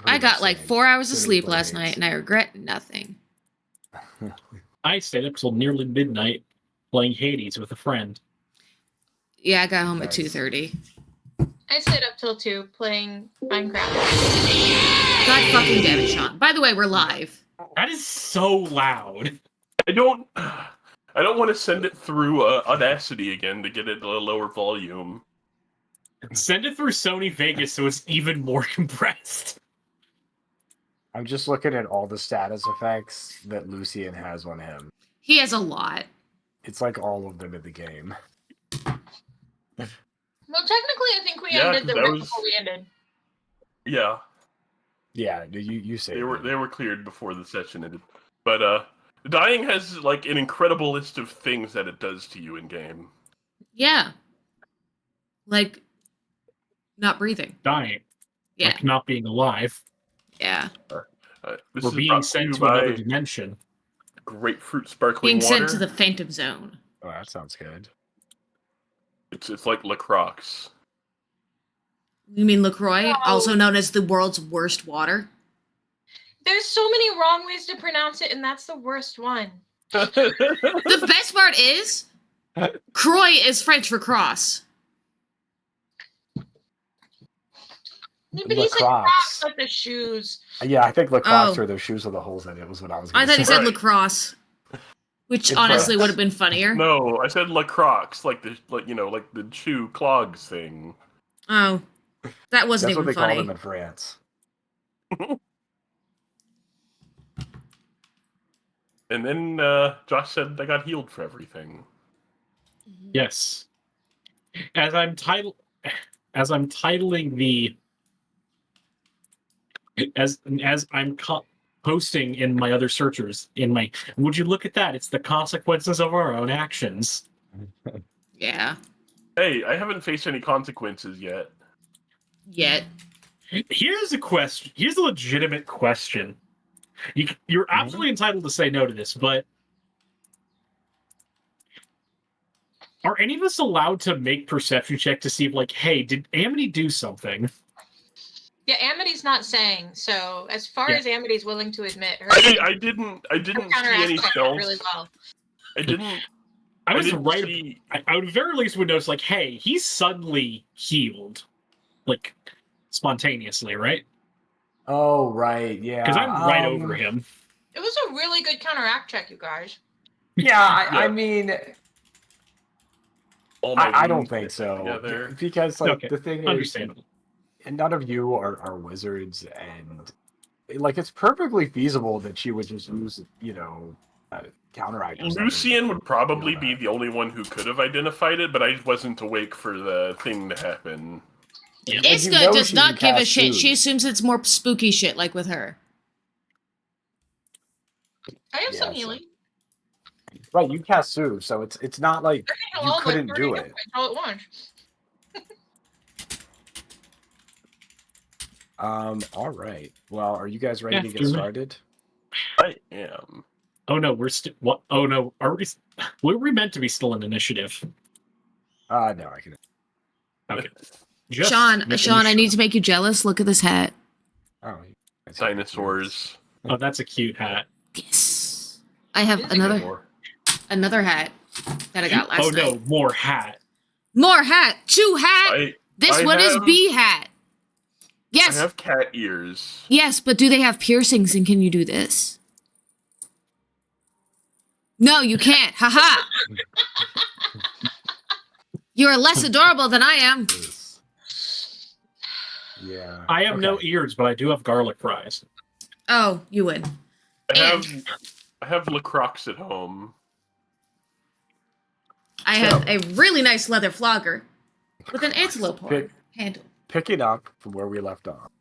I got like 4 hours of sleep last Hades. night, and I regret nothing. I stayed up till nearly midnight playing Hades with a friend. Yeah, I got home at Nice. 2:30. I stayed up till 2 playing Minecraft. God fucking damn it, Sean. By the way, we're live. That is so loud. I don't want to send it through Audacity again to get it at a lower volume. Send it through Sony Vegas so it's even more compressed. I'm just looking at all the status effects that Lucian has on him. He has a lot. It's like all of them in the game. Well, technically, I think we Yeah, ended the that right was- before we ended. Yeah, Yeah, you say they were cleared before the session ended. But dying has like an incredible list of things that it does to you in game. Yeah. Like, not breathing. Dying. Yeah. Like not being alive. Yeah. This Or is being brought sent you to by another dimension. grapefruit sparkling Being water. sent to the Phantom Zone. Oh, that sounds good. It's like LaCroix. You mean LaCroix, No. also known as the world's worst water? There's so many wrong ways to pronounce it, and that's the worst one. The best part is, Croix is French for cross. But he said Lacrosse. Crocs like the shoes. Yeah, I think lacrosse Oh. are those shoes with the holes in it was what I was I going thought to he say. said Right. lacrosse, which It's honestly right. would have been funnier. No, I said LaCroix, like the shoe clogs thing. Oh, that wasn't That's what even they call funny. them in France. And then Josh said I got healed for everything. Yes. As I'm titling the as I'm posting in my other searchers would you look at that? It's the consequences of our own actions. Yeah. Hey, I haven't faced any consequences yet. Yet. Here's a question. Here's a legitimate question. You're absolutely entitled to say no to this, but are any of us allowed to make perception check to see if, like, hey, did Amity do something? Yeah, Amity's not saying, so as far Yeah. as Amity's willing to admit, her I didn't her see counteract any went spells. really well. I didn't. I was didn't right. see- I would very least would notice, like, hey, he's suddenly healed, like spontaneously, right? Oh, right, yeah. Because I'm right over him. It was a really good counteract check, you guys. Yeah, I Yeah. mean, all my I don't wounds think so. together. Because, like, Okay, the thing is, Understandable. and none of you are wizards, and like it's perfectly feasible that she would just use, counteract. or something. Lucian would probably Feel be that. the only one who could have identified it, but I wasn't awake for the thing to happen. Yeah. you Iska know does she not can give a cast shit. soothe. She assumes it's more spooky shit, like with her. I have some Yeah, so- healing. Right, you cast Soothe, so it's not like I can you heal couldn't like 30 do hit it. points all at once. All right. Well, are you guys ready to get After me. started? I am. Oh no, we're still. What? Oh no, are we? Were we meant to be still in initiative? No, I can. Okay. Just Sean, making I sure. need to make you jealous. Look at this hat. Oh, Dinosaurs. Oh, that's a cute hat. Yes. I have another hat that I got last Oh night. no, more hat. More hat. Two hat. I This I one is have- bee hat. Yes. have cat ears. Yes, but do they have piercings and can you do this? No, you can't. Haha. You're less adorable than I am. Yeah. I have no okay. ears, but I do have garlic fries. Oh, you win. I have LaCroix at home. I have a really nice leather flogger with an antelope horn Pick- handle. Picking up from where we left off,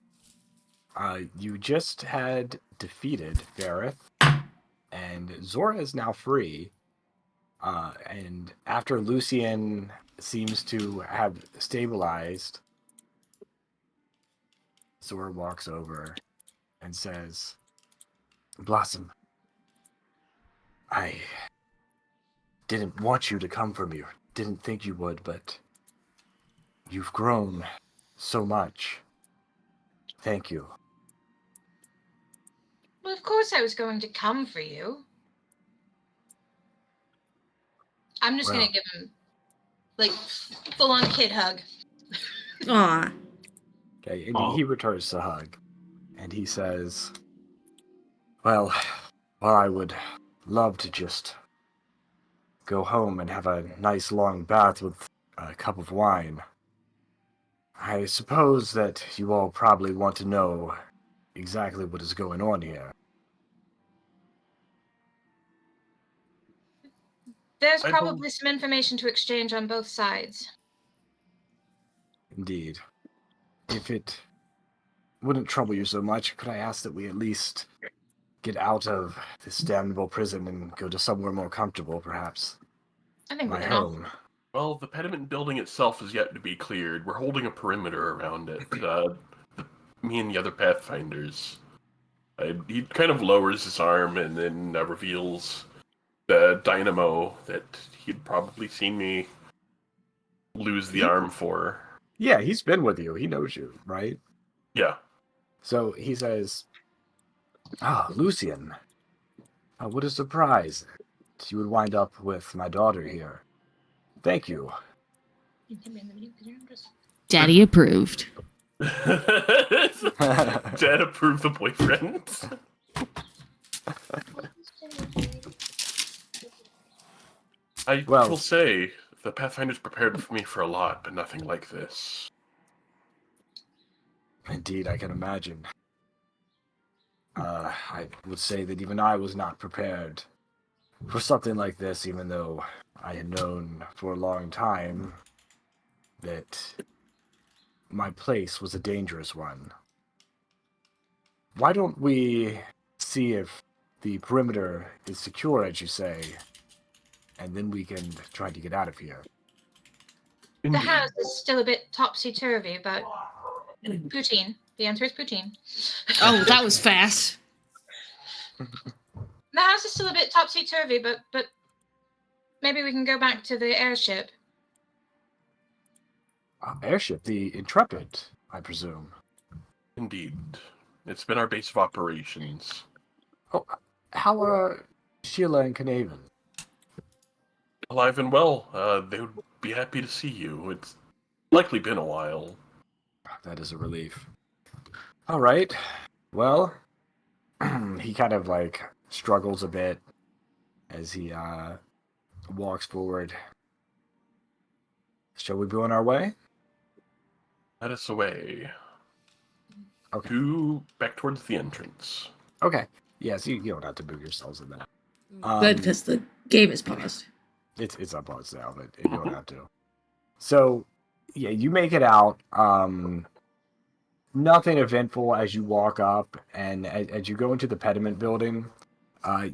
you just had defeated Vareth, and Zora is now free. And after Lucian seems to have stabilized, Zora walks over and says, "Blossom, I didn't want you to come for me, or didn't think you would, but you've grown so much. Thank you. Well, of course I was going to come for you. I'm just Well. gonna give him, like, full-on kid hug. Aw. Okay, and Aw. he returns the hug, and he says, well, I would love to just go home and have a nice long bath with a cup of wine. I suppose that you all probably want to know exactly what is going on here. There's I probably some information to exchange on both sides. Indeed. If it wouldn't trouble you so much, could I ask that we at least get out of this damnable prison and go to somewhere more comfortable, perhaps? I think we My can all. home. Well, the pediment building itself is yet to be cleared. We're holding a perimeter around it. Me and the other Pathfinders. He kind of lowers his arm and then reveals the dynamo that he'd probably seen me lose the arm for. Yeah, he's been with you. He knows you, right? Yeah. So he says, Lucian, what a surprise that you would wind up with my daughter here. Thank you. Daddy approved. Dad approved the boyfriend. I Well- will say, the Pathfinder's prepared for me for a lot, but nothing like this. Indeed, I can imagine. I would say that even I was not prepared for something like this, even though I had known for a long time that my place was a dangerous one. Why don't we see if the perimeter is secure, as you say, and then we can try to get out of here. The house is still a bit topsy-turvy, but poutine. The answer is poutine. Oh, that was fast. The house is still a bit topsy-turvy, but maybe we can go back to the airship. Airship, the Intrepid, I presume. Indeed. It's been our base of operations. Oh, how are Sheila and Knaven? Alive and well. They would be happy to see you. It's likely been a while. That is a relief. All right. Well, he kind of like struggles a bit as he walks forward. Shall we be on our way? Let us away. Okay. Back towards the entrance. Okay. Yes, you don't have to move yourselves in that. Good, because the game is paused. It's up on now, but you don't have to. So, yeah, you make it out. Nothing eventful as you walk up, and as you go into the pediment building,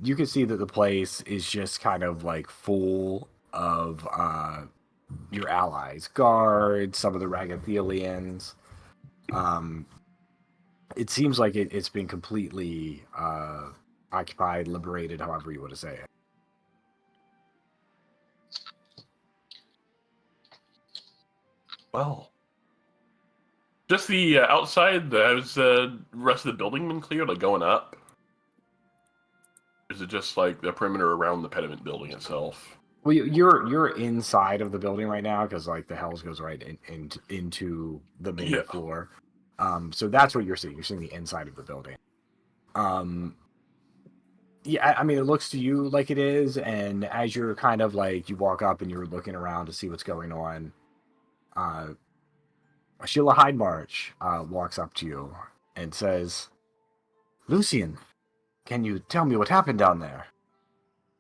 you can see that the place is just kind of like full of your allies, guards, some of the Ragathelians. It seems like it's been completely occupied, liberated, however you want to say it. Well, just the outside. Has the rest of the building been cleared, like going up? Or is it just like the perimeter around the pediment building itself? Well, you're inside of the building right now because like the Hells goes right into the main Yeah. floor. So that's what you're seeing. You're seeing the inside of the building. Yeah, I mean, it looks to you like it is, and as you're kind of like you walk up and you're looking around to see what's going on, Sheila Hydemarch walks up to you and says, "Lucian, can you tell me what happened down there?"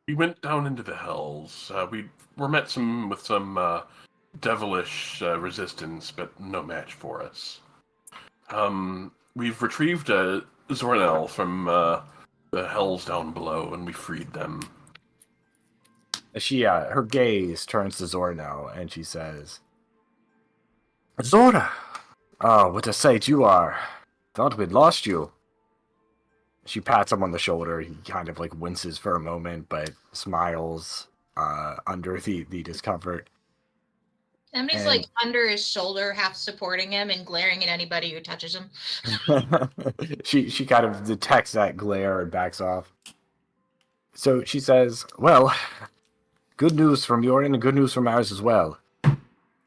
We went down into the hells. We were met with some devilish resistance, but no match for us. We've retrieved Zornel from the hells down below, and we freed them. She, her gaze turns to Zorno, and she says, "Zora! Oh, what a sight you are! Thought we'd lost you." She pats him on the shoulder. He kind of like winces for a moment, but smiles under the discomfort. Emily's like under his shoulder, half supporting him and glaring at anybody who touches him. she kind of detects that glare and backs off. So she says, well, good news from your end and good news from ours as well.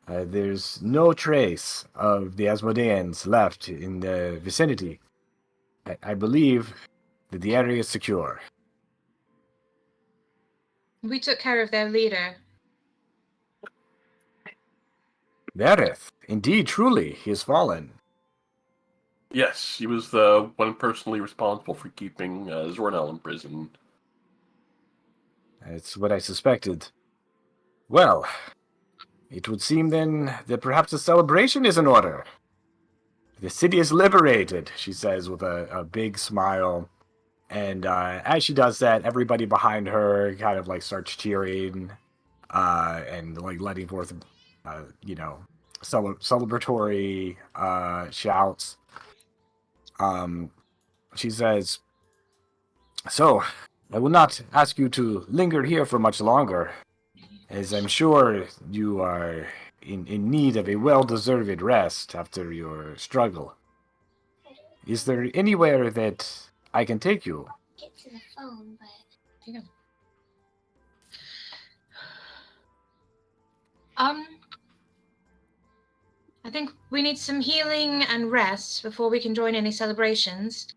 There's no trace of the Asmodeans left in the vicinity. I believe that the area is secure. We took care of their leader. Verith, indeed, truly, he has fallen. Yes, he was the one personally responsible for keeping Zornel in prison. That's what I suspected. Well, it would seem then that perhaps a celebration is in order. The city is liberated, she says with a big smile. And as she does that, everybody behind her kind of like starts cheering and like letting forth, celebratory shouts. She says, so, I will not ask you to linger here for much longer, as I'm sure you are in need of a well-deserved rest after your struggle. Is there anywhere that I can take you? Get to the phone, but I think we need some healing and rest before we can join any celebrations.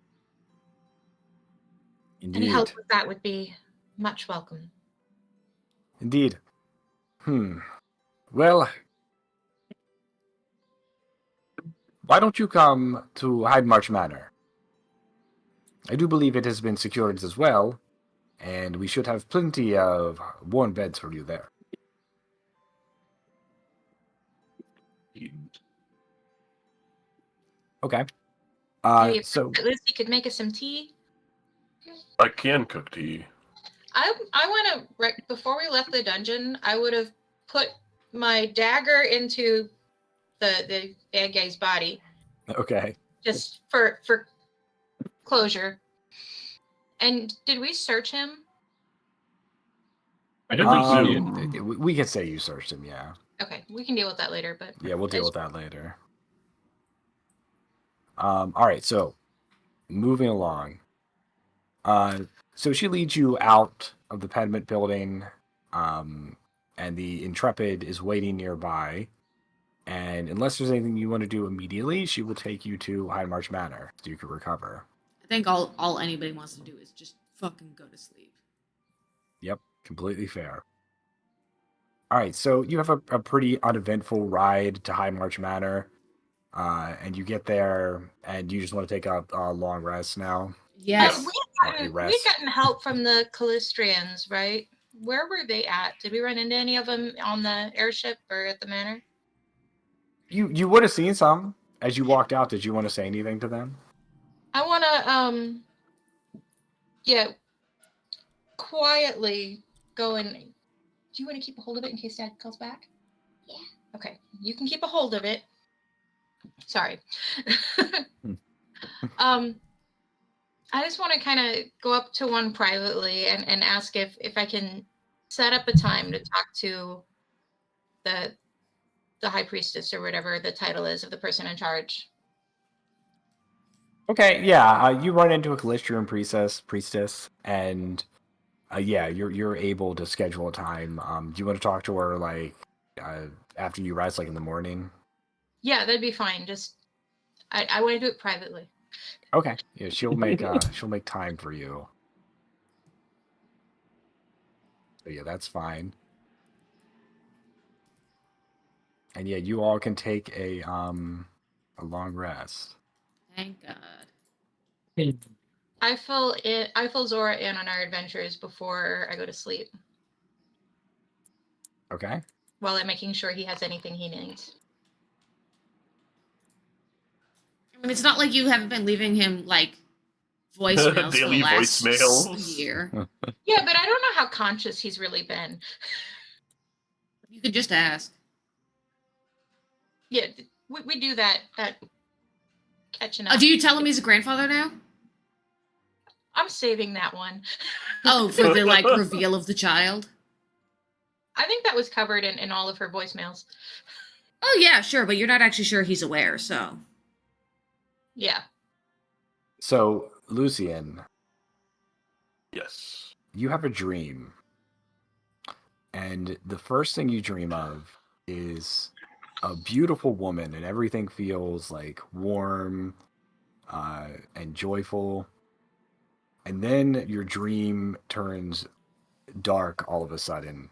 Indeed. Any help with that would be much welcome. Indeed. Well, why don't you come to Hydemarch Manor? I do believe it has been secured as well, and we should have plenty of warm beds for you there. Okay. Maybe So at least you could make us some tea. I can cook tea. I want to before we left the dungeon, I would have put my dagger into the bad guy's body okay. just for closure. And did we search him? I don't think you did. We can say you searched him, yeah. Okay, we can deal with that later, but Yeah, we'll deal with that later. All right, so moving along. So she leads you out of the pediment building, and the Intrepid is waiting nearby. And unless there's anything you want to do immediately, she will take you to Hydemarch Manor so you can recover. I think all anybody wants to do is just fucking go to sleep. Yep, completely fair. All right, so you have a pretty uneventful ride to Hydemarch Manor, and you get there, and you just want to take a long rest now. Yes. We've gotten help from the Callistrians, right? Where were they at? Did we run into any of them on the airship or at the manor? You would have seen some as you walked out. Did you want to say anything to them? I want to, quietly go and... Do you want to keep a hold of it in case Dad calls back? Yeah. Okay, you can keep a hold of it. Sorry. I just want to kind of go up to one privately and ask if I can set up a time to talk to the high priestess or whatever the title is of the person in charge. Okay, yeah. You run into a Callistrian priestess, and you're able to schedule a time. Do you want to talk to her like after you rest, like in the morning? Yeah, that'd be fine. Just I want to do it privately. Okay. Yeah, she'll make time for you. So yeah, that's fine. And yeah, you all can take a long rest. Thank God. I fill Zora in on our adventures before I go to sleep, Okay. while I'm making sure he has anything he needs. I mean, it's not like you haven't been leaving him like voicemails for Daily the last voicemails. year. Yeah, but I don't know how conscious he's really been. You could just ask. Yeah, we do that catching up. Do you tell him he's a grandfather now? I'm saving that one. Oh, for the like reveal of the child. I think that was covered in all of her voicemails. Oh yeah, sure, but you're not actually sure he's aware, so. Yeah. So, Lucian, Yes. you have a dream. And the first thing you dream of is a beautiful woman, and everything feels like warm and joyful. And then your dream turns dark all of a sudden.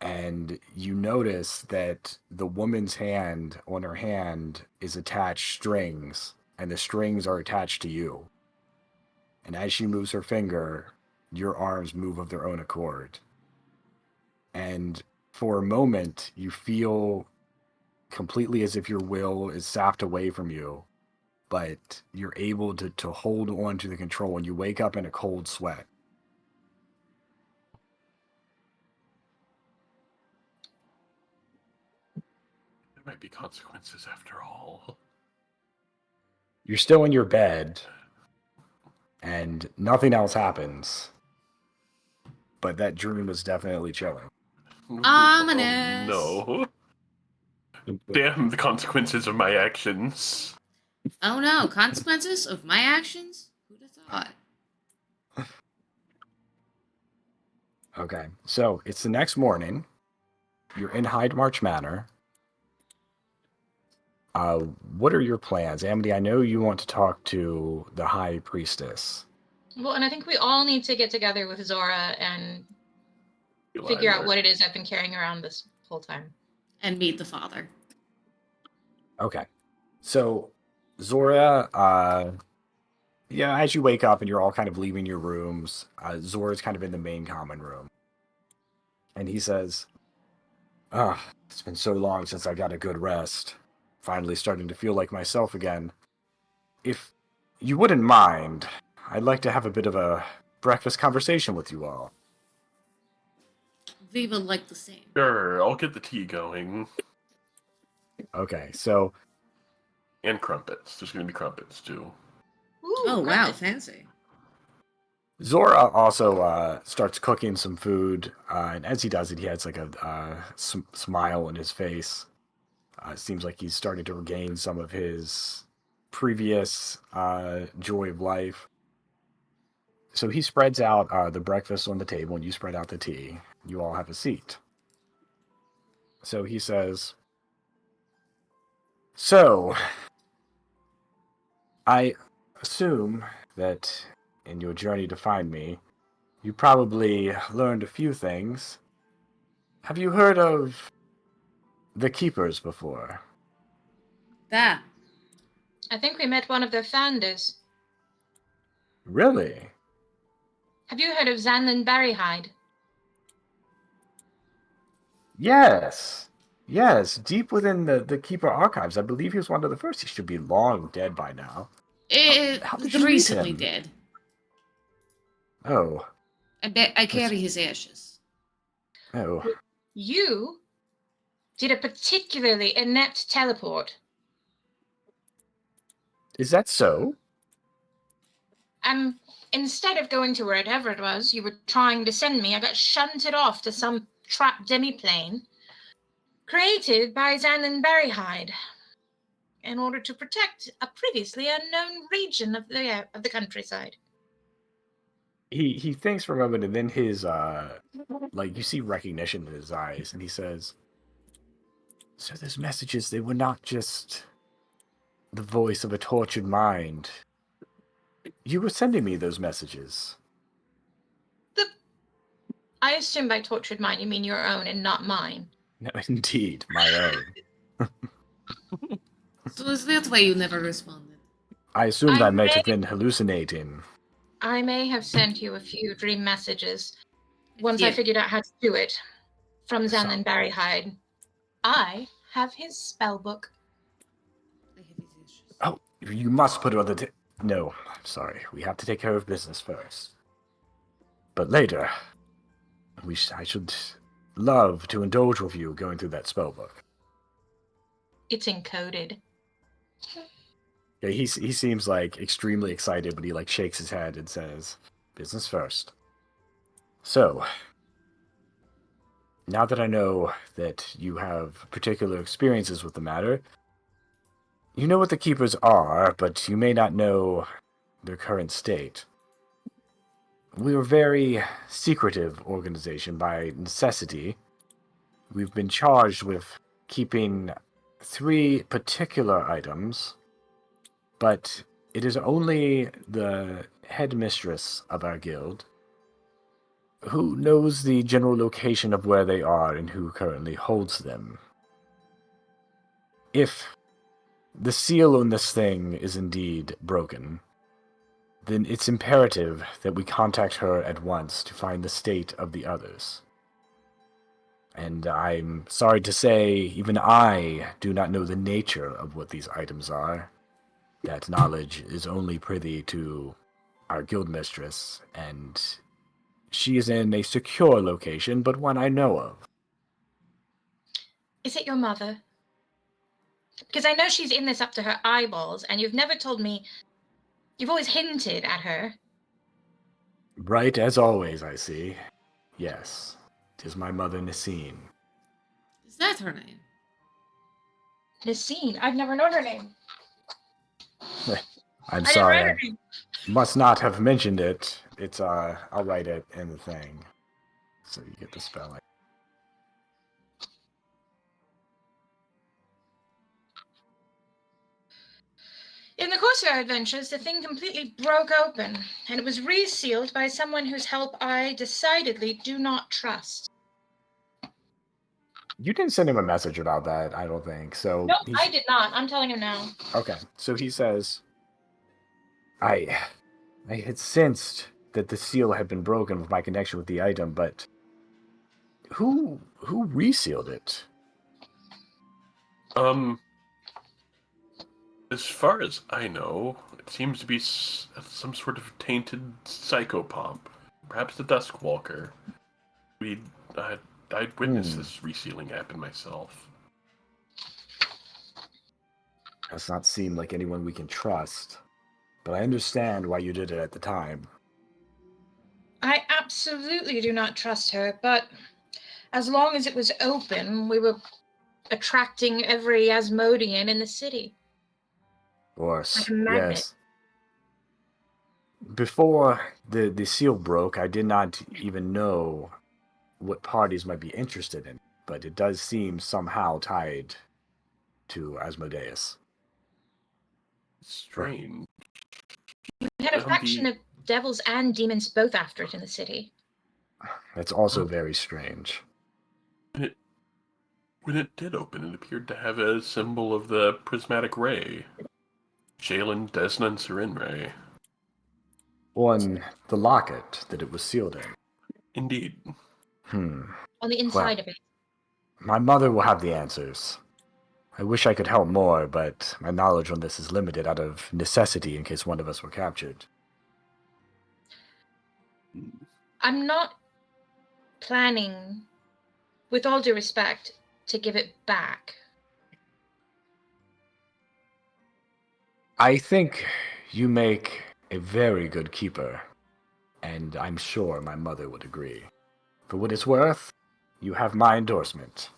And you notice that the woman's hand on her hand is attached strings, and the strings are attached to you. And as she moves her finger, your arms move of their own accord. And for a moment, you feel completely as if your will is sapped away from you, but you're able to hold on to the control, and you wake up in a cold sweat. There might be consequences after all. You're still in your bed, and nothing else happens. But that dream was definitely chilling. Ominous. Oh, no. Damn the consequences of my actions. Oh no, consequences of my actions? Who'd have thought? Okay, so it's the next morning. You're in Hyde March Manor. What are your plans? Amity, I know you want to talk to the High Priestess. Well, and I think we all need to get together with Zora and figure out what it is I've been carrying around this whole time. And meet the father. Okay, so Zora, as you wake up and you're all kind of leaving your rooms, Zora's kind of in the main common room. And he says, it's been so long since I got a good rest. Finally starting to feel like myself again. If you wouldn't mind, I'd like to have a bit of a breakfast conversation with you all. We would like the same. Sure, I'll get the tea going. Okay, so... And crumpets. There's going to be crumpets, too. Ooh, Oh wow, crumpets. fancy. Zora also starts cooking some food, and as he does it, he has like a smile on his face. It seems like he's starting to regain some of his previous joy of life. So he spreads out the breakfast on the table, and you spread out the tea. You all have a seat. So he says, so, I assume that in your journey to find me, you probably learned a few things. Have you heard of the Keepers before? That. I think we met one of their founders. Really? Have you heard of Zanlin Barryhide? Yes. Yes, deep within the Keeper archives. I believe he was one of the first. He should be long dead by now. How did you meet Recently him? did. Oh. I carry his ashes. Oh. You did a particularly inept teleport. Is that so? Instead of going to wherever it was you were trying to send me, I got shunted off to some trap demiplane created by Zanlin Barryhide in order to protect a previously unknown region of the countryside. He thinks for a moment, and then his you see recognition in his eyes, and he says, so those messages, they were not just the voice of a tortured mind. You were sending me those messages. I assume by tortured mind you mean your own and not mine. No, indeed, my own. So is that why you never responded? I assumed I might may- have been hallucinating. I may have sent you a few dream messages once I Yeah. figured out how to do it from So- Zanlin Barryhide. I have his spell book. I have his ashes. Oh, you must put it on the No, I'm sorry. We have to take care of business first. But later, I should love to indulge with you going through that spell book. It's encoded. Yeah, he seems like extremely excited, but he shakes his head and says, "Business first." So, Now that I know that you have particular experiences with the matter, you know what the Keepers are, but you may not know their current state. We are a very secretive organization by necessity. We've been charged with keeping 3 particular items, but it is only the headmistress of our guild who knows the general location of where they are and who currently holds them. If the seal on this thing is indeed broken, then it's imperative that we contact her at once to find the state of the others. And I'm sorry to say, even I do not know the nature of what these items are. That knowledge is only privy to our guildmistress, and she is in a secure location, but one I know of. Is it your mother? Because I know she's in this up to her eyeballs, and you've never told me. You've always hinted at her. Right as always, I see. Yes, 'tis my mother Nasine. Is that her name? Nasine. I've never known her name. I'm I didn't sorry, write her I name. must not have mentioned it. It's, I'll write it in the thing. So you get the spelling. In the course of our adventures, the thing completely broke open, and it was resealed by someone whose help I decidedly do not trust. You didn't send him a message about that, I don't think. So No, I did not. I'm telling him now. Okay, so he says, I had sensed that the seal had been broken with my connection with the item, but who resealed it? As far as I know, it seems to be some sort of tainted psychopomp. Perhaps the Duskwalker. I'd witnessed this resealing happen myself. Does not seem like anyone we can trust, but I understand why you did it at the time. I absolutely do not trust her, but as long as it was open, we were attracting every Asmodean in the city. Of course, Like a magnet. yes. Before the seal broke, I did not even know what parties might be interested in, but it does seem somehow tied to Asmodeus. Strange. We had a faction of devils and demons both after it in the city. That's also very strange. When it did open, it appeared to have a symbol of the prismatic ray. Jalen, Desna, and Serinray. On the locket that it was sealed in. Indeed. On the inside of it. My mother will have the answers. I wish I could help more, but my knowledge on this is limited out of necessity in case one of us were captured. I'm not planning, with all due respect, to give it back. I think you make a very good keeper, and I'm sure my mother would agree. For what it's worth, you have my endorsement.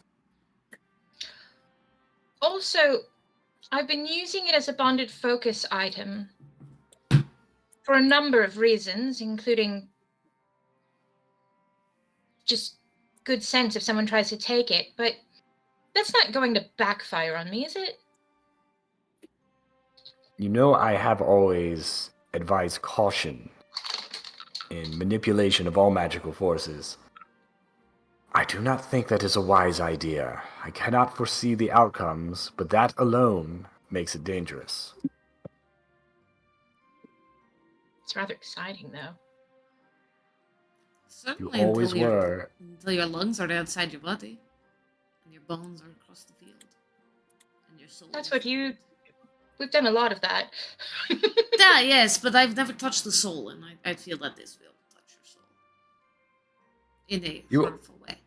Also, I've been using it as a bonded focus item for a number of reasons, including just good sense if someone tries to take it, but that's not going to backfire on me, is it? You know, I have always advised caution in manipulation of all magical forces. I do not think that is a wise idea. I cannot foresee the outcomes, but that alone makes it dangerous. It's rather exciting, though. Certainly You always until were. until your lungs are outside your body, and your bones are across the field, and your soul. That's what we've done a lot of that. Yeah, yes, but I've never touched the soul, and I feel that this will touch your soul in a harmful way.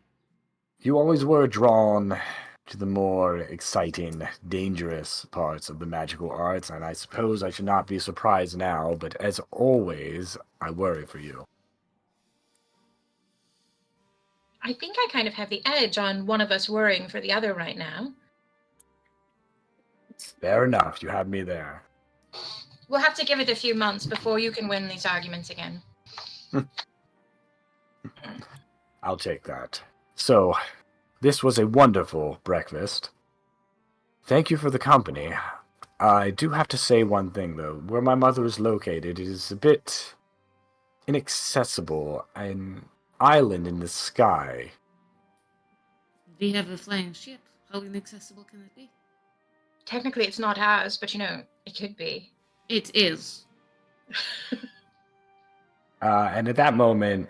You always were drawn to the more exciting, dangerous parts of the magical arts, and I suppose I should not be surprised now, but as always, I worry for you. I think I kind of have the edge on one of us worrying for the other right now. Fair enough. You have me there. We'll have to give it a few months before you can win these arguments again. I'll take that. So, this was a wonderful breakfast. Thank you for the company. I do have to say one thing, though. Where my mother is located, it is a bit inaccessible. An island in the sky. We have a flying ship. How inaccessible can it be? Technically, it's not ours, but it could be. It is. And at that moment,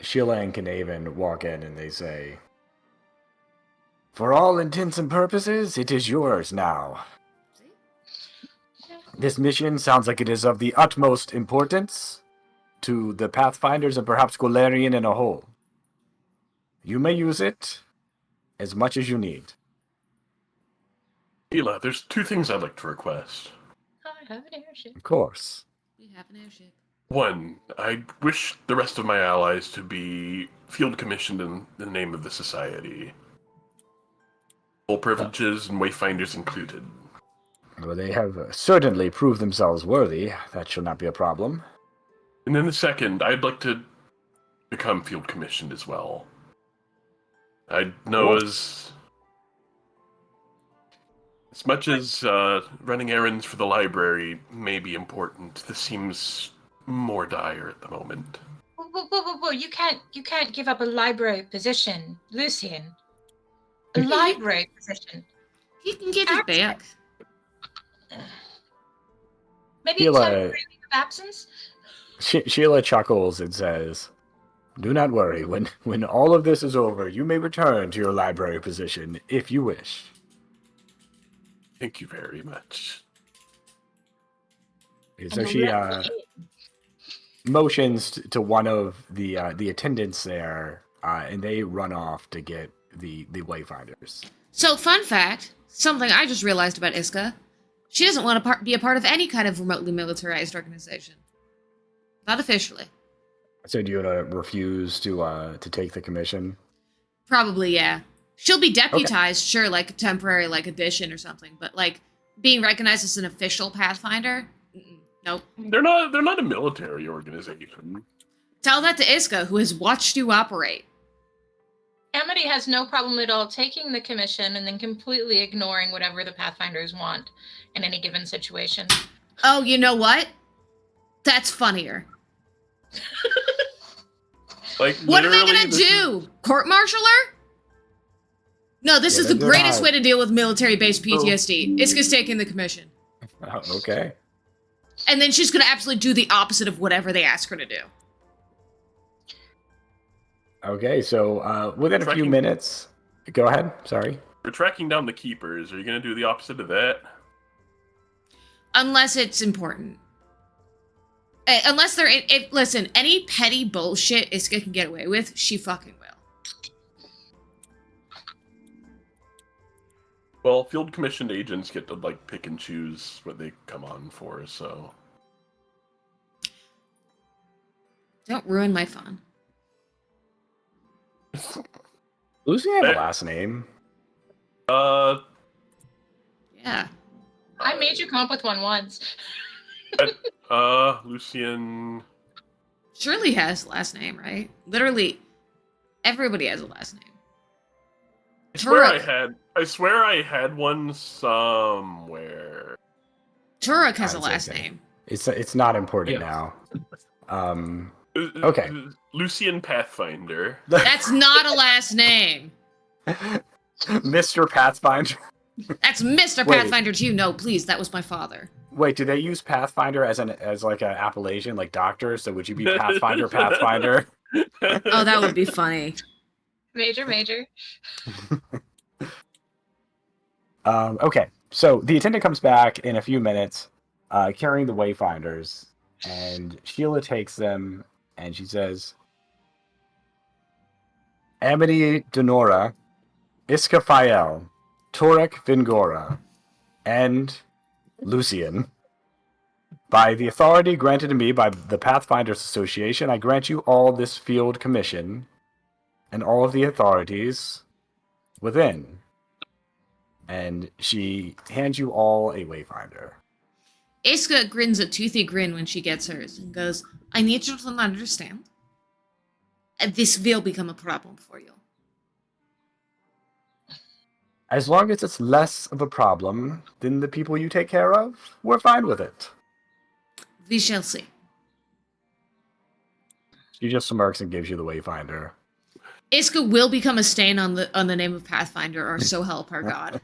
Sheila and Knaven walk in and they say, "For all intents and purposes, it is yours now. See? This mission sounds like it is of the utmost importance to the Pathfinders and perhaps Golarion in a whole. You may use it as much as you need." Hila, there's 2 things I'd like to request. I have an airship. Of course. We have an airship. 1, I wish the rest of my allies to be field commissioned in the name of the Society. Full privileges and wayfinders included. Well, they have certainly proved themselves worthy. That should not be a problem. And then the second, I'd like to become field commissioned as well. I know as much as running errands for the library may be important, this seems more dire at the moment. Whoa. You can't give up a library position, Lucian. A library position. He can get it back. Maybe Sheila- temporary leave of absence? Sheila chuckles and says, "Do not worry. When all of this is over, you may return to your library position if you wish." Thank you very much. So she motions to one of the attendants there, and they run off to get the wayfinders. So, fun fact, something I just realized about Iska. She doesn't want to be a part of any kind of remotely militarized organization. Not officially. So do you want to refuse to take the commission? Probably, yeah. She'll be deputized, sure, like a temporary, like, addition or something, but, like, being recognized as an official Pathfinder? Nope. They're not a military organization. Tell that to Iska, who has watched you operate. Amity has no problem at all taking the commission and then completely ignoring whatever the Pathfinders want in any given situation. Oh, you know what? That's funnier. Like, What are they literally, gonna do? Court-martial her? No, this is the they're greatest not. way to deal with military-based PTSD. Iska's taking the commission. Okay. And then she's gonna absolutely do the opposite of whatever they ask her to do. Okay, so within a few Tracking- minutes... Go ahead, sorry. We're tracking down the keepers. Are you going to do the opposite of that? Unless it's important. Unless they're... listen, any petty bullshit Iska can get away with, she fucking will. Well, field commissioned agents get to, like, pick and choose what they come on for, so... Don't ruin my fun. Lucy have a last name. Yeah. I made you come up with one once. Lucian... Shirley has a last name, right? Literally, everybody has a last name. I swear I had one somewhere. Turek has a It's last okay. name. It's not important Yeah. now. Okay. Lucian Pathfinder. That's not a last name. Mr. Pathfinder. That's Mr. Wait. Pathfinder to you. No, please, that was my father. Wait, do they use Pathfinder as like an appellation, like doctor? So would you be Pathfinder, Pathfinder? Oh, that would be funny. Major. Okay, so the attendant comes back in a few minutes, carrying the wayfinders, and Sheila takes them, and she says, "Amity Denora, Iska Fael, Torek Vingora, and Lucian. By the authority granted to me by the Pathfinders Association, I grant you all this field commission and all of the authorities within. And she hands you all a wayfinder. Iska grins a toothy grin when she gets hers and goes, I need you to understand. This will become a problem for you. As long as it's less of a problem than the people you take care of, we're fine with it. We shall see. She just smirks and gives you the wayfinder. Iska will become a stain on the name of Pathfinder, or so help our god.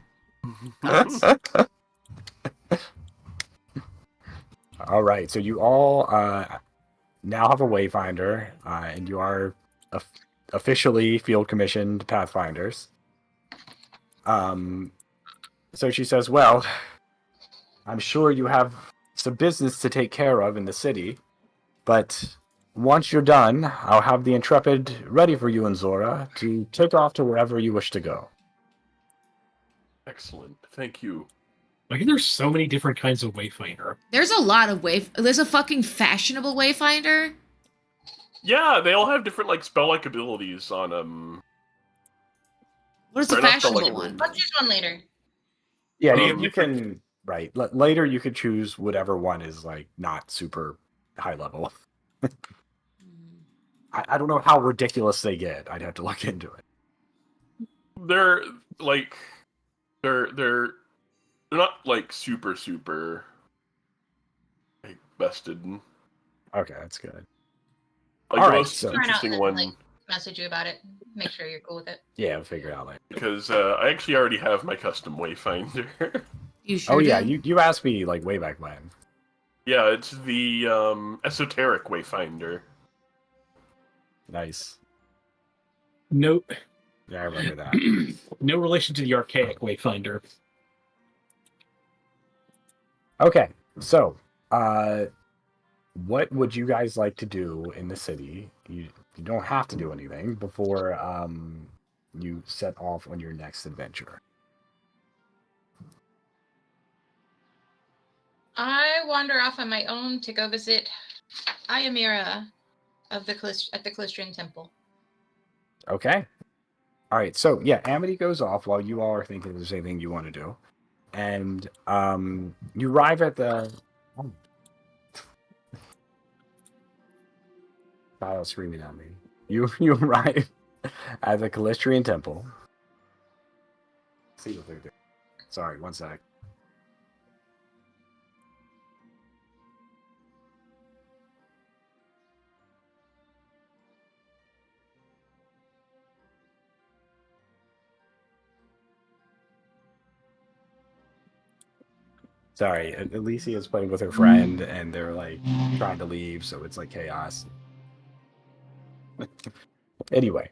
All right, so you all now have a wayfinder, and you are officially field commissioned Pathfinders. So she says, well, I'm sure you have some business to take care of in the city, but once you're done, I'll have the Intrepid ready for you and Zora to take off to wherever you wish to go. Excellent. Thank you. I hear there's so many different kinds of Wayfinder. There's a lot of there's a fucking fashionable Wayfinder. Yeah, they all have different spell-like abilities on What is the Sorry, not fashionable spell-like one? Let's choose one later. Yeah, Um, you can, right. Later you could choose whatever one is, not super high level. I don't know how ridiculous they get. I'd have to look into it. They're they're not super bested. Okay, that's good. The All right, most so- interesting Try not one, to, message you about it. Make sure you're cool with it. Yeah, we'll figure it out later. because I actually already have my custom Wayfinder. You sure Oh yeah, do? you asked me way back when. Yeah, it's the esoteric Wayfinder. Nice. No, Yeah, I remember that. no relation to the archaic Wayfinder. Okay, so what would you guys like to do in the city? You don't have to do anything before you set off on your next adventure. I wander off on my own to go visit Ayamira at the Callistrian Temple. Okay. All right. So yeah, Amity goes off while you all are thinking of the same thing you want to do, and you arrive at the. Oh. Child screaming at me. You arrive at the Callistrian Temple. See what they're doing. Sorry, one sec. Sorry, Alicia is playing with her friend, and they're trying to leave, so it's chaos. Anyway,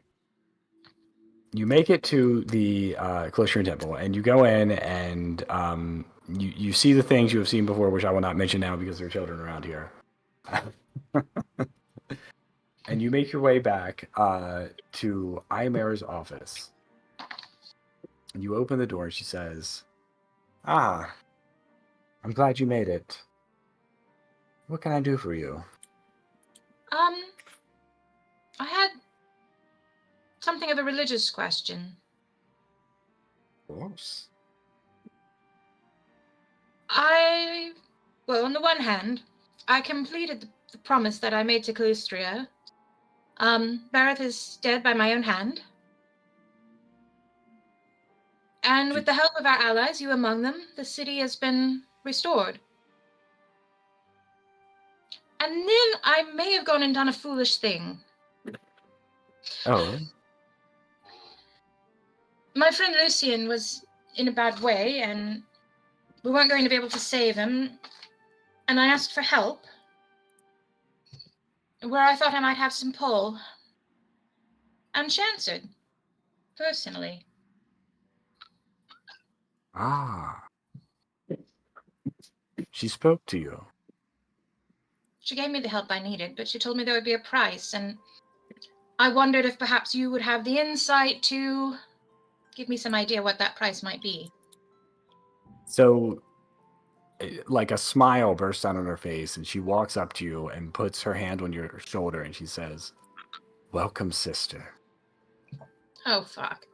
you make it to the Callistrian Temple, and you go in, and you see the things you have seen before, which I will not mention now because there are children around here. And you make your way back to Ayamera's office. You open the door, and she says, "Ah, I'm glad you made it. What can I do for you?" I had something of a religious question. Of course. Well, on the one hand, I completed the promise that I made to Callistria. Bareth is dead by my own hand. And with the help of our allies, you among them, the city has been restored. And then I may have gone and done a foolish thing. Oh. My friend Lucian was in a bad way, and we weren't going to be able to save him. And I asked for help, where I thought I might have some pull. And she answered, personally. Ah. She spoke to you. She gave me the help I needed, but she told me there would be a price, and I wondered if perhaps you would have the insight to give me some idea what that price might be. So, a smile bursts out on her face, and she walks up to you and puts her hand on your shoulder, and she says, "Welcome, sister." Oh, fuck.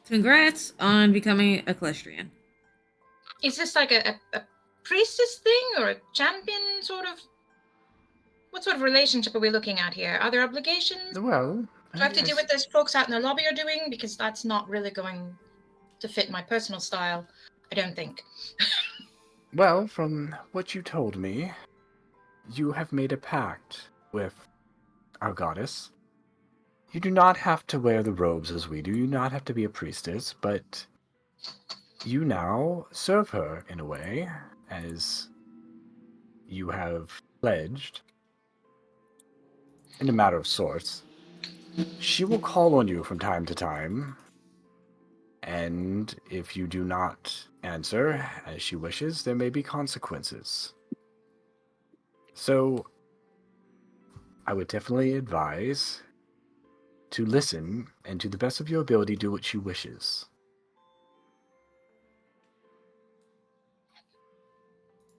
Congrats on becoming a Calestrian. Is this like a priestess thing or a champion sort of? What sort of relationship are we looking at here? Are there obligations? Well, Do I have to do what those folks out in the lobby are doing? Because that's not really going to fit my personal style, I don't think. Well, from what you told me, you have made a pact with our goddess. You do not have to wear the robes as we do. You do not have to be a priestess, but you now serve her in a way, as you have pledged, in a matter of sorts. She will call on you from time to time, and if you do not answer as she wishes, there may be consequences. So, I would definitely advise to listen and to the best of your ability do what she wishes.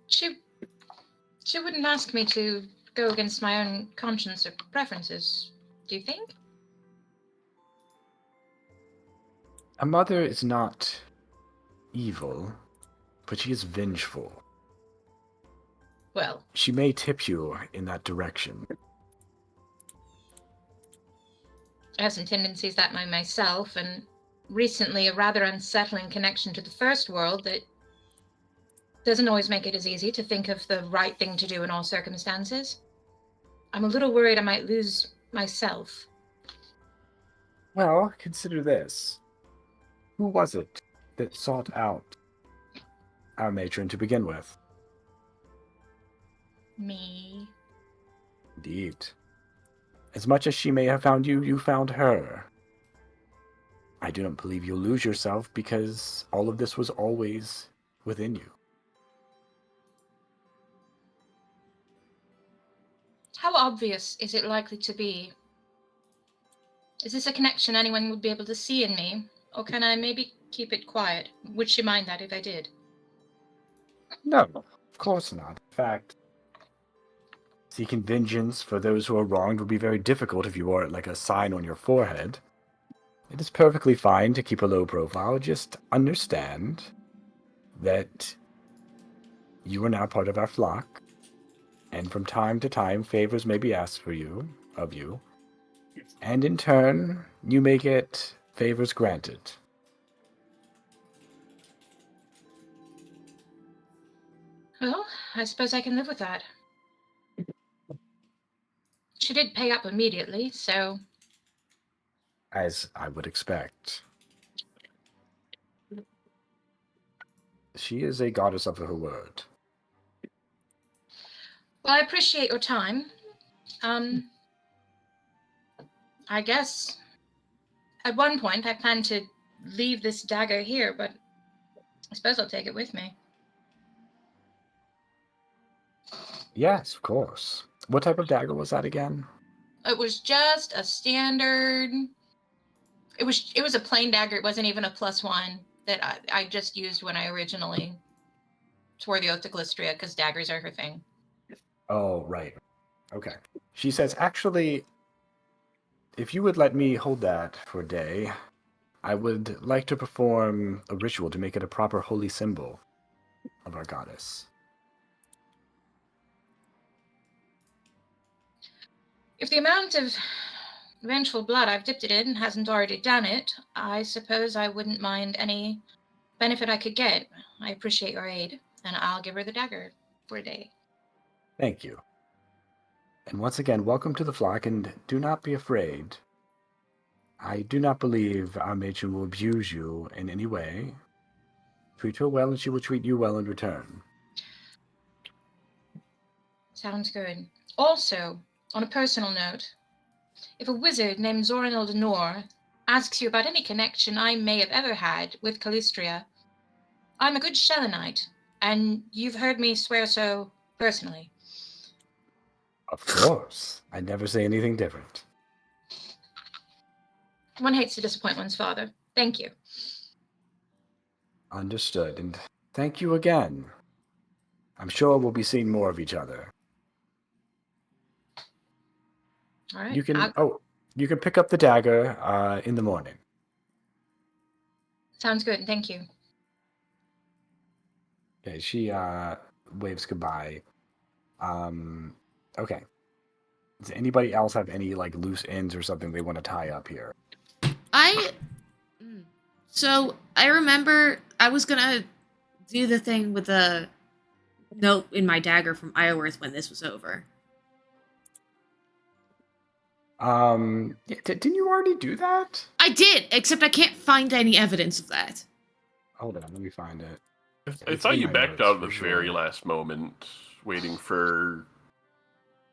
She wouldn't ask me to go against my own conscience or preferences, do you think? A mother is not evil, but she is vengeful. Well, She may tip you in that direction. I have some tendencies that way myself, and recently a rather unsettling connection to the first world that doesn't always make it as easy to think of the right thing to do in all circumstances. I'm a little worried I might lose myself. Well, consider this. Who was it that sought out our matron to begin with? Me. Indeed. As much as she may have found you, you found her. I do not believe you'll lose yourself because all of this was always within you. How obvious is it likely to be? Is this a connection anyone would be able to see in me? Or can I maybe keep it quiet? Would she mind that if I did? No, of course not. In fact, seeking vengeance for those who are wronged would be very difficult if you wore it like a sign on your forehead. It is perfectly fine to keep a low profile. Just understand that you are now part of our flock, and from time to time favors may be asked of you, and in turn you may get favors granted. Well, I suppose I can live with that. She did pay up immediately, so As I would expect. She is a goddess of her word. well, I appreciate your time. I guess at one point I plan to leave this dagger here, but I suppose I'll take it with me. Yes, of course. What type of dagger was that again? It was just a standard. It was a plain dagger. It wasn't even a +1 that I just used when I originally swore the oath to Calistria, because daggers are her thing. Oh, right. Okay. She says, actually, if you would let me hold that for a day, I would like to perform a ritual to make it a proper holy symbol of our goddess. If the amount of vengeful blood I've dipped it in hasn't already done it, I suppose I wouldn't mind any benefit I could get. I appreciate your aid, and I'll give her the dagger for a day. Thank you. And once again, welcome to the flock, and do not be afraid. I do not believe our matron will abuse you in any way. Treat her well, and she will treat you well in return. Sounds good. Also, on a personal note, if a wizard named Zoran Eldenor asks you about any connection I may have ever had with Calistria, I'm a good Shellonite, and you've heard me swear so personally. Of course. I'd never say anything different. One hates to disappoint one's father. Thank you. Understood, and thank you again. I'm sure we'll be seeing more of each other. All right. You can... Oh, You can pick up the dagger in the morning. Sounds good. Thank you. Okay, she waves goodbye. Okay. Does anybody else have any like loose ends or something they want to tie up here? So I remember I was gonna do the thing with the note in my dagger from Ioworth when this was over. Didn't you already do that? I did, except I can't find any evidence of that. Hold on, let me find it. I It's thought in you my backed notes, out at for the sure. very last moment, waiting for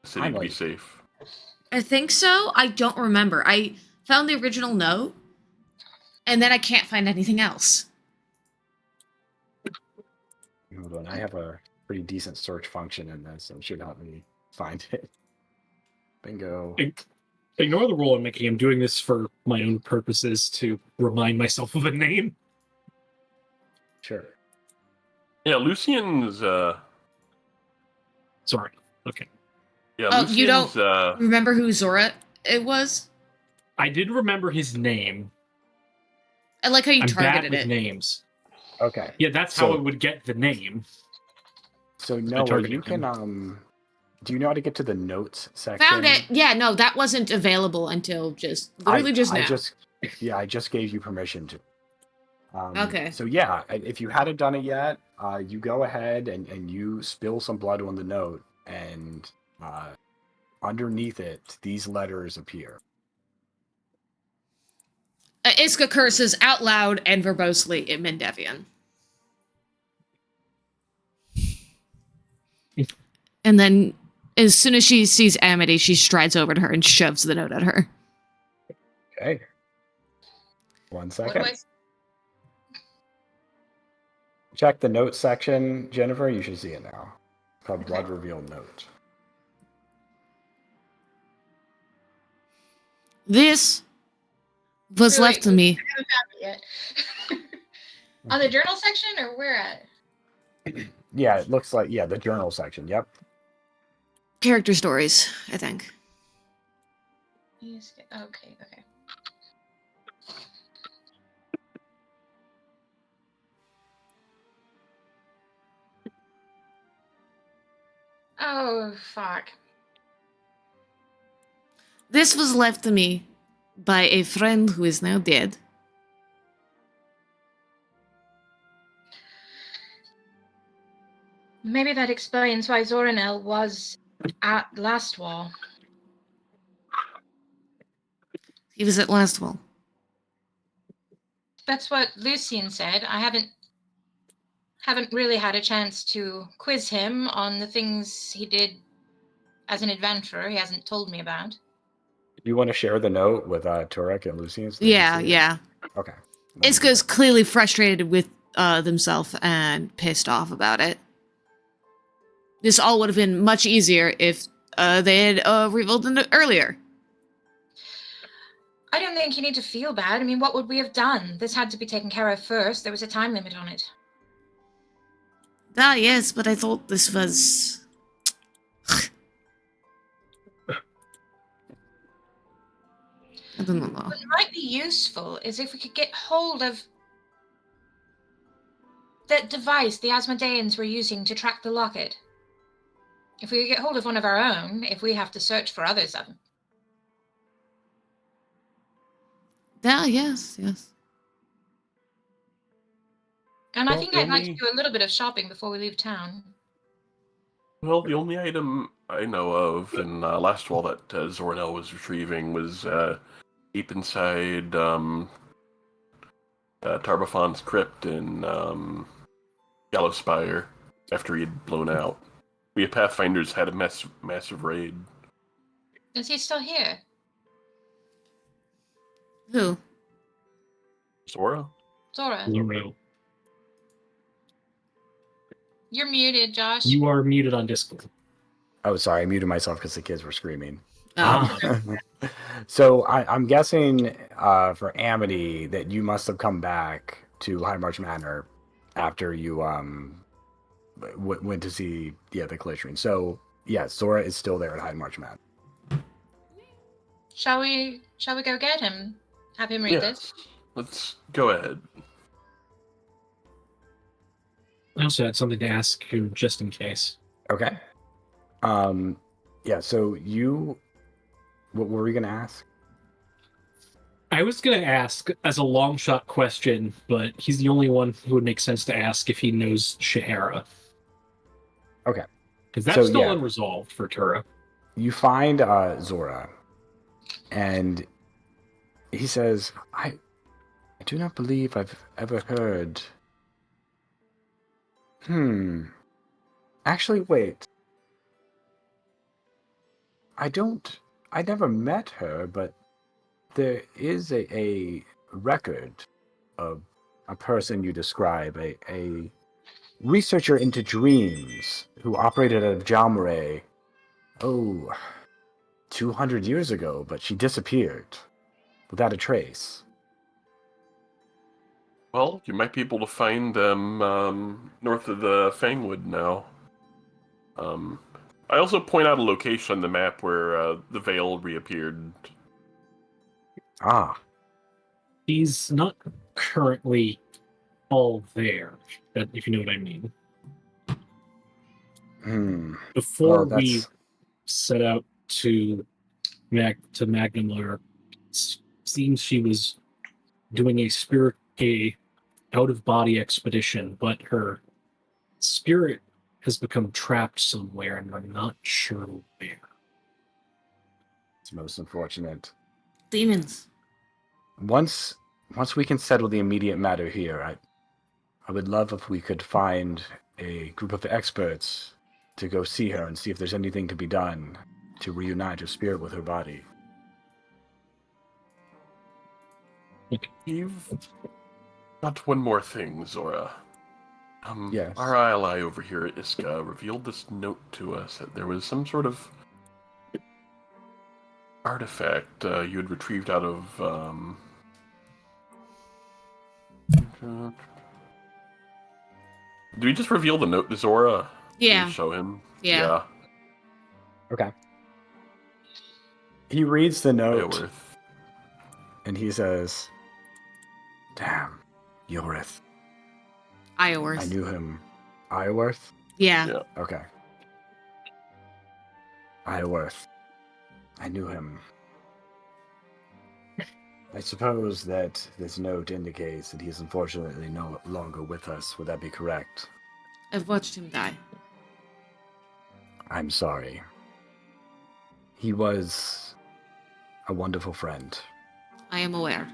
the city I'm to be like- safe. I think so. I don't remember. I found the original note, and then I can't find anything else. Hold on, I have a pretty decent search function in this, so it should help me find it. Bingo. Ignore the role I'm making. I'm doing this for my own purposes to remind myself of a name. Sure. Yeah, Lucian's. Sorry. Okay. Yeah, Oh, Lucian's. you don't remember who Zora it was? I did remember his name. I like how you I'm bad targeted with it. names. Okay. Yeah, that's how I would get the name. So I Noah, targeted you can do you know how to get to the notes section? Found it. Yeah, no, that wasn't available until just literally just now. I just gave you permission to. Okay. So yeah, if you hadn't done it yet, you go ahead and you spill some blood on the note, and underneath it, these letters appear. Iska curses out loud and verbosely in Mendevian. And then, as soon as she sees Amity, she strides over to her and shoves the note at her. Okay. 1 What do second. I? Check the notes section, Jennifer. You should see it now. It's called Okay. Blood Reveal Note. This was Wait, left to me. I haven't found it yet. On the journal section, or where at? Yeah, it looks like the journal section. Yep. Character stories, I think. Okay. Oh, fuck. This was left to me by a friend who is now dead. Maybe that explains why Zoranel was at Lastwall. He was at Lastwall. That's what Lucian said. I haven't really had a chance to quiz him on the things he did as an adventurer. He hasn't told me about. You want to share the note with Turek and Lucian? So they can Yeah, see it? yeah. Okay. Let me do Iska's that. clearly frustrated with themselves and pissed off about it. This all would have been much easier if they had revealed it earlier. I don't think you need to feel bad. I mean, what would we have done? This had to be taken care of first. There was a time limit on it. Ah, yes, but I thought this was... I don't know. What might be useful is if we could get hold of that device the Asmodeans were using to track the locket. If we could get hold of one of our own, if we have to search for others of them. Ah, yes. And I Well, think the I'd like to only- do a little bit of shopping before we leave town. Well, the only item I know of in last wall that Zoranel was retrieving was deep inside Tarbafon's crypt in Gallowspire after he had blown out. We Pathfinders had a massive raid. Is he still here? Who? Zora? Zora, Zoro. you're muted, Josh. You are muted on Discord. Oh, sorry. I muted myself because the kids were screaming. Ah. So I'm guessing for Amity that you must have come back to High March Manor after you went to see the Glittering. So yeah, Zora is still there at High March Manor. Shall we go get him? Have him read this? Yes. Let's go ahead. I also had something to ask you just in case. Okay. Yeah, so what were we going to ask? I was going to ask as a long shot question, but he's the only one who would make sense to ask if he knows Shahara. Okay. Because that's So, still yeah. unresolved for Tura. You find Zora, and he says, I do not believe I've ever heard... Actually, wait. I never met her, but there is a record of a person you describe, a researcher into dreams who operated out of Jalmare, 200 years ago, but she disappeared without a trace. Well, you might be able to find them north of the Fangwood now. I also point out a location on the map where the Veil reappeared. Ah, He's not currently all there, if you know what I mean. Before well, we set out to Magnum, seems she was doing a out-of-body expedition, but her spirit has become trapped somewhere, and we're not sure where. it's most unfortunate. Demons. Once we can settle the immediate matter here, I would love if we could find a group of experts to go see her and see if there's anything to be done to reunite her spirit with her body. You've got one more thing, Zora. Yes. Our ally over here at Iska revealed this note to us that there was some sort of artifact you had retrieved out of... Did we just reveal the note to Zora? Yeah. Did we show him? Yeah. Okay. He reads the note, Ioworth. and he says, "Damn, Yorith. Ioworth. I knew him. Ioworth? Yeah. Yeah. Okay. Ioworth. I knew him. I suppose that this note indicates that he is unfortunately no longer with us. Would that be correct? I've watched him die. I'm sorry. He was a wonderful friend. I am aware.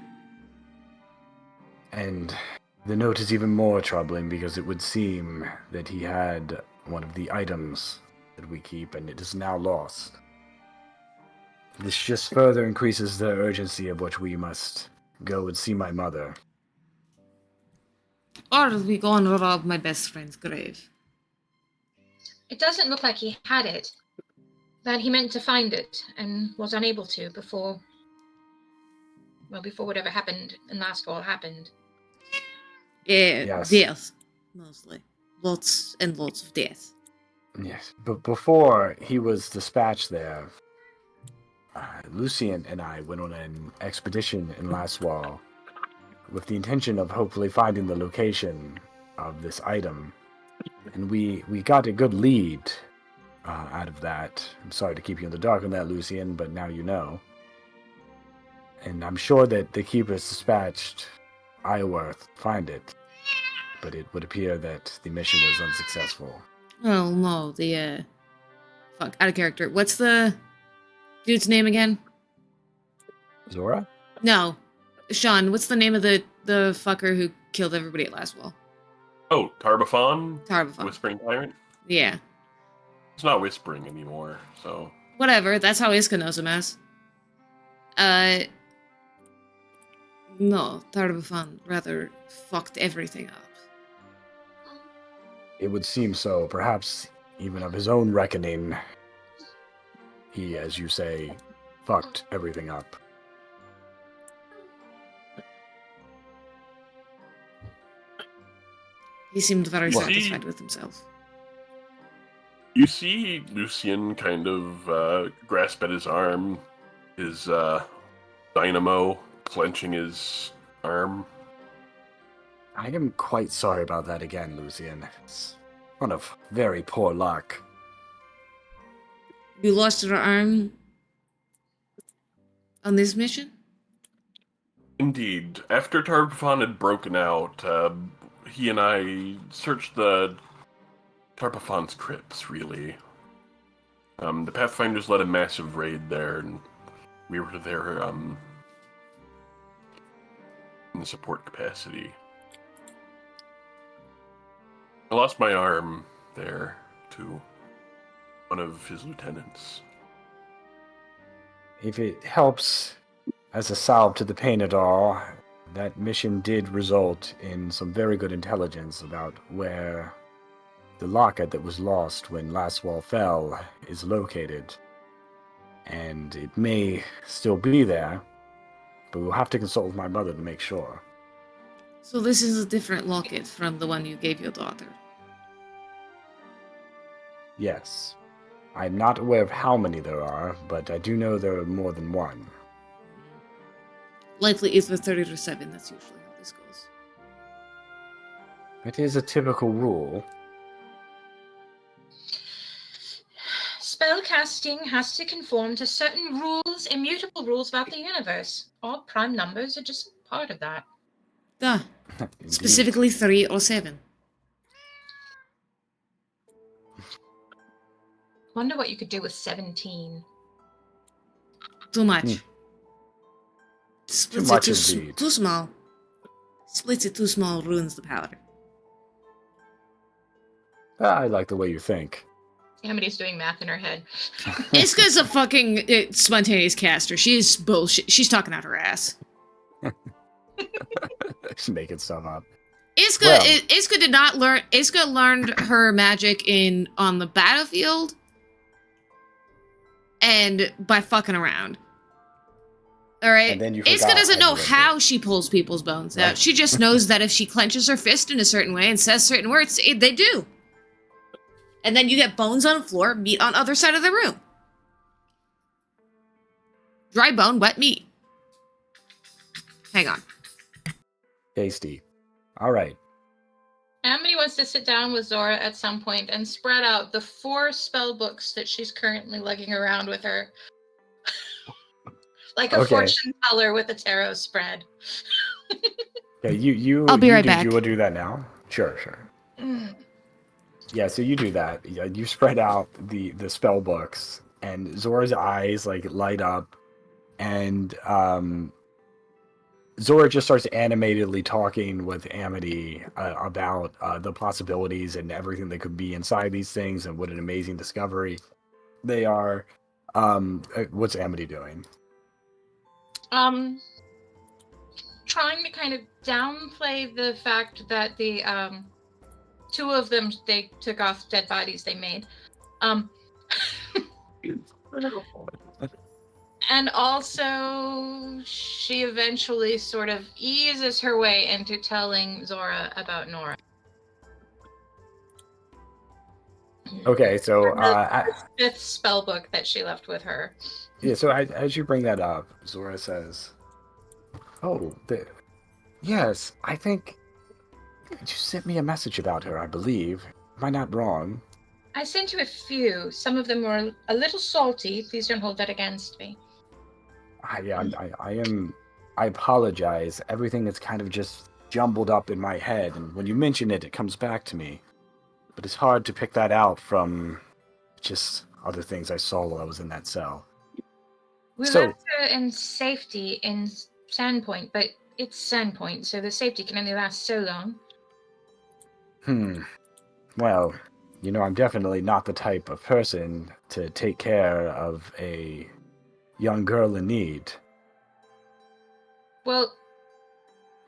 And the note is even more troubling because it would seem that he had one of the items that we keep, and it is now lost. This just further increases the urgency of which we must go and see my mother. Or we go and rob my best friend's grave. It doesn't look like he had it. That he meant to find it and was unable to before whatever happened and last fall happened. Yeah, Yes. death. Mostly. Lots and lots of death. Yes, but before he was dispatched there, Lucien and I went on an expedition in Laswell with the intention of hopefully finding the location of this item. And we got a good lead out of that. I'm sorry to keep you in the dark on that, Lucien, but now you know. And I'm sure that the Keepers dispatched Ioworth find it, but it would appear that the mission was unsuccessful. Oh no, fuck, out of character. What's the dude's name again? Zora? No. Sean, what's the name of the fucker who killed everybody at Laswell? Oh, Tarbafon? Tarbafon. Whispering Tyrant? Yeah. It's not whispering anymore, so... Whatever, that's how Iska knows him as. No, Tarbafon rather fucked everything up. It would seem so. Perhaps even of his own reckoning, he, as you say, fucked everything up. He seemed very Well, satisfied with himself. You see Lucien kind of grasp at his arm, Is Dynamo clenching his arm? I am quite sorry about that again, Lucian. It's one of very poor luck. You lost your arm on this mission? Indeed. After Tarpafon had broken out, he and I searched the Tarpafon's crypts, really. The Pathfinders led a massive raid there, and we were there in the support capacity. I lost my arm there to one of his lieutenants. If it helps as a salve to the pain at all, that mission did result in some very good intelligence about where the locket that was lost when Last Wall fell is located. And it may still be there, but we'll have to consult with my mother to make sure. So this is a different locket from the one you gave your daughter. Yes. I'm not aware of how many there are, but I do know there are more than one. Likely either 30 or 7, that's usually how this goes. It is a typical rule. Spellcasting has to conform to certain rules, immutable rules about the universe. Odd prime numbers are just part of that. Duh. Indeed. Specifically 3 or 7. Wonder what you could do with 17. Too much. Hmm. Splits Too much it indeed. too small. Splits it too small, ruins the powder. I like the way you think. Amity's doing math in her head. Iska's a fucking spontaneous caster. She's bullshit. She's talking out her ass. Just making stuff up. Iska, Well- Iska did not learn. Iska learned her magic on the battlefield, and by fucking around. All right. And then you Iska forgot doesn't know how you learned how she pulls people's bones out. Right. She just knows that if she clenches her fist in a certain way and says certain words, they do. And then you get bones on the floor, meat on other side of the room. Dry bone, wet meat. Hang on. Tasty. All right. Amity wants to sit down with Zora at some point and spread out the 4 spell books that she's currently lugging around with her. Like a Okay. fortune teller with a tarot spread. Okay, you. I'll be you right do, back. You will do that now. Sure. Mm. Yeah. So you do that. Yeah, you spread out the spell books, and Zora's eyes like light up, and Zora just starts animatedly talking with Amity about the possibilities and everything that could be inside these things, and what an amazing discovery they are. What's Amity doing? Trying to kind of downplay the fact that the 2 of them, they took off dead bodies they made. And also, she eventually sort of eases her way into telling Zora about Nora. Okay, so The 5th spell book that she left with her. yeah, so as you bring that up, Zora says, "Oh, yes, I think you sent me a message about her, I believe. Am I not wrong?" I sent you a few. Some of them were a little salty. Please don't hold that against me. I apologize. Everything is kind of just jumbled up in my head, and when you mention it, it comes back to me. But it's hard to pick that out from just other things I saw while I was in that cell. We So- left her in safety in Sandpoint, but it's Sandpoint, so the safety can only last so long. Well, I'm definitely not the type of person to take care of a young girl in need. Well,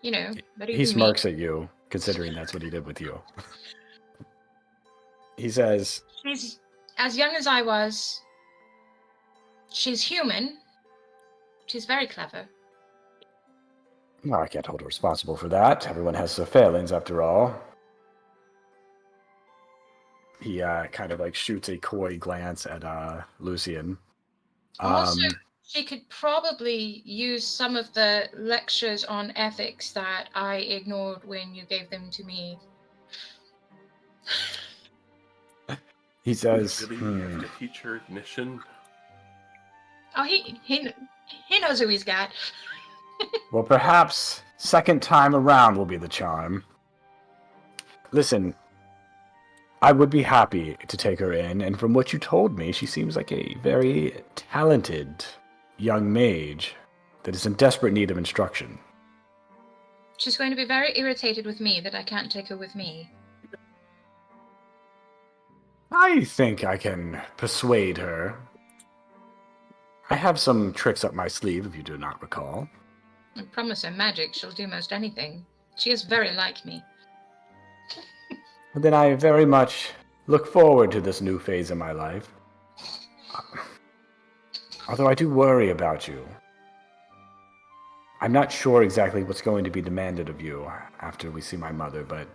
better He do smirks at you, considering that's what he did with you. He says, me. She's as young as I was. She's human. She's very clever. well, I can't hold her responsible for that. Everyone has their failings, after all. He kind of like shoots a coy glance at Lucian. Also, She could probably use some of the lectures on ethics that I ignored when you gave them to me. He says, Really have to teach her ignition? Oh, he knows who he's got. well, perhaps second time around will be the charm. Listen, I would be happy to take her in, and from what you told me, she seems like a very talented young mage that is in desperate need of instruction. She's going to be very irritated with me that I can't take her with me. I think I can persuade her. I have some tricks up my sleeve, if you do not recall. I promise her magic, she'll do most anything. She is very like me. Then I very much look forward to this new phase in my life. Although I do worry about you. I'm not sure exactly what's going to be demanded of you after we see my mother, but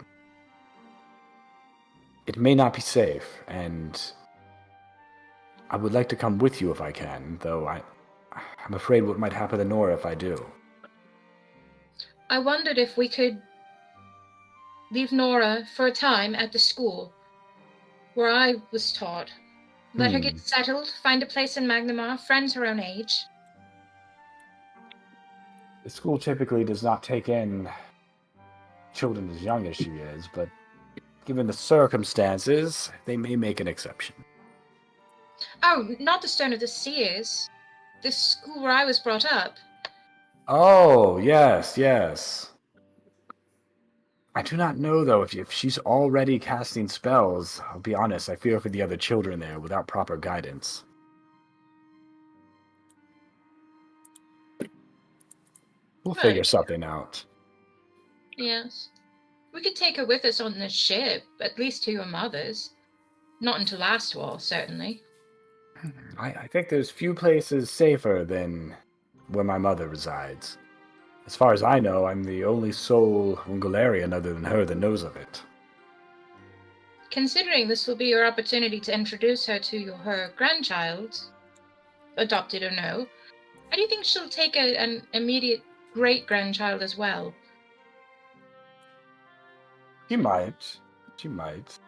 it may not be safe, and I would like to come with you if I can, though I'm afraid what might happen to Nora if I do. I wondered if we could leave Nora for a time at the school where I was taught. Let her get settled, find a place in Magnamar, friends her own age. The school typically does not take in children as young as she is, but given the circumstances, they may make an exception. Oh, not the Stone of the Seers. The school where I was brought up. Oh, yes, yes. I do not know, though, if she's already casting spells. I'll be honest, I fear for the other children there without proper guidance. We'll figure Right. something out. Yes. We could take her with us on the ship, at least to your mother's. Not until Astwall, certainly. I think there's few places safer than where my mother resides. As far as I know, I'm the only sole Ungularian other than her that knows of it. Considering this will be your opportunity to introduce her to her grandchild, adopted or no, how do you think she'll take an immediate great-grandchild as well? She might. She might.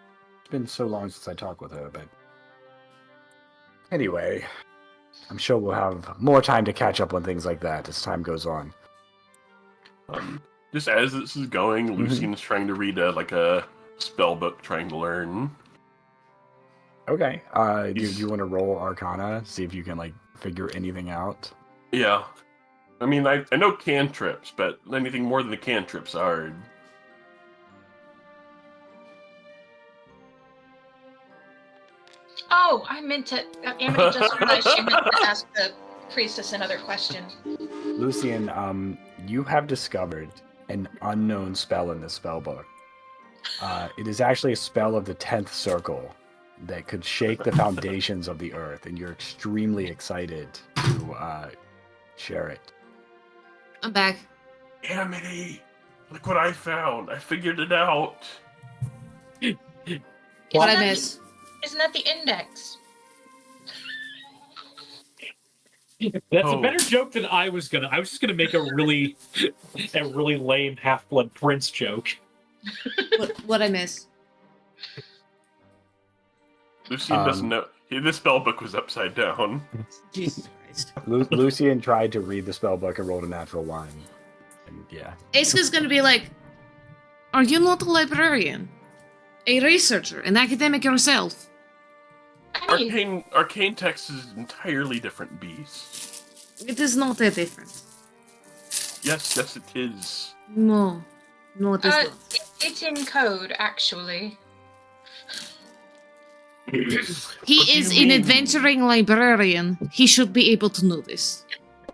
It's been so long since I talked with her, but... Anyway, I'm sure we'll have more time to catch up on things like that as time goes on. Just as this is going, Lucian's trying to read a spell book, trying to learn. Okay. Do you want to roll Arcana? See if you can, figure anything out? Yeah. I mean, I know cantrips, but anything more than a cantrip's hard. Oh, I meant to... Emily just realized she meant to ask the priestess another question. Lucian, you have discovered an unknown spell in this spell book. It is actually a spell of the 10th circle that could shake the foundations of the earth, and you're extremely excited to share it. I'm back. Amity! Look what I found! I figured it out! What I miss? Isn't that the index? That's a better joke than I was gonna. I was just gonna make a really lame Half-Blood Prince joke. What I miss? Lucian doesn't know. This spell book was upside down. Jesus Christ. Lucian tried to read the spell book and rolled a natural 1. And yeah. Aska's gonna be like, are you not a librarian? A researcher, an academic yourself? I mean, Arcane text is an entirely different beast. It is not that different. Yes, it is. No, it is not. it's in code, actually. He What do is you an mean? adventuring librarian. He should be able to know this.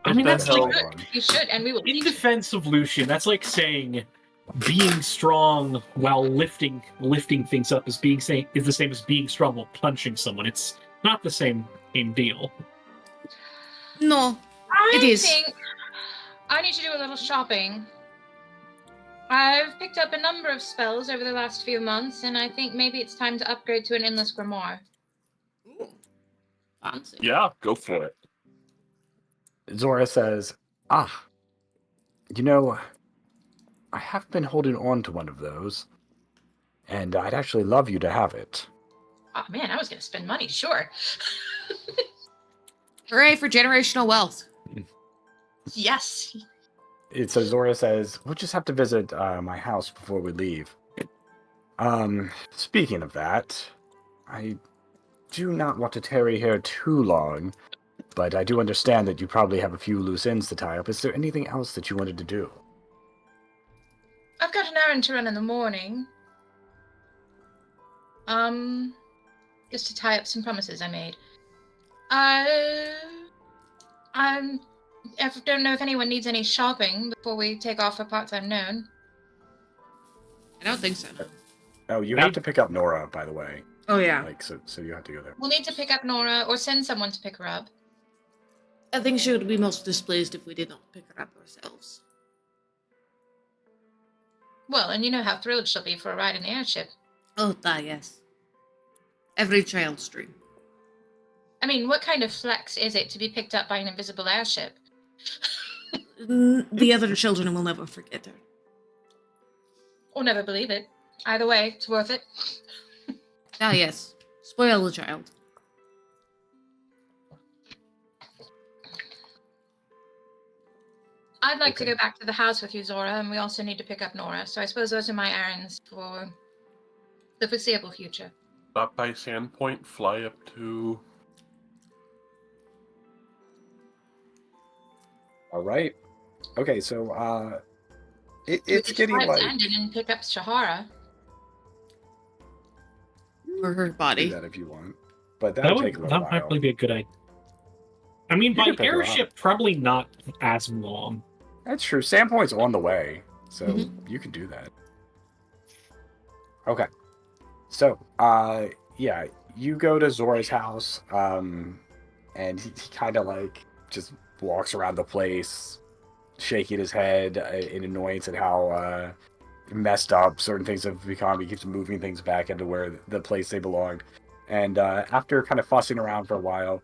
I mean, What that's the like hell? You should, and we will. in defense of Lucian. That's like saying being strong while lifting things up is the same as being strong while punching someone. It's not the same deal. No, it I is. think I need to do a little shopping. I've picked up a number of spells over the last few months, and I think maybe it's time to upgrade to an endless grimoire. Fancy. Yeah, go for it. Zora says, "Ah, you know, I have been holding on to one of those, and I'd actually love you to have it." Oh man, I was gonna spend money, sure. Hooray for generational wealth. Yes. So Zora says, "We'll just have to visit my house before we leave." Speaking of that, I do not want to tarry here too long, but I do understand that you probably have a few loose ends to tie up. Is there anything else that you wanted to do? I've got an errand to run in the morning. Just to tie up some promises I made. I don't know if anyone needs any shopping before we take off for parts unknown. I don't think so. Oh, you Right. have to pick up Nora, by the way. Oh, yeah. So you have to go there. We'll need to pick up Nora or send someone to pick her up. I think she would be most displeased if we did not pick her up ourselves. Well, and you know how thrilled she'll be for a ride in the airship. Oh, yes. Every child's dream. I mean, what kind of flex is it to be picked up by an invisible airship? The other children will never forget her. Or never believe it. Either way, it's worth it. Yes. Spoil the child. I'd like to Okay. go back to the house with you, Zora, and we also need to pick up Nora. So I suppose those are my errands for the foreseeable future. Stop by Sandpoint, fly up to... All right. Okay, so We it's could getting fly like to London and pick up Shahara. Or her do body. that if you want, but That that'll would take a little while. probably be a good idea. I mean, You by can pick her up. airship, probably not as long. That's true. Sandpoint's on the way, so Mhm. you can do that. Okay. So, yeah, you go to Zora's house, and he kind of like just walks around the place, shaking his head in annoyance at how messed up certain things have become. He keeps moving things back into where the place they belonged. And after kind of fussing around for a while,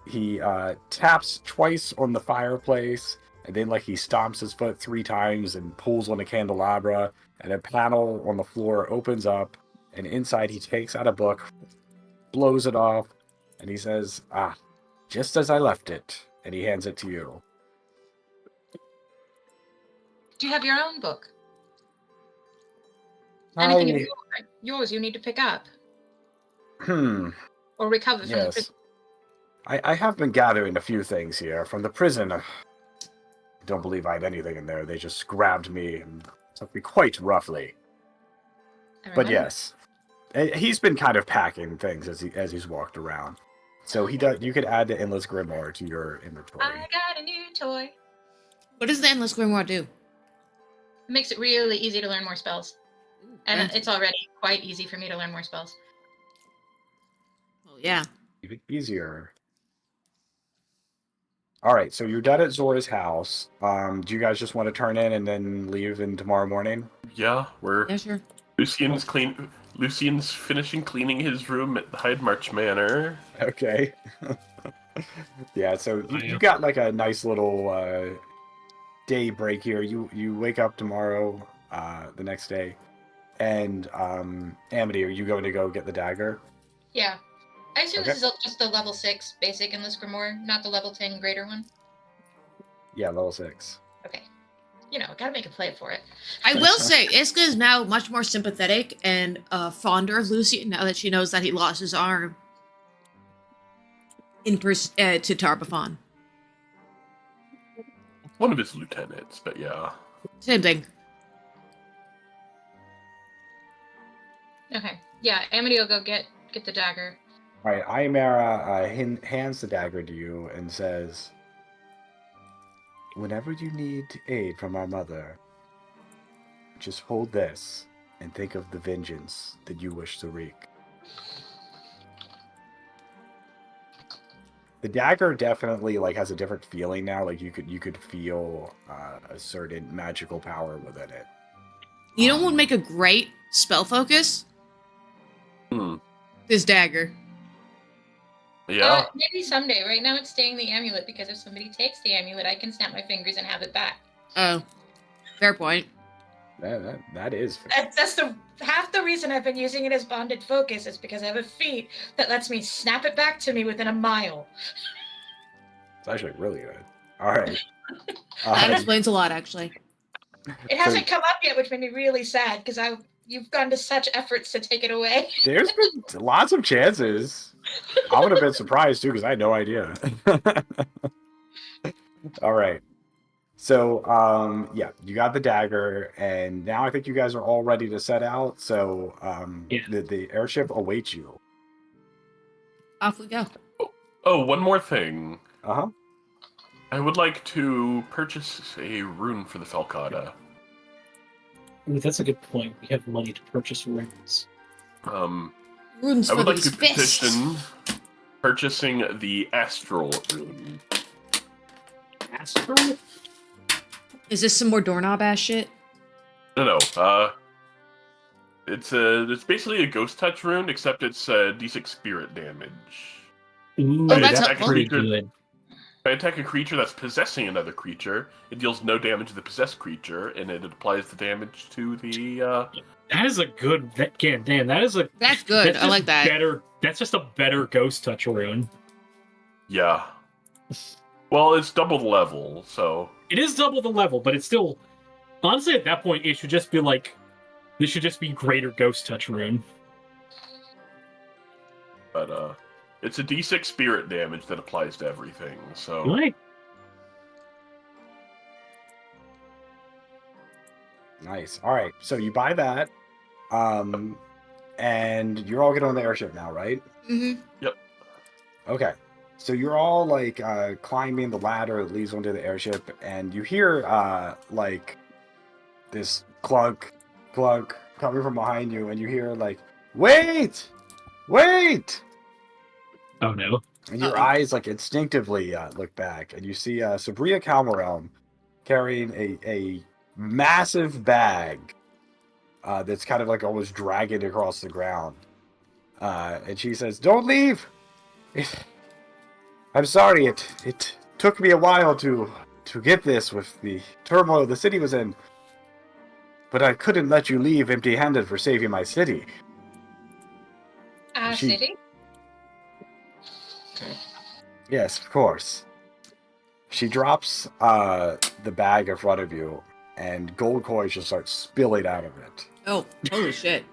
he taps twice on the fireplace, and then like he stomps his foot 3 times and pulls on a candelabra, and a panel on the floor opens up, and inside he takes out a book, blows it off, and he says, "Ah, just as I left it," and he hands it to you. Do you have your own book? Anything of yours you need to pick up or recover from the Yes. prison? I have been gathering a few things here from the prison. I don't believe I had anything in there. They just grabbed me and took me quite roughly. I But remember. yes, he's been kind of packing things as he's walked around. So he does. You could add the endless grimoire to your inventory. I got a new toy. What does the Endless Grimoire do? It makes it really easy to learn more spells. And Fancy. it's already quite easy for me to learn more spells. Oh, yeah. Even easier. All right, so you're done at Zora's house. Do you guys just want to turn in and then leave in tomorrow morning? Yeah, we're... Yeah, sure. Lucian's finishing cleaning his room at the Hyde March Manor. Okay. Yeah, so you got like a nice little day break here. You wake up tomorrow, the next day, and Amity, are you going to go get the dagger? Yeah. I assume Okay. this is just the level 6 basic Endless Grimoire, not the level 10 greater one. Yeah, level 6. Okay. You know, gotta make a play for it. I will say, Iska is now much more sympathetic and fonder of Lucian now that she knows that he lost his arm to Tarbafon. One of his lieutenants, but yeah. Same thing. Okay. Yeah, Amity will go get the dagger. All right, Ayamara hands the dagger to you and says, "Whenever you need aid from our mother, just hold this and think of the vengeance that you wish to wreak." The dagger definitely like has a different feeling now. Like you could feel a certain magical power within it. You know what would make a great spell focus? Hmm. This dagger. Yeah. Maybe someday. Right now, it's staying the amulet because if somebody takes the amulet, I can snap my fingers and have it back. Oh, fair point. That is fair. That's the half the reason I've been using it as bonded focus is because I have a feat that lets me snap it back to me within a mile. It's actually really good. All right. That explains a lot, actually. It hasn't come up yet, which made me really sad because you've gone to such efforts to take it away. There's been lots of chances. I would have been surprised too because I had no idea. All right. So, yeah, you got the dagger, and now I think you guys are all ready to set out. So, Yeah. the airship awaits you. Off we go. Oh, one more thing. Uh-huh. I would like to purchase a rune for the Falcata. Ooh, that's a good point. We have money to purchase runes. Runes I for would like these to fists. petition purchasing the Astral rune. Astral? Is this some more doorknob ass shit? No. It's basically a ghost touch rune, except it's D6 spirit damage. Ooh, Oh, that's that's helpful. pretty good. If I attack a creature that's possessing another creature, it deals no damage to the possessed creature, and it applies the damage to the. That is a good. Damn, that is a. That's good. That's I like just that. Better. That's just a better ghost touch rune. Yeah. Well, it's double the level, so. It is double the level, but it's still. Honestly, at that point, it should just be like. This should just be greater ghost touch rune. But it's a D6 spirit damage that applies to everything. So. Right. Nice. All right. So you buy that, and you're all getting on the airship now, right? Mm-hmm. Yep. Okay. So you're all like climbing the ladder that leads onto the airship, and you hear like this clunk, clunk coming from behind you, and you hear like, "Wait, wait!" Oh no. And your Uh-oh. eyes like instinctively look back, and you see Sabria Calmarelm carrying a massive bag that's kind of like almost dragging across the ground. And she says, "Don't leave. I'm sorry. It took me a while to get this with the turmoil the city was in, but I couldn't let you leave empty-handed for saving my city." Our She- city? Yes, of course. She drops the bag in front of you, and gold coins just start spilling out of it. Oh, holy shit.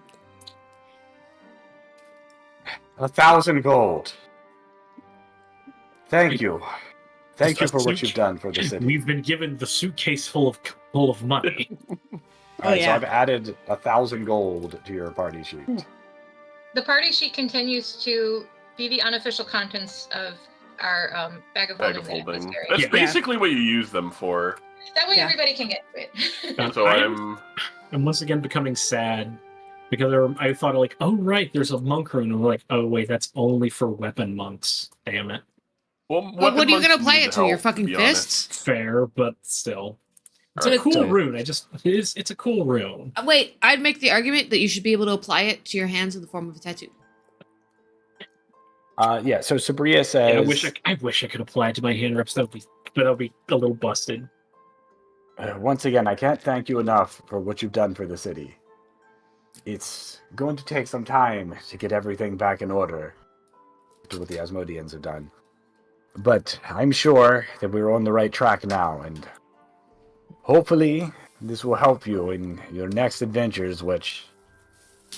1,000 gold. Thank you. Thank you for what you've done for the city. We've been given the suitcase full of money. All right, so yeah. I've added 1,000 gold to your party sheet. The party sheet continues to be the unofficial contents of our bag of Bag holding. of that I was holding. carrying. That's Yeah. basically what you use them for. That way Yeah. everybody can get to it. So I'm once again becoming sad because I thought like, oh right, there's a monk rune, and we're like, oh wait, that's only for weapon monks. Damn it. Well, But what are you weapon gonna monks play need it to? Your help, fucking be honest. fists? Fair, but still, it's Alright, a cool so- rune. It's a cool rune. Wait, I'd make the argument that you should be able to apply it to your hands in the form of a tattoo. Yeah, so Sabria says... Yeah, I wish I could apply it to my hand reps. That'll be a little busted. Once again, I can't thank you enough for what you've done for the city. It's going to take some time to get everything back in order to what the Asmodeans have done. But I'm sure that we're on the right track now, and hopefully this will help you in your next adventures, which,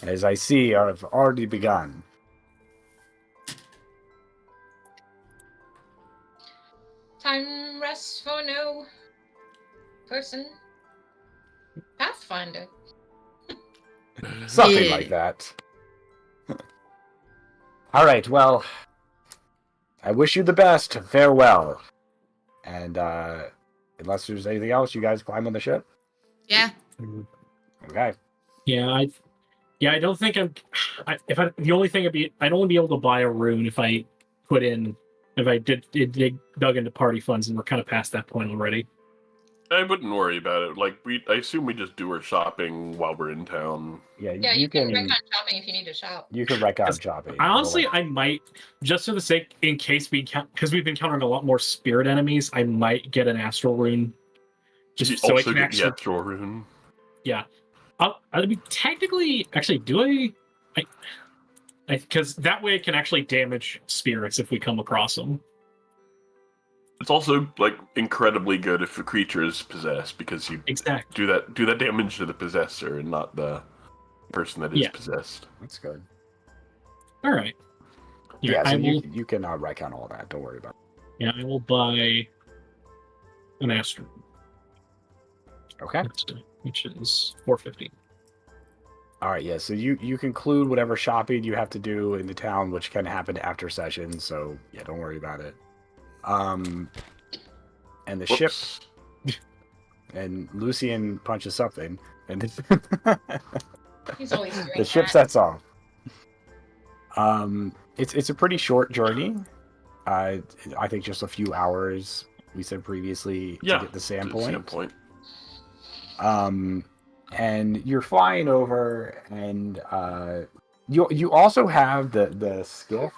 as I see, have already begun. Time rests for no person. Pathfinder. Something Yeah. like that. All right, well, I wish you the best. Farewell. And unless there's anything else, you guys climb on the ship? Yeah. Okay. Yeah, I don't think the only thing I'd only be able to buy a rune if I dug into party funds, and we're kind of past that point already. I wouldn't worry about it. Like I assume we just do our shopping while we're in town. Yeah, Yeah, you can wreck on shopping if you need to shop. You can wreck out shopping. Honestly, I might, just for the sake, in case because we've been encountering a lot more spirit enemies, I might get an astral rune. Just so I also can get actually. the astral rune. Yeah. I mean, technically, actually, do I? Because that way it can actually damage spirits if we come across them. It's also like incredibly good if a creature is possessed because you Exactly. do that damage to the possessor and not the person that is possessed. That's good. All right. Yeah, so you can wreck on all that. Don't worry about it. Yeah, I will buy an astral. Okay. Which is $450. All right, yeah. So you conclude whatever shopping you have to do in the town, which can happen after session. So yeah, don't worry about it. And the ship, and Lucian punches something, and He's always doing the ship sets off. It's a pretty short journey. I think just a few hours. We said previously to get the sand point. And you're flying over, and you also have the skiff.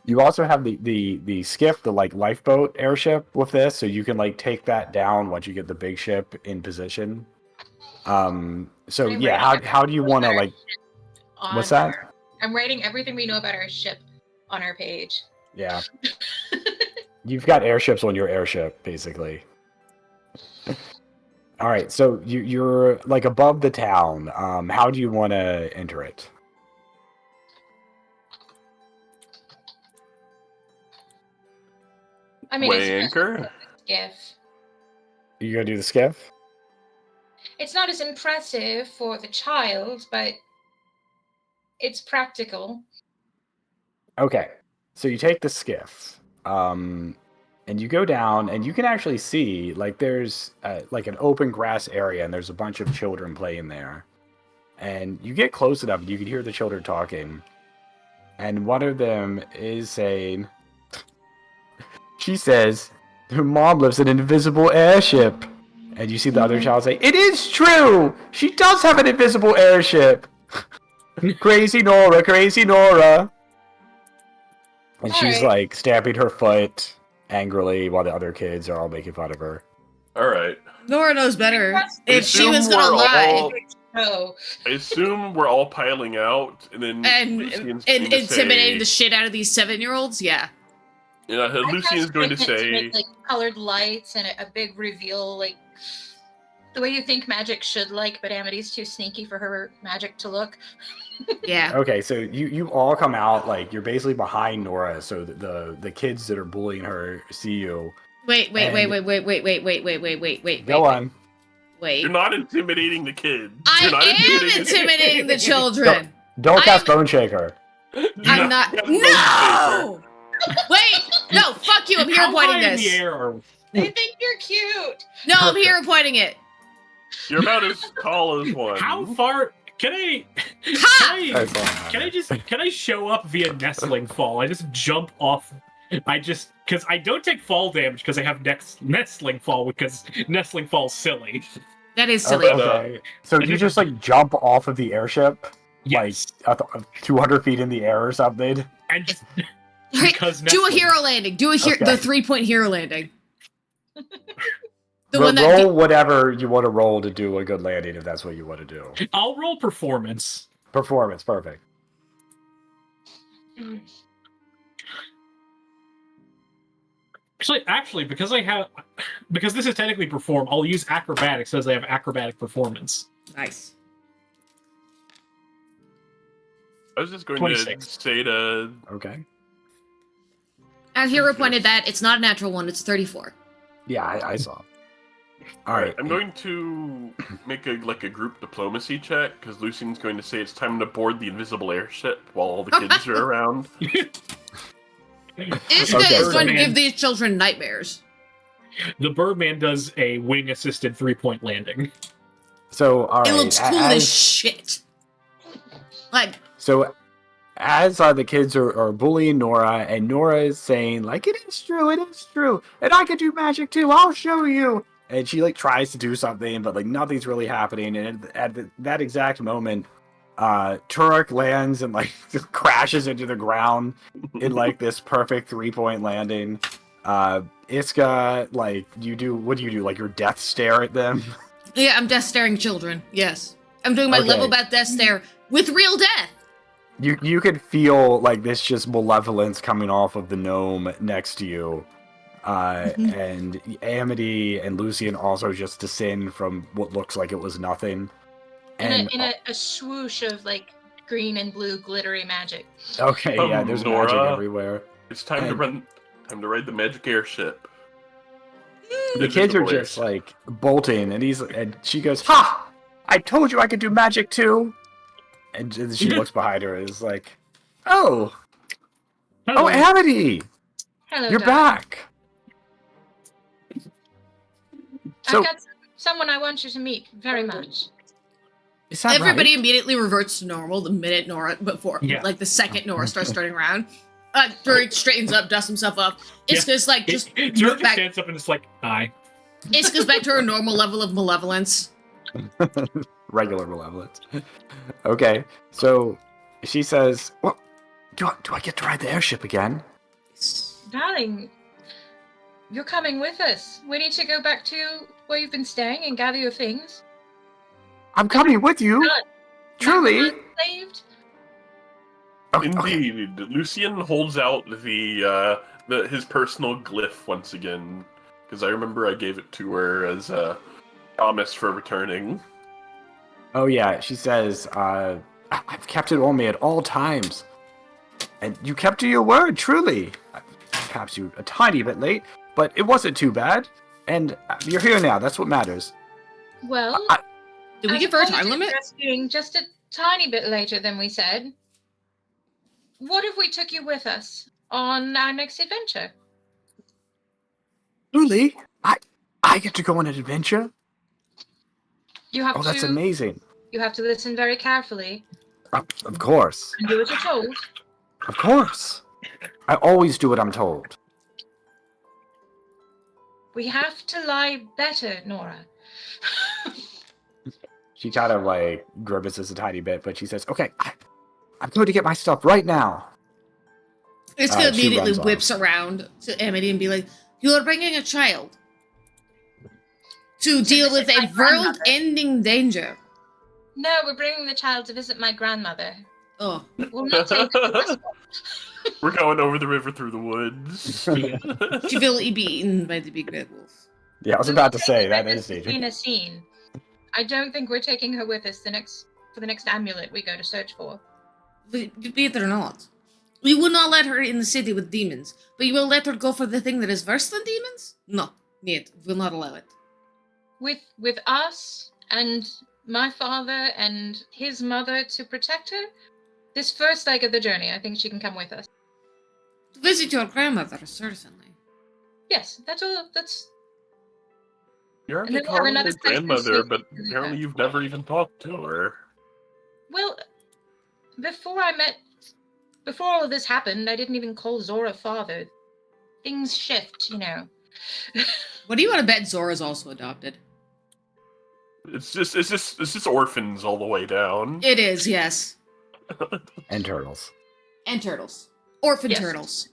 You also have the skiff, the like lifeboat airship with this, so you can like take that down once you get the big ship in position. So yeah, how do you want to like? What's that? I'm writing everything we know about our ship on our page. Yeah. You've got airships on your airship, basically. All right, so you're like above the town. How do you want to enter it? I mean, Weigh anchor? Skiff. You gonna do the skiff? It's not as impressive for the child, but it's practical. Okay, so you take the skiff, and you go down, and you can actually see like there's like an open grass area, and there's a bunch of children playing there. And you get close enough, and you can hear the children talking. And one of them is saying, she says, her mom lives in an invisible airship. And you see the other child say, it is true! She does have an invisible airship! Crazy Nora, crazy Nora! And she's like stamping her foot angrily while the other kids are all making fun of her. Alright. Nora knows better. If she was gonna lie. I assume we're all piling out, and then and intimidating the shit out of these 7-year-olds. Yeah. Yeah, Lucian's going to say, make, like colored lights and a big reveal, like the way you think magic should like, but Amity's too sneaky for her magic to look. Yeah. Okay, so you all come out like you're basically behind Nora, so the kids that are bullying her see you. Wait. Go on. Wait. You're not intimidating the kids. I am intimidating the children. Don't cast Bone Shaker. I'm not. No! Wait! No, fuck you. I'm here pointing this. They think you're cute. No, I'm here pointing it. You're about as tall as one. How far? Can I show up via Nestling Fall? I just jump off. Because I don't take fall damage because I have Nestling Fall, because Nestling Fall's silly. That is silly. Okay. So you just like jump off of the airship? Yes. Like 200 feet in the air or something? And just... Do a hero landing. Do the 3-point hero landing. Roll whatever you want to roll to do a good landing if that's what you want to do. I'll roll performance. Performance, perfect. Actually, because this is technically perform, I'll use acrobatics as I have acrobatic performance. Nice. I was just going 26. to say to... Okay. As hero pointed that, it's not a natural one, it's 34. Yeah, I saw. All right. I'm going to make a group diplomacy check, because Lucian's going to say it's time to board the invisible airship while all the kids are around. Ishka is going to give these children nightmares. The Birdman does a wing-assisted 3-point landing. So, all right. It looks cool as shit. Like... So, as the kids are bullying Nora, and Nora is saying, like, it is true, and I can do magic too, I'll show you. And she, like, tries to do something, but, like, nothing's really happening. And that exact moment, Turok lands and, like, just crashes into the ground in, like, this perfect 3-point landing. Iska, like, what do you do? Like, your death stare at them? Yeah, I'm death staring children. Yes. I'm doing my Okay. level bat death stare with real death. You could feel, like, this just malevolence coming off of the gnome next to you. And Amity and Lucian also just descend from what looks like it was nothing. In a swoosh of like green and blue glittery magic. Okay, yeah, there's Nora, magic everywhere. It's time to ride the magic airship. The kids are just like bolting, and she goes, "Ha! I told you I could do magic too." And she looks behind her and is like, "Oh, Hello. Amity, Hello, you're darling. back." So I've got someone I want you to meet very much. is that Everybody right? immediately reverts to normal the minute the second Nora starts turning around. Druid straightens up, dusts himself up. Iska's like just George stands up and it's like, hi. Iska's back to her normal level of malevolence. Regular malevolence. Okay, so she says, "Well, do I get to ride the airship again?" Darling, you're coming with us. We need to go back to where you've been staying and gather your things. I'm coming with you. Done. Truly. Magdalene saved. Okay. Indeed, Lucian holds out his personal glyph once again, because I remember I gave it to her as a promise for returning. Oh yeah, she says, "I've kept it on me at all times, and you kept to your word. Truly. Perhaps you a tiny bit late, but it wasn't too bad, and you're here now. That's what matters." Well, Did we I give her a suppose time limit? it's being just a tiny bit later than we said. What if we took you with us on our next adventure? Truly, I get to go on an adventure. You have Oh, that's to. amazing. You have to listen very carefully Of course. and do as you're told. Of course. I always do what I'm told. We have to lie better, Nora. She kind of like grimaces a tiny bit, but she says, "Okay, I'm going to get my stuff right now." Iska She immediately runs off. whips around to Amity and be like, "You are bringing a child to deal with visit a my grandmother." world-ending danger." No, we're bringing the child to visit my grandmother. Oh, We'll not take her to us. We're going over the river through the woods. she will be eaten by the big red wolf. Yeah, I was We will about to take say her that just is to be in dangerous. a scene. I don't think we're taking her with us for the next amulet we go to search for. Be it or not, we will not let her in the city with demons, but you will let her go for the thing that is worse than demons? No, yet will not allow it. With us and my father and his mother to protect her, this first leg of the journey, I think she can come with us. To visit your grandmother, certainly. Yes, that's all. That's You're And then already we'll have calling her another place to grandmother, sleep. but apparently you've never even talked to her. well. Before all of this happened, I didn't even call Zora father. Things shift, you know. What do you want to bet Zora's also adopted? It's just orphans all the way down. It is, yes. And turtles. And turtles. Orphan Yes. turtles.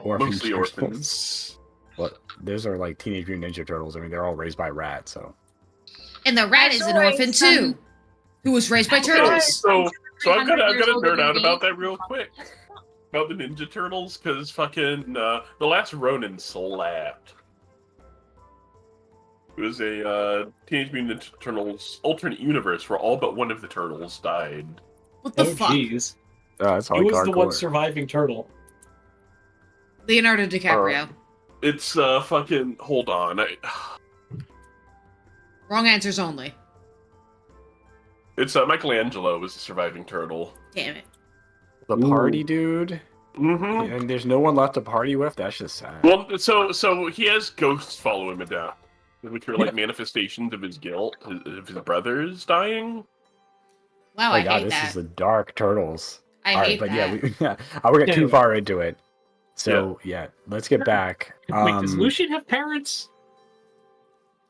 Mostly turtles. orphans. What? Those are like Teenage Mutant Ninja Turtles. I mean, they're all raised by rats, so. And the rat is an orphan too, who was raised by Okay, turtles. so I've got 300 to years older nerd than out me. about that real quick. About the Ninja Turtles, because fucking the last Ronin slapped. It was a Teenage Mutant Ninja Turtles alternate universe where all but one of the turtles died. What the Oh, fuck? jeez. That's Who was the one hardcore. surviving turtle? Leonardo DiCaprio. It's fucking hold on. Wrong answers only. It's Michelangelo was the surviving turtle. Damn it. The Ooh. party dude, Mm-hmm. and there's no one left to party with. That's just sad. Well, so he has ghosts follow him down, which are like manifestations of his guilt, of his brothers dying. Wow, Oh my I god, hate this that. is the Dark Turtles. I All right, hate but that. we got too Anyway. far into it. So let's get back. Wait, does Lucian have parents?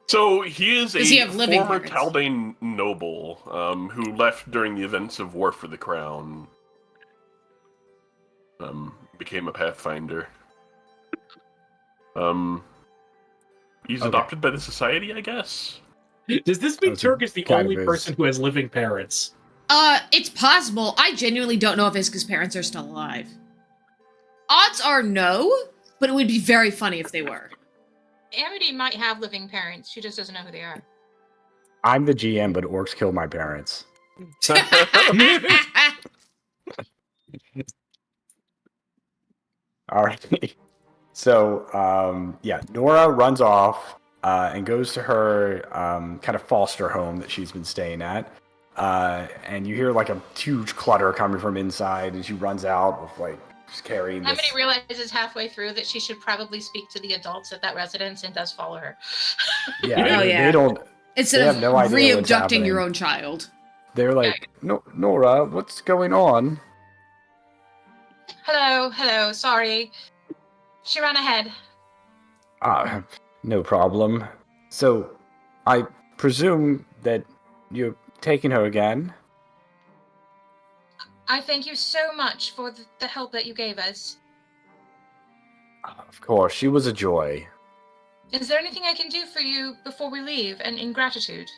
So he is Does he a have living former parents? Taldane noble who left during the events of War for the Crown. Became a Pathfinder. He's Okay. adopted by the Society, I guess. Does this mean That's Turk is the kind only of his- person who has living parents? It's possible. I genuinely don't know if Iska's parents are still alive. Odds are no, but it would be very funny if they were. Amity might have living parents. She just doesn't know who they are. I'm the GM, but orcs killed my parents. All right. So, Nora runs off and goes to her kind of foster home that she's been staying at. And you hear like a huge clutter coming from inside, and she runs out with like just carrying this. Amity realizes halfway through that she should probably speak to the adults at that residence and does follow her. Yeah, Oh, they, yeah. they don't. Instead They of have no idea what's re-abducting your happening. own child. They're like, no, Nora, what's going on? Hello, sorry. She ran ahead. No problem. So, I presume that you're taking her again? I thank you so much for the help that you gave us. Of course, she was a joy. Is there anything I can do for you before we leave, and in gratitude?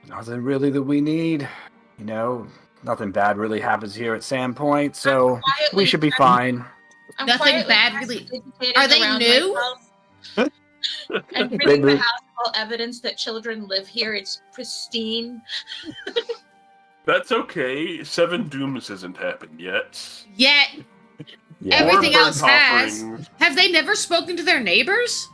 Nothing really that we need. You know, nothing bad really happens here at Sandpoint, so we should be fine. I'm Nothing quietly bad really- agitated Are they around new? myself and They bringing the moved- house full evidence that children live here. It's pristine. That's okay. 7 Dooms hasn't happened yet. Yet, Yeah. everything Or else burnt has. offerings. Have they never spoken to their neighbors?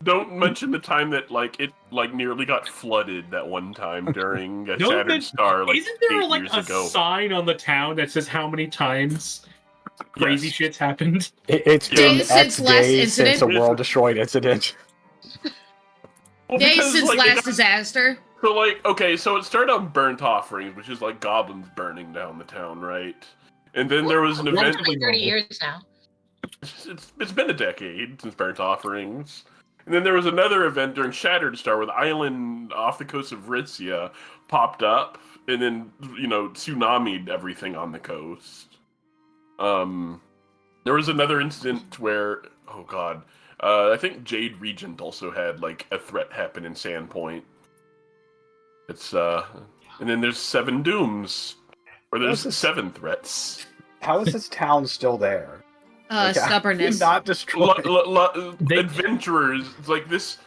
Don't mention the time that it nearly got flooded that one time during a Don't Shattered men- Star Isn't there 8 like years a ago. sign on the town that says how many times crazy Yes. shit's happened? It's been Days since X last days since a incident? world destroyed incident. Well, Days because, since it last got- disaster. So it started on burnt offerings, which is like goblins burning down the town, right? And then there was an event. Relatively Like 30 normal. years now. It's been a decade since burnt offerings. And then there was another event during Shattered Star where the island off the coast of Ritzia popped up and then, tsunami'd everything on the coast. There was another incident where, oh god, I think Jade Regent also had like a threat happen in Sandpoint. It's and then there's 7 Dooms, or there's This is- 7 threats. How is this town still there? Stubbornness. Not destroyed. They- Adventurers, like this,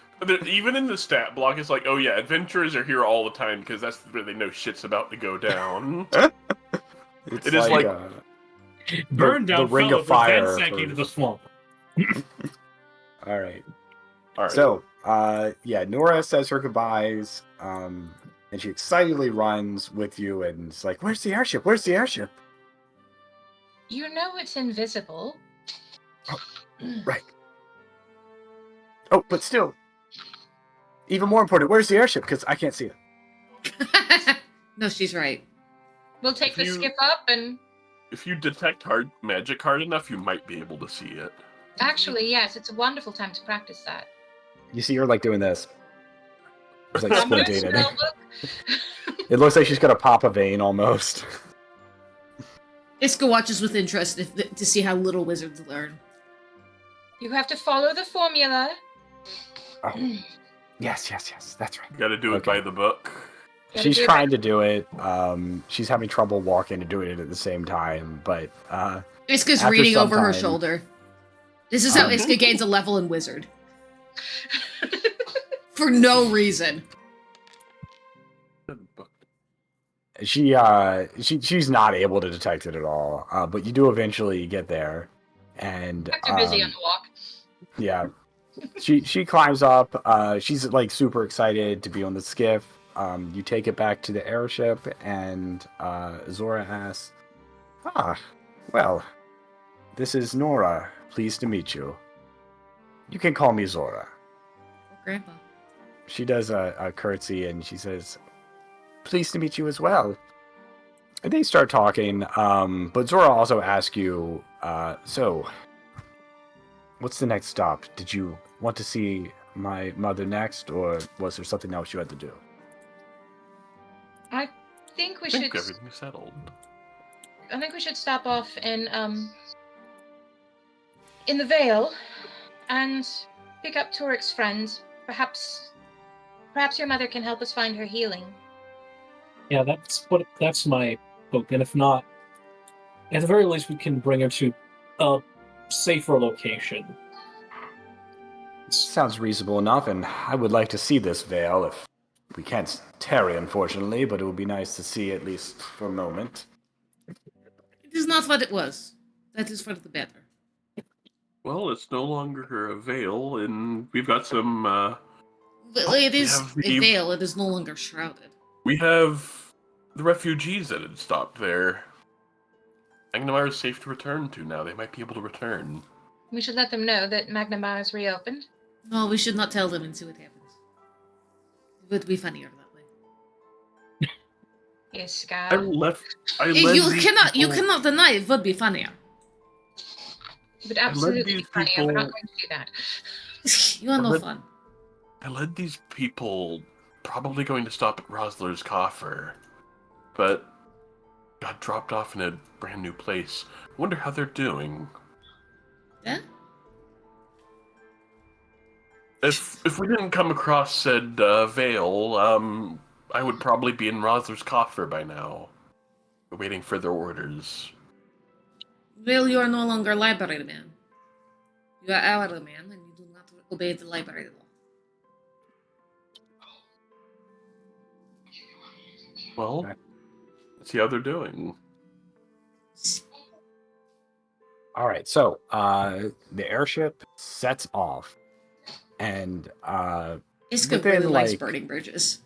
even in the stat block, it's like, oh yeah, adventurers are here all the time because that's where they know shit's about to go down. It's It is like- Burned the down Ring fellow of Fire then sank for- into the swamp. all right. All right. So, Nora says her goodbyes, and she excitedly runs with you, and it's like, "Where's the airship? Where's the airship?" You know it's invisible. Right. Oh, but still, even more important, where's the airship? Because I can't see it. No, she's right. We'll take If the you- skip up and... If you detect magic hard enough, you might be able to see it. Actually, yes, it's a wonderful time to practice that. You see her like doing this. It's like I'm gonna squinting. spell book. It looks like she's gonna pop a vein almost. Iska watches with interest to see how little wizards learn. You have to follow the formula. Oh. Yes, that's right. You gotta do it Okay. by the book. Gotta She's do it trying to do it. She's having trouble walking and doing it at the same time, but Iska's After reading some over her time- shoulder. This is how Um, Iska gains a level in wizard. For no reason. she's not able to detect it at all. But you do eventually get there, and Too busy on the walk. yeah, she climbs up. She's like super excited to be on the skiff. You take it back to the airship, and Zora asks, well, this is Nora. Pleased to meet you. You can call me Zora. Grandpa. She does a curtsy, and she says, pleased to meet you as well. And they start talking, but Zora also asks you, so, what's the next stop? Did you want to see my mother next, or was there something else you had to do? I think we I think should. everything's settled. I think we should stop off in the Vale and pick up Torik's friend. Perhaps your mother can help us find her healing. Yeah, that's my hope. And if not, at the very least, we can bring her to a safer location. Sounds reasonable enough, and I would like to see this veil. If we can't tarry, unfortunately, but it would be nice to see at least for a moment. It is not what it was. That is for the better. Well, it's no longer a veil, and we've got some. Well, it we is have a the- veil. It is no longer shrouded. We have the refugees that had stopped there. Magnamar is safe to return to now. They might be able to return. We should let them know that Magnamar is reopened. No, we should not tell them and see what happens. It would be funnier that way. Yes, I Scout. left. You cannot deny it would be funnier. It would absolutely be these funny. We're not people- going to do that. You are no But- fun. I led these people probably going to stop at Rosler's coffer, but got dropped off in a brand new place. Wonder how they're doing. Yeah? If we didn't come across said veil, I would probably be in Rosler's coffer by now, waiting for their orders. Well, you are no longer library man. You are our man, and you do not obey the library law. Well, Okay. let's see how they're doing. All right, so the airship sets off, and Iska Within, really likes like- burning bridges.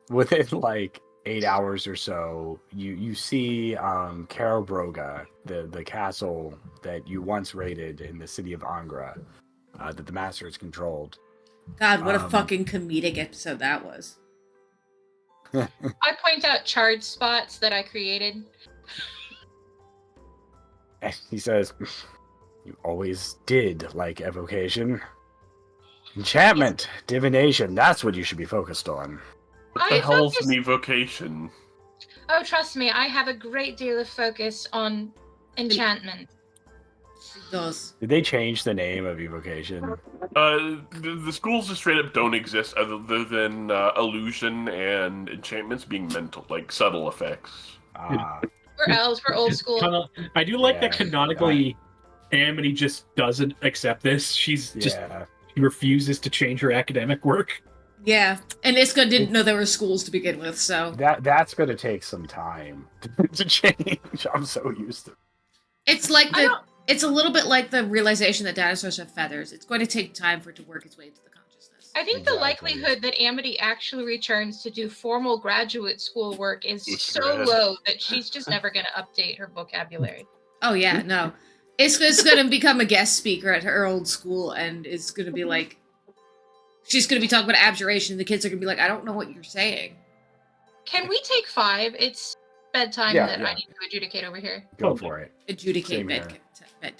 within like 8 hours or so, you see Karabroga, the castle that you once raided in the city of Angra, that the Masters controlled. God, what a Um, fucking comedic episode that was. I point out charge spots that I created. And he says, "You always did like evocation, enchantment, divination. That's what you should be focused on." What the I hell's focus- an evocation? Oh, trust me, I have a great deal of focus on enchantment. She does. Did they change the name of evocation? The schools just straight up don't exist other than illusion and enchantments being mental, like subtle effects. Ah, We're elves, we're old school. I do like that Yeah, canonically, Amity just doesn't accept this. She's just yeah. she refuses to change her academic work. Yeah, and Iska didn't know there were schools to begin with, so That's going to take some time to change. I'm so used to it. it's like I the don't- it's a little bit like the realization that dinosaurs have feathers. It's going to take time for it to work its way into the consciousness. I think the Exactly. likelihood that Amity actually returns to do formal graduate school work is It's so good. low that she's just never going to update her vocabulary. Oh yeah, no. Iska's going to become a guest speaker at her old school, and it's going to be like, she's going to be talking about abjuration, and the kids are going to be like, I don't know what you're saying. Can we take 5? It's bedtime Yeah, that yeah. I need to adjudicate over here. Go for it. Adjudicate Same bedtime. here.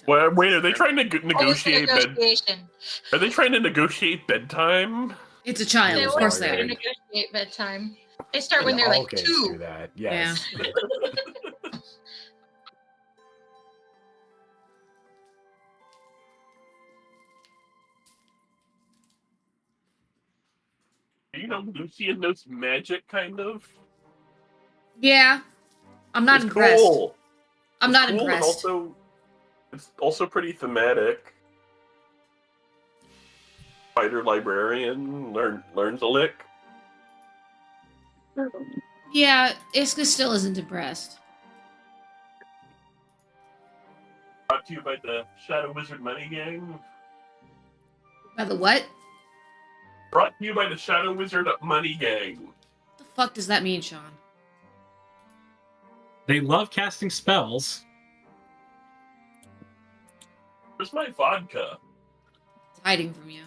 Well, wait, are they trying to Oh, it's a negotiate bed? negotiation. Are they trying to negotiate bedtime? It's a child, They of will course try they to are. negotiate bedtime. They start when they're In all like cases 2. do that. Yes. You know, Lucy knows magic, kind of. Yeah. I'm not It's impressed. Cool. I'm It's not cool, and impressed. it's also pretty thematic. Fighter librarian learns a lick. Yeah, Iska still isn't impressed. Brought to you by the Shadow Wizard Money Gang. By the what? Brought to you by the Shadow Wizard Money Gang. What the fuck does that mean, Sean? They love casting spells. Where's my vodka? It's hiding from you.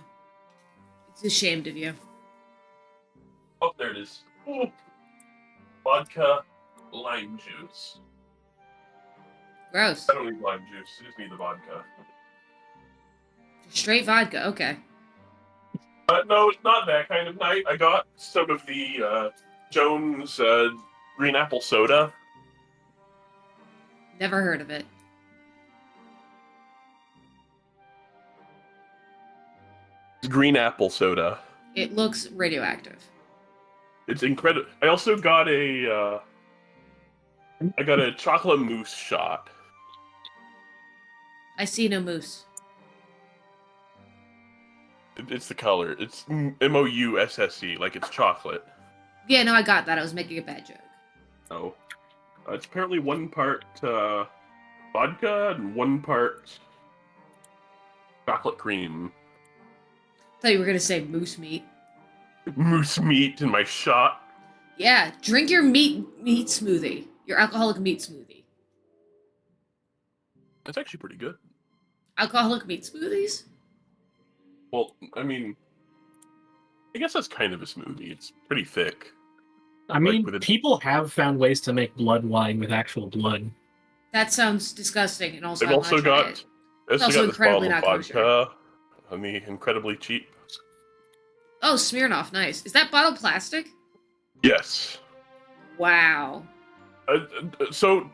It's ashamed of you. Oh, there it is. Ooh. Vodka, lime juice. Gross. I don't need lime juice. I just need the vodka. Straight vodka. Okay. No, it's not that kind of night. I got some of the Jones green apple soda. Never heard of it. Green apple soda. It looks radioactive. It's incredible. I also got a chocolate mousse shot. I see no moose. It's the color. It's MOUSSE, like it's chocolate. Yeah, no, I got that. I was making a bad joke. Oh. It's apparently 1 part vodka and 1 part chocolate cream. I thought you were gonna say moose meat. Moose meat in my shot. Yeah, drink your meat smoothie. Your alcoholic meat smoothie. That's actually pretty good. Alcoholic meat smoothies? Well, I mean, I guess that's kind of a smoothie. It's pretty thick. I mean, with a- people have found ways to make blood wine with actual blood. That sounds disgusting, and also They've I'm also not trying got it. this also bottle incredibly of not vodka. kosher. I mean, incredibly cheap. Oh, Smirnoff, nice. Is that bottle plastic? Yes. Wow. So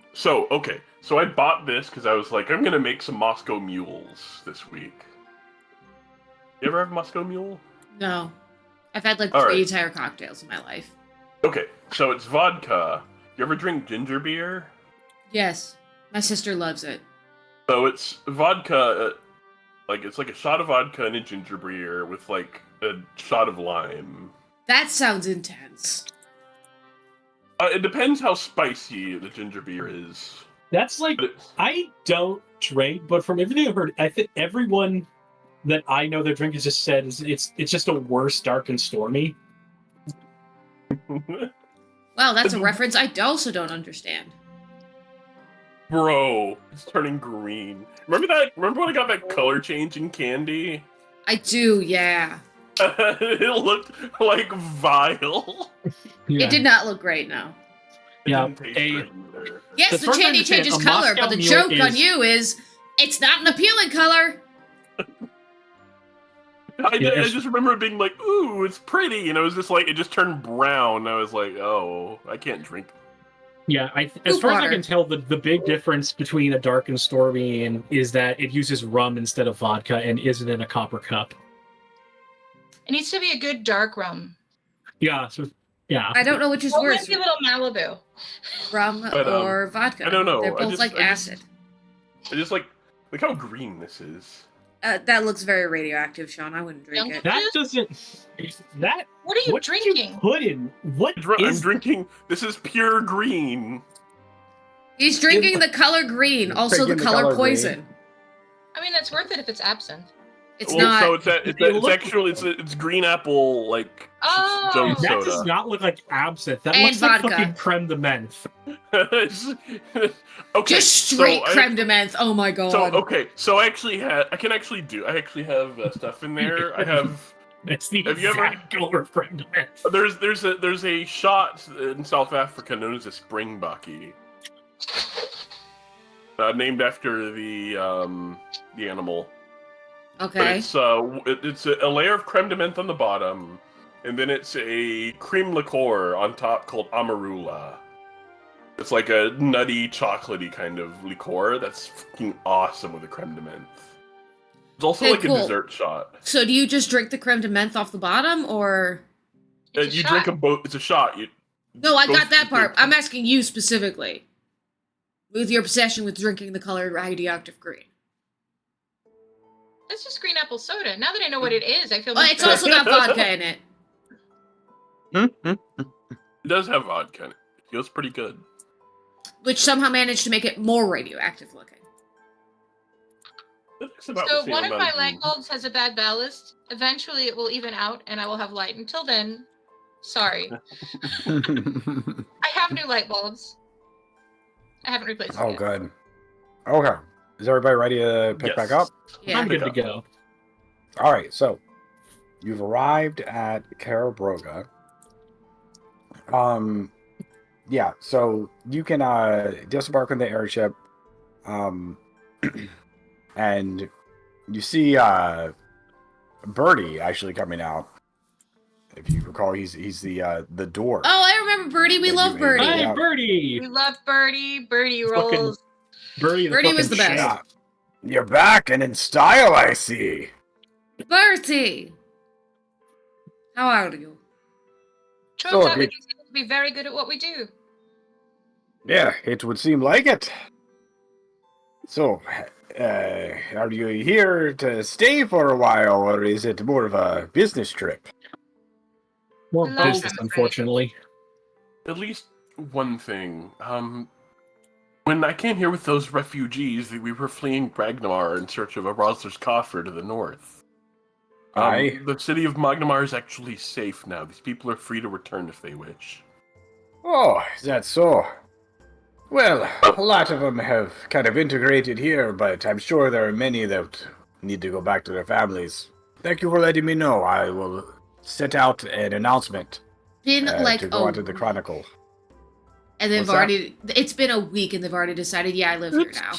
okay. So I bought this because I was like, I'm gonna make some Moscow mules this week. You ever have Moscow mule? No. I've had like All 3 right. entire cocktails in my life. Okay, so it's vodka. You ever drink ginger beer? Yes. My sister loves it. So it's vodka, it's like a shot of vodka and a ginger beer with like a shot of lime. That sounds intense. It depends how spicy the ginger beer is. That's like, But it's- I don't drink, but from everything I've heard, I think everyone that I know that drink has just said it's just a worse dark and stormy. Wow, that's a reference I also don't understand. Bro, it's turning green. Remember that? Remember when I got that color changing candy? I do, yeah. It looked like vile. Yeah. It did not look great, no. It Yeah, didn't taste a- great either. Yes, As the far as I candy understand, changes a color, Moscow but the Mule joke on is- you is it's not an appealing color. I Yeah, just remember it being like, ooh, it's pretty, and it was just like, it just turned brown. I was like, oh, I can't drink. Yeah, as Poop far as I water. can tell, the big difference between a dark and stormy is that it uses rum instead of vodka and isn't in a copper cup. It needs to be a good dark rum. Yeah, so yeah. I don't know which is Or worse, maybe a little Malibu. rum But, or vodka. I don't know. They're I both just- like I just- acid. I just like, look how green this is. That looks very radioactive, Sean. I wouldn't drink Don't it. That doesn't. That What are you what did drinking? you put in? What I'm is? drinking, this is pure green. He's drinking the color green, also the Drinking the color color poison. I mean, that's worth it if it's absinthe. It's Well, not. so it's look- actually, it's green apple, like, Oh! Jones That soda. does not look like absinthe. That And looks like vodka. fucking creme de menthe. Okay, Just straight so creme de menthe. Oh my god. So I actually have stuff in there. I have It's the Have you ever- exact color of creme de menthe. there's a shot in South Africa known as a springbokkie, named after the animal. But Okay. it's a layer of creme de menthe on the bottom, and then it's a cream liqueur on top called amarula. It's like a nutty, chocolatey kind of liqueur that's fucking awesome with a creme de menthe. It's also Okay, like cool. a dessert shot. So do you just drink the creme de menthe off the bottom, or It's a You shot. drink them both. It's a shot. no? I both- got that part. I'm asking you specifically, with your obsession with drinking the color radioactive green. That's just green apple soda. Now that I know what it is, I feel Well, much it's better. also got vodka in it. It does have vodka in it. It feels pretty good. Which somehow managed to make it more radioactive looking. It's about So the same one of amount my of light green. bulbs has a bad ballast. Eventually, it will even out, and I will have light. Until then, sorry. I have new light bulbs. I haven't replaced them Oh, yet. good. Okay. Is everybody ready to pick Yes. back up? Yeah. I'm good to go. All right. So you've arrived at Karabroga, Yeah, so you can disembark on the airship, and you see Birdie actually coming out. If you recall, he's the dwarf. Oh, I remember Birdie. We That love you ate. Birdie. Hi, Yeah. Birdie! We love Birdie. Birdie Fucking- rolls. Birdie, Birdie was the best. Yeah. You're back and in style, I see. Bertie! How are you? Turns So out we good. continue to be very good at what we do. Yeah, it would seem like it. So, are you here to stay for a while, or is it more of a business trip? More Love business, him. unfortunately. At least one thing. When I came here with those refugees, we were fleeing Ragnar in search of a Rosler's coffer to the north. Aye. The city of Magnamar is actually safe now. These people are free to return if they wish. Oh, is that so? Well, a lot of them have kind of integrated here, but I'm sure there are many that need to go back to their families. Thank you for letting me know. I will set out an announcement Been like to go a onto the Chronicle. and they've What's that? already. It's been a week, and they've already decided. Yeah, I live here now.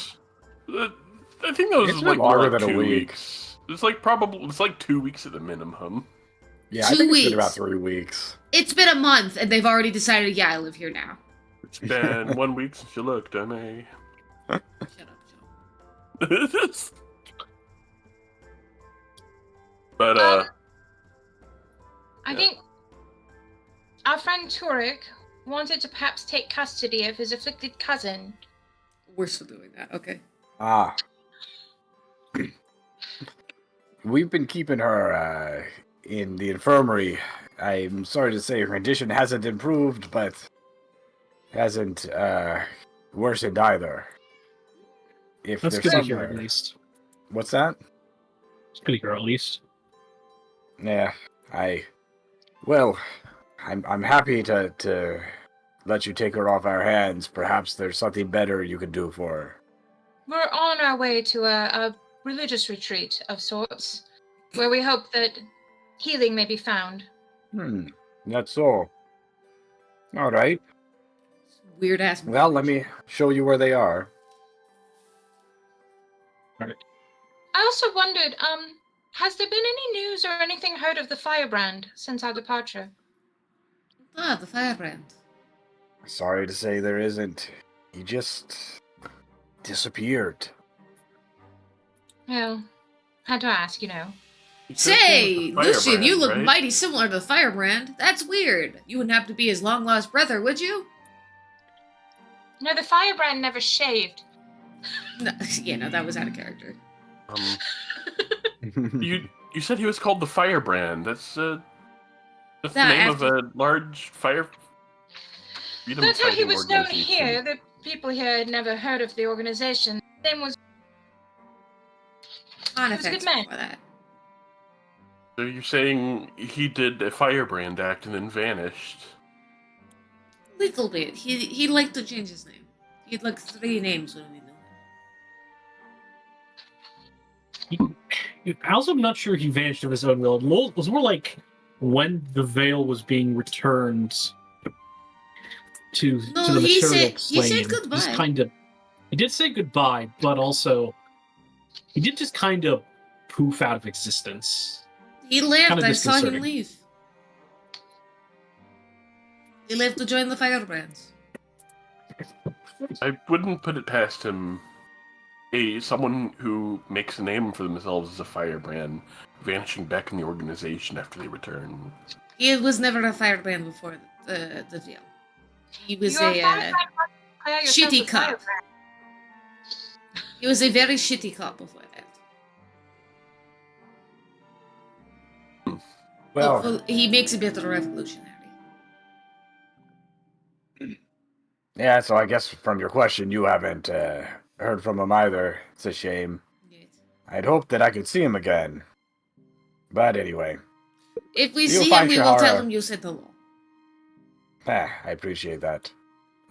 I think that was It's been like more longer like than a 2 week. weeks. It's like 2 weeks at the minimum. Yeah, 2 I think it's weeks. been about 3 weeks. It's been a month, and they've already decided. Yeah, I live here now. It's been 1 week since you looked, Emma. Shut up, Joe. But I Yeah. think our friend Turek wanted to perhaps take custody of his afflicted cousin. We're still doing that. Okay. Ah. We've been keeping her in the infirmary. I'm sorry to say her condition hasn't improved, but hasn't worsened either. If That's there's good to hear, somewhere- at least. What's that? It's good to hear, at least. Yeah, well, I'm happy to let you take her off our hands. Perhaps there's something better you could do for her. We're on our way to a religious retreat of sorts, where we hope that healing may be found. That's so. All right. Weird ass. Well, let me show you where they are. I also wondered, has there been any news or anything heard of the firebrand since our departure? Ah, the firebrand. Sorry to say there isn't. He just disappeared. Well, had to ask, you know. you said his Say, name was the Lucian, you Firebrand, look right? mighty similar to the firebrand. That's weird. You wouldn't have to be his long lost brother, would you? No, the firebrand never shaved. No, yeah, no, that was out of character. You said he was called the Firebrand. That's the That name of after- a large freedom That's how he fighting was known organization. here. The people here had never heard of the organization. His name was On He was a good effect man. for that. So you're saying he did a Firebrand act and then vanished? Little bit. He liked to change his name. He had like 3 names when we knew him. I also am not sure he vanished of his own will. It was more like when the veil was being returned to No, the he material said- he plane. said goodbye. Just kind of, he did say goodbye, but also he did just kind of poof out of existence. He left. Kinda I saw him disconcerting. leave. He left to join the firebrands. I wouldn't put it past him. Someone who makes a name for themselves as a Firebrand, vanishing back in the organization after they return. He was never a firebrand before the deal. He was You're a firebrand, declare yourself shitty a cop. firebrand. he was a very shitty cop before that. Well, Hopefully, he makes a better revolutionary. yeah, so I guess from your question, you haven't heard from him either. It's a shame. Yes. I'd hoped that I could see him again. But anyway, If we You'll see him, find we will tell Shahara. him you said hello. I appreciate that.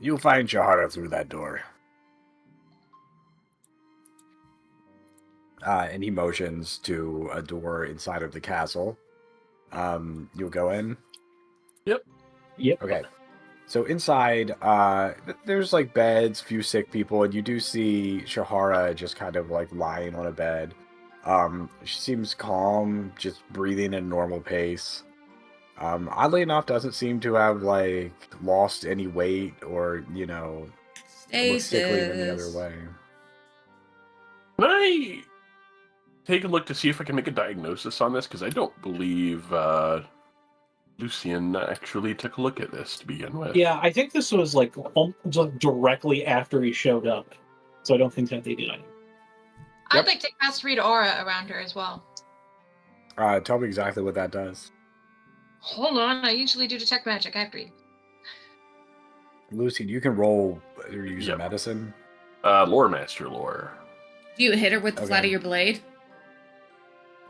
You'll find Shahara through that door. And he motions to a door inside of the castle. You'll go in? Yep. Okay. So inside, there's like beds, few sick people, and you do see Shahara just kind of like lying on a bed. She seems calm, just breathing at a normal pace. Oddly enough, doesn't seem to have like lost any weight or look sickly in any other Stasis. way. Can I take a look to see if I can make a diagnosis on this? Because I don't believe Lucian actually took a look at this to begin with. Yeah, I think this was like directly after he showed up, so I don't think that they did anything. Yep. I'd like to cast Read Aura around her as well. Tell me exactly what that does. Hold on, I usually do detect magic. I have to read. Lucy, you can roll or use a Yep. medicine. Lore Master lore. Do you hit her with the flat Okay. of your blade?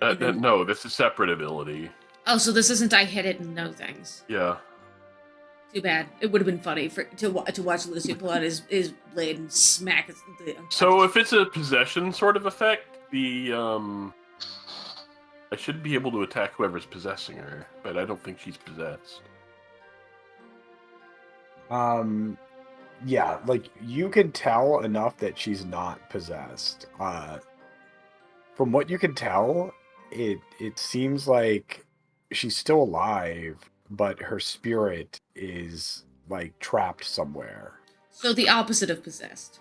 Mhm. No, this is separate ability. Oh, so this isn't I hit it and know things. Yeah. Too bad. It would have been funny to watch Lucy pull out his blade and smack the So if it's a possession sort of effect, I should be able to attack whoever's possessing her, but I don't think she's possessed. Yeah, like you can tell enough that she's not possessed. From what you can tell, it seems like she's still alive, but her spirit is like trapped somewhere. So the opposite of possessed.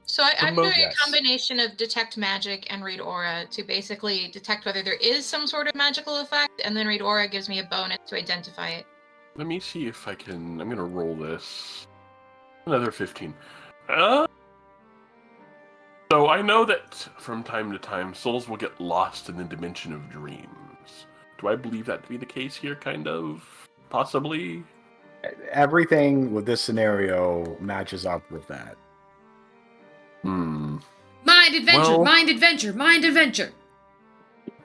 So I'm doing Yes. a combination of detect magic and read aura to basically detect whether there is some sort of magical effect, and then read aura gives me a bonus to identify it. Let me see if I can. I'm gonna roll this. Another 15. So I know that from time to time, souls will get lost in the dimension of dreams. Do I believe that to be the case here? Kind of? Possibly? Everything with this scenario matches up with that. Hmm. Mind adventure, Well- mind adventure, mind adventure.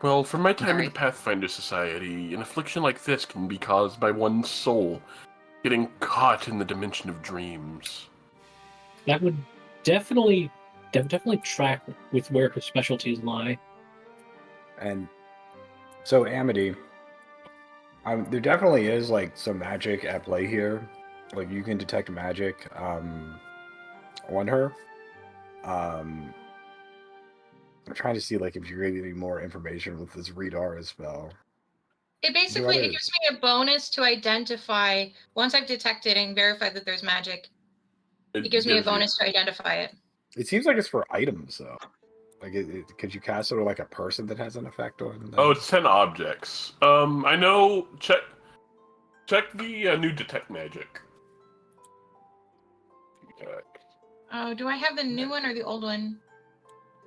Well, from my time Sorry. in the Pathfinder Society, an affliction like this can be caused by one's soul getting caught in the dimension of dreams. That would definitely track with where her specialties lie. And so, Amity, there definitely is like some magic at play here. Like you can detect magic on her. I'm trying to see like if you really need more information with this read aura spell. It basically What it is? gives me a bonus to identify once I've detected and verified that there's magic. It gives me a bonus to identify it. It seems like it's for items though. Like, could you cast it on like a person that has an effect on? Oh, it's 10 objects. I know. Check the new detect magic. Oh, do I have the new one or the old one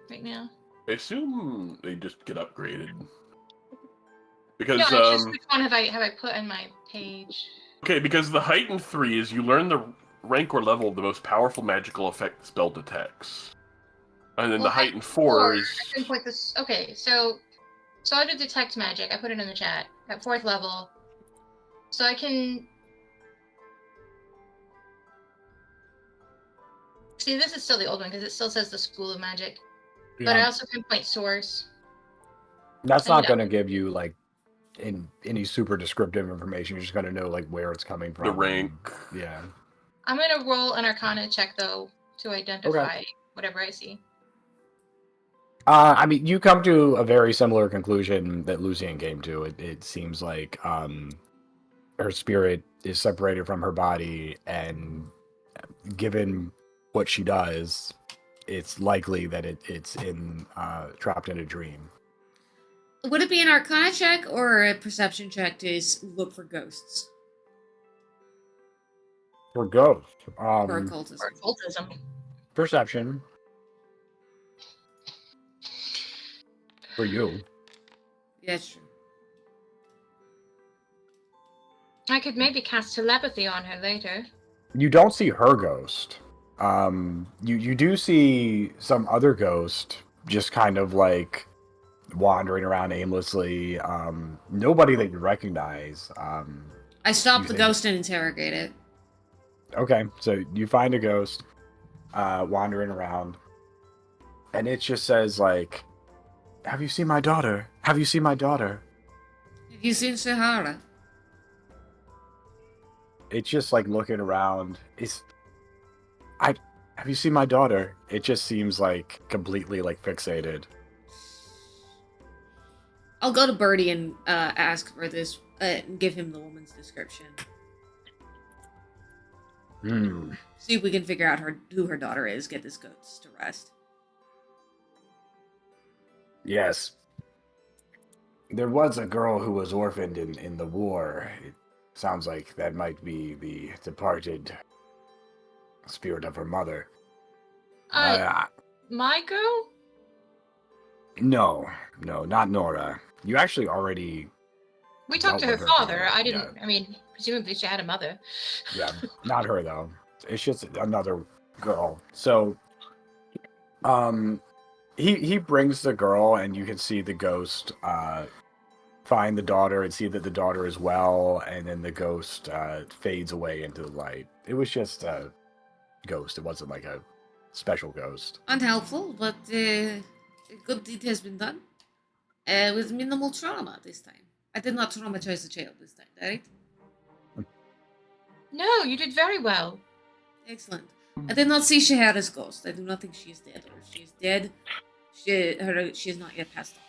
right now? I assume they just get upgraded. Because No, it's just which one have I put in my page? okay, because the heightened 3 is you learn the rank or level of the most powerful magical effect the spell detects. And then Well, the heightened 4 I is can point this. Okay, so I did detect magic. I put it in the chat at 4th level, so I can see. This is still the old one because it still says the School of Magic, but I also can point source. That's and not going to give you like in any super descriptive information. You're just going to know like where it's coming from. the rank. Yeah. I'm gonna roll an Arcana check though to identify whatever I see. I mean, you come to a very similar conclusion that Lucian came to. It seems like her spirit is separated from her body, and given what she does, it's likely that it's trapped in a dream. Would it be an Arcana check or a perception check to look for ghosts For ghost, or occultism? Or occultism. perception for you. Yeah, that's true. I could maybe cast telepathy on her later. You don't see her ghost. You do see some other ghost just kind of like wandering around aimlessly. Nobody that you recognize. I stopped You the think- ghost and interrogate it. Okay, so you find a ghost wandering around, and it just says like, "Have you seen my daughter? Have you seen my daughter?" Have you seen Sahara? it's just like looking around. Have you seen my daughter? It just seems like completely like fixated. I'll go to Birdie and ask for this, and give him the woman's description. See if we can figure out who her daughter is. Get this ghost to rest. Yes. There was a girl who was orphaned in the war. It sounds like that might be the departed spirit of her mother. My girl? No, not Nora. You actually already... We talked to dealt her with father. yeah, I didn't. yeah. I mean, presumably she had a mother. Yeah, not her though. It's just another girl. So, he brings the girl, and you can see the ghost find the daughter and see that the daughter is well, and then the ghost fades away into the light. It was just a ghost. It wasn't like a special ghost. Unhelpful, but a good deed has been done. With minimal trauma this time. I did not traumatize the child this time, right? No, you did very well. Excellent. I did not see Shahara's ghost. I do not think she is dead, or if she is dead, she is not yet passed on.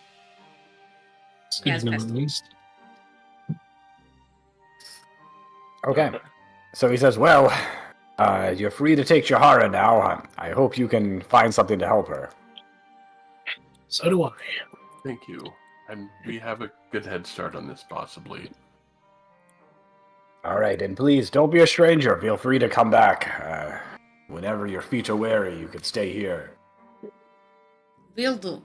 Yes, Speaking of best. at least. Okay. So he says, well, you're free to take Shahara now. I hope you can find something to help her. So do I. Thank you. And we have a good head start on this, possibly. All right, and please don't be a stranger. Feel free to come back. Whenever your feet are weary, you can stay here. Will do. All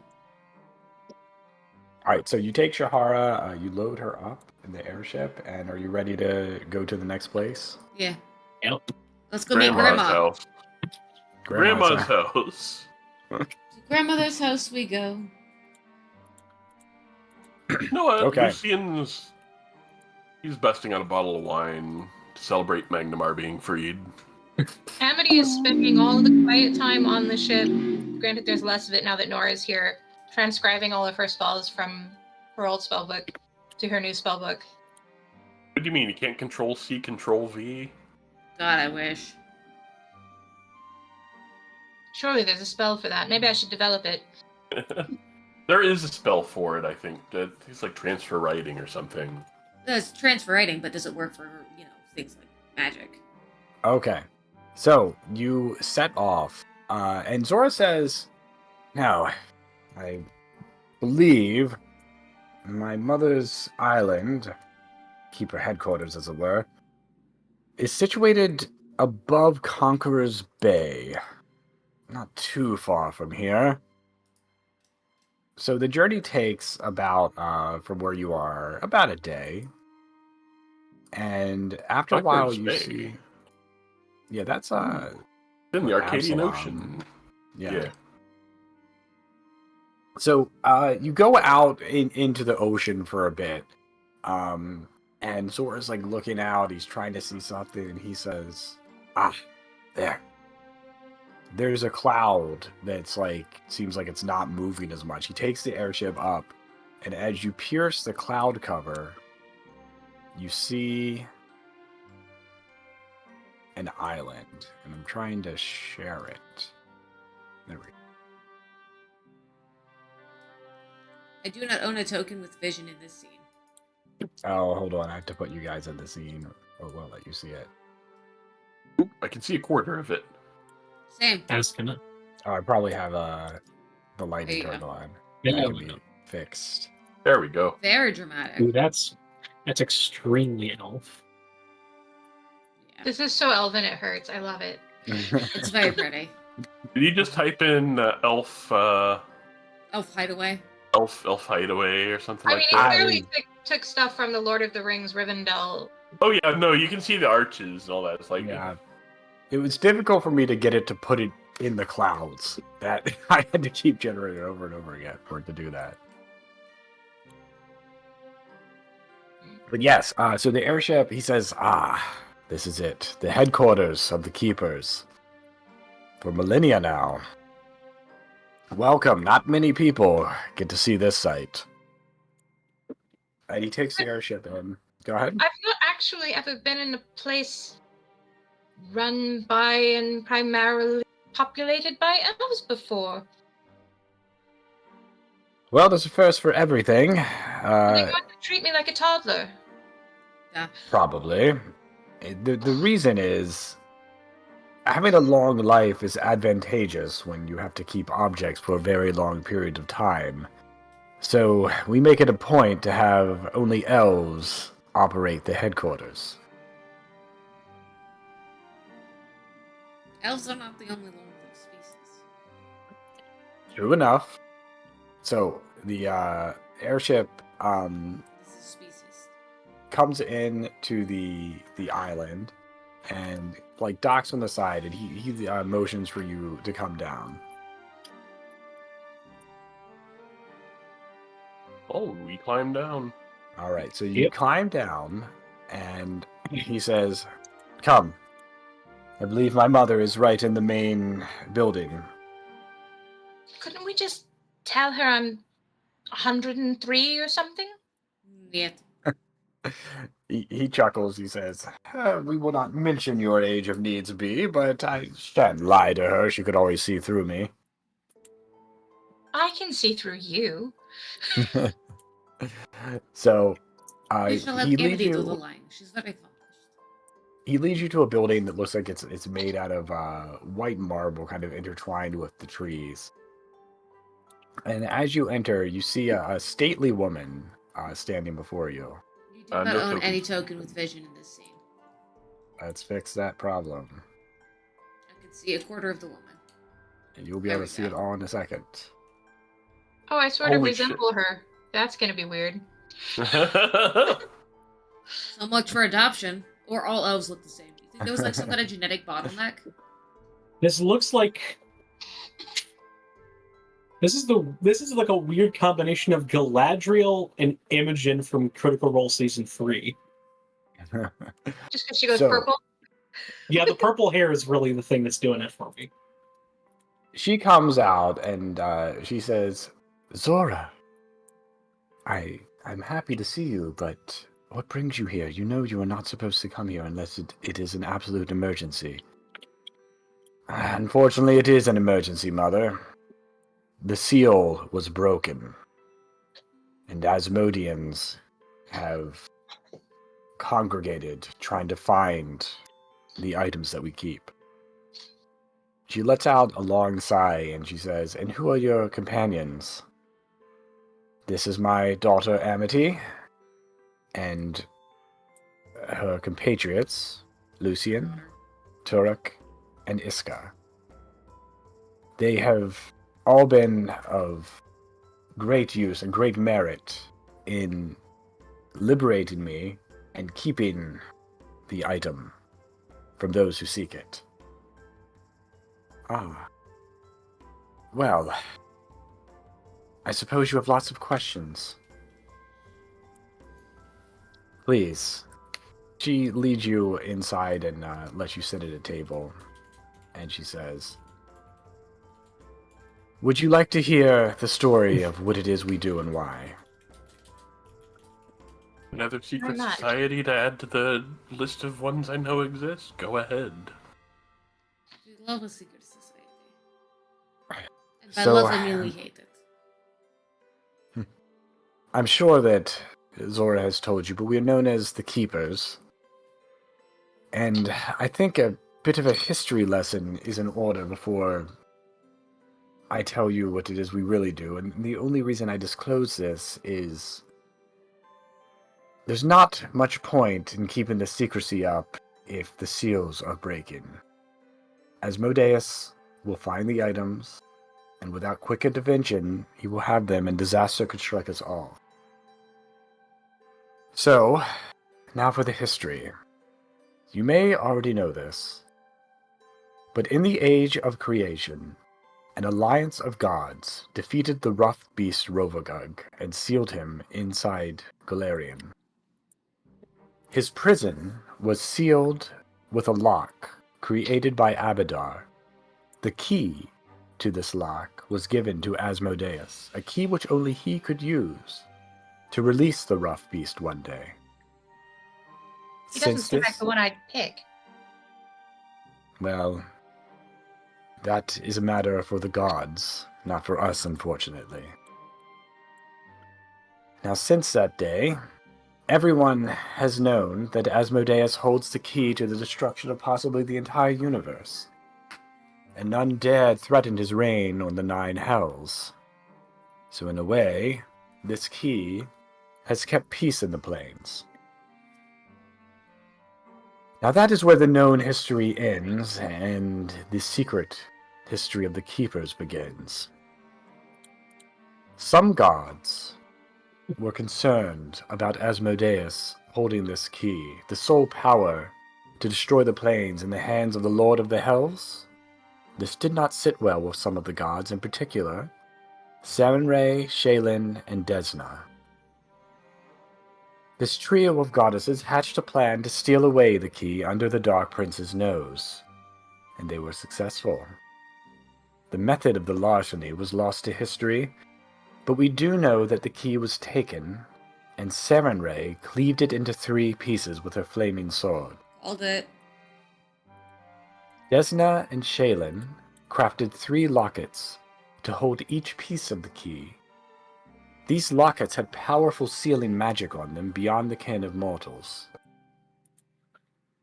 right, so you take Shahara, you load her up in the airship, and are you ready to go to the next place? Yeah. Yep. Let's go meet Grandma's Grandma. house. Grandma's house. To Grandmother's house we go. You know what? Okay. Lucian's... He's busting out a bottle of wine to celebrate Magnamar being freed. Amity is spending all the quiet time on the ship. Granted, there's less of it now that Nora's here, transcribing all of her spells from her old spellbook to her new spellbook. What do you mean? You can't Control C, Control V? God, I wish. Surely there's a spell for that. Maybe I should develop it. There is a spell for it, I think. It's like transfer writing or something. It's transfer writing, but does it work for, things like magic? Okay, so you set off, and Zora says, now, I believe my mother's island, keeper headquarters as it were, is situated above Conqueror's Bay. Not too far from here. So the journey takes about, from where you are, about a day. And after a while, Conqueror's you Bay. see... Yeah, that's, in the Arcadian Absalom. Ocean. Yeah. So, you go out into the ocean for a bit. And Zora's like looking out, he's trying to see something, and he says, there. There's a cloud that's like, seems like it's not moving as much. He takes the airship up, and as you pierce the cloud cover, you see an island, and I'm trying to share it. There we go. I do not own a token with vision in this scene. Oh, hold on, I have to put you guys in the scene, or we'll let you see it. Oop, I can see a quarter of it. Same. Asking it. Oh, I probably have the lighting There you turned go. on. Yeah, That can be fixed. There we go. Very dramatic. Ooh, that's extremely elf. Yeah. This is so elven it hurts. I love it. It's very pretty. Did you just type in elf Elf hideaway. elf hideaway or something I like mean, he that? clearly took stuff from the Lord of the Rings Rivendell. Oh yeah, no, you can see the arches and all that. It's like Yeah. It was difficult for me to get it to put it in the clouds. That I had to keep generating it over and over again for it to do that. But yes, so the airship, he says, this is it. The headquarters of the Keepers. For millennia now. Welcome. Not many people get to see this site. And he takes the airship in. Go ahead. I've not actually ever been in a place run by and primarily populated by elves before. Well, there's a first for everything. Are they going to treat me like a toddler? Yeah. Probably. The reason is having a long life is advantageous when you have to keep objects for a very long period of time. So we make it a point to have only elves operate the headquarters. Elves are not the only long-lived species. True enough. So the airship This is species. comes in to the island and like docks on the side, and he motions for you to come down. Oh, we climbed down. All right, so you Yep. climb down, and he says, "Come. I believe my mother is right in the main building." Couldn't we just tell her I'm 103 or something? Yet. He chuckles. He says, "We will not mention your age if needs be, but I shan't lie to her. She could always see through me." I can see through you. So You shall let he leads Amity do the you. lying. She's very accomplished. He leads you to a building that looks like it's made out of white marble, kind of intertwined with the trees. And as you enter, you see a stately woman standing before you. You do not No own token. any token with vision in this scene. Let's fix that problem. I can see a quarter of the woman. And you'll be There able we to see it go. all in a second. Oh, I sort of Holy shit. resemble her. That's gonna be weird. So much for adoption. Or all elves look the same. Do you think there was like some kind of genetic bottleneck? This looks like this is like a weird combination of Galadriel and Imogen from Critical Role Season 3. Just because she goes So- purple. Yeah, the purple hair is really the thing that's doing it for me. She comes out and she says, "Zora, I'm happy to see you, but what brings you here? You know you are not supposed to come here unless it is an absolute emergency." "Unfortunately, it is an emergency, Mother. The seal was broken, and Asmodeans have congregated trying to find the items that we keep." She lets out a long sigh and she says, "And who are your companions?" "This is my daughter Amity, and her compatriots, Lucian, Turek, and Iska. They have all been of great use and great merit in liberating me and keeping the item from those who seek it." "Ah. Well, I suppose you have lots of questions." "Please." She leads you inside and lets you sit at a table. And she says, "Would you like to hear the story of what it is we do and why?" Another secret not? society to add to the list of ones I know exist? Go ahead. We love a secret society. And by So, love, I mean we hate it. I'm sure that Zora has told you, but we are known as the Keepers. And I think a bit of a history lesson is in order before I tell you what it is we really do. And the only reason I disclose this is there's not much point in keeping the secrecy up if the seals are breaking. Asmodeus will find the items, and without quick intervention, he will have them, and disaster could strike us all. So, now for the history. You may already know this, but in the age of creation, an alliance of gods defeated the rough beast Rovagug and sealed him inside Galarian. His prison was sealed with a lock created by Abadar. The key to this lock was given to Asmodeus, a key which only he could use to release the rough beast one day. He doesn't Since seem this, like the one I'd pick. well, that is a matter for the gods, not for us, unfortunately. Now, since that day, everyone has known that Asmodeus holds the key to the destruction of possibly the entire universe, and none dared threaten his reign on the nine hells. So in a way, this key has kept peace in the plains. Now that is where the known history ends, and the secret history of the Keepers begins. Some gods were concerned about Asmodeus holding this key, the sole power to destroy the plains in the hands of the Lord of the Hells. This did not sit well with some of the gods, in particular Sarenrae, Shaylin, and Desna. This trio of goddesses hatched a plan to steal away the key under the Dark Prince's nose, and they were successful. The method of the larceny was lost to history, but we do know that the key was taken, and Sarenrae cleaved it into 3 pieces with her flaming sword. Called it. Desna and Shaylin crafted 3 lockets to hold each piece of the key. These lockets had powerful sealing magic on them beyond the ken of mortals.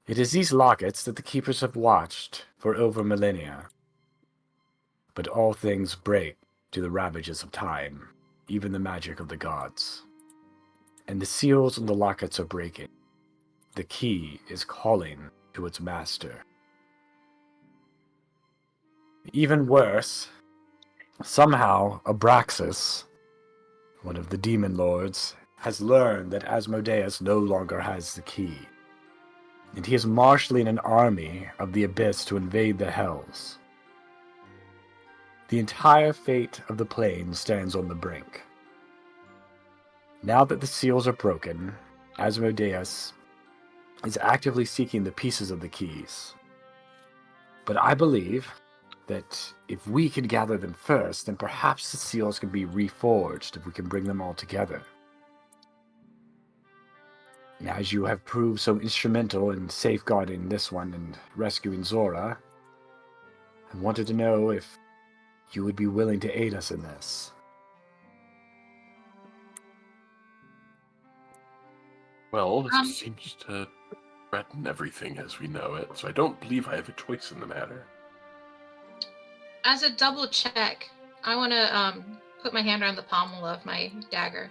It is these lockets that the Keepers have watched for over millennia. But all things break to the ravages of time, even the magic of the gods. And the seals on the lockets are breaking. The key is calling to its master. Even worse, somehow Abraxas, one of the demon lords, has learned that Asmodeus no longer has the key, and he is marshaling an army of the Abyss to invade the Hells. The entire fate of the plane stands on the brink. Now that the seals are broken, Asmodeus is actively seeking the pieces of the keys. But I believe that if we can gather them first, then perhaps the seals can be reforged if we can bring them all together. And as you have proved so instrumental in safeguarding this one and rescuing Zora, I wanted to know if you would be willing to aid us in this. Well, this seems to threaten everything as we know it, so I don't believe I have a choice in the matter. As a double check, I want to put my hand around the pommel of my dagger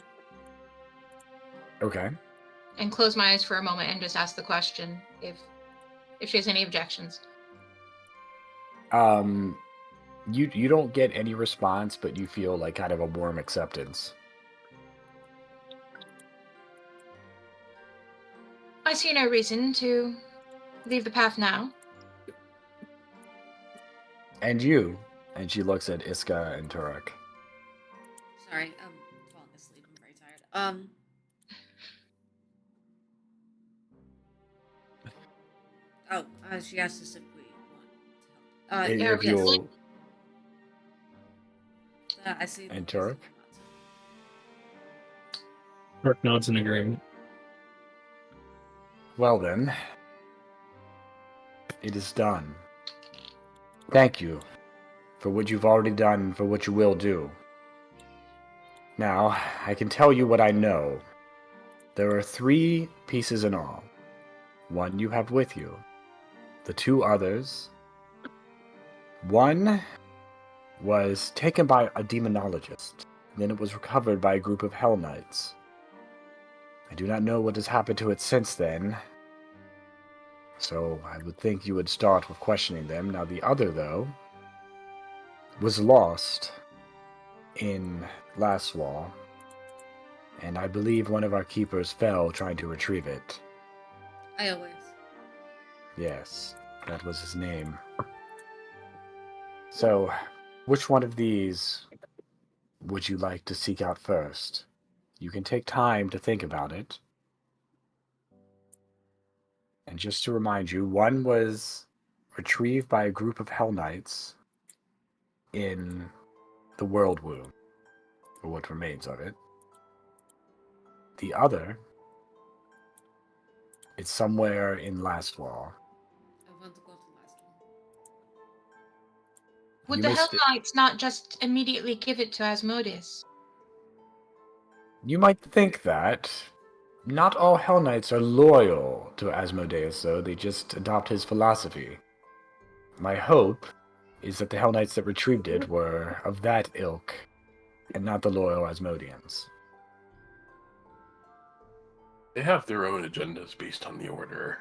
Okay. and close my eyes for a moment and just ask the question if she has any objections. You don't get any response, but you feel like kind of a warm acceptance. I see no reason to leave the path now. And you? And she looks at Iska and Turek. Sorry, I'm falling asleep. I'm very tired. She asked us if we want to help. If Yes. you'll... I see. And Turek? Turk nods in agreement. Well then, it is done. Thank you for what you've already done and for what you will do. Now, I can tell you what I know. There are 3 pieces in all. 1 you have with you. The 2 others. 1 was taken by a demonologist. Then it was recovered by a group of Hell Knights. I do not know what has happened to it since then, so I would think you would start with questioning them. Now the other, though, was lost in Laswall, and I believe one of our keepers fell trying to retrieve it. I always. Yes, that was his name. So, which one of these would you like to seek out first? You can take time to think about it. And just to remind you, 1 was retrieved by a group of Hell Knights in the World Womb, or what remains of it. The other It's somewhere in Lastwall. I want to go to last one. Would You the may Hell st- Knights not just immediately give it to Asmodeus? You might think that. Not all Hell Knights are loyal to Asmodeus, though. They just adopt his philosophy. My hope is that the Hell Knights that retrieved it were of that ilk, and not the loyal Asmodeans. They have their own agendas based on the Order.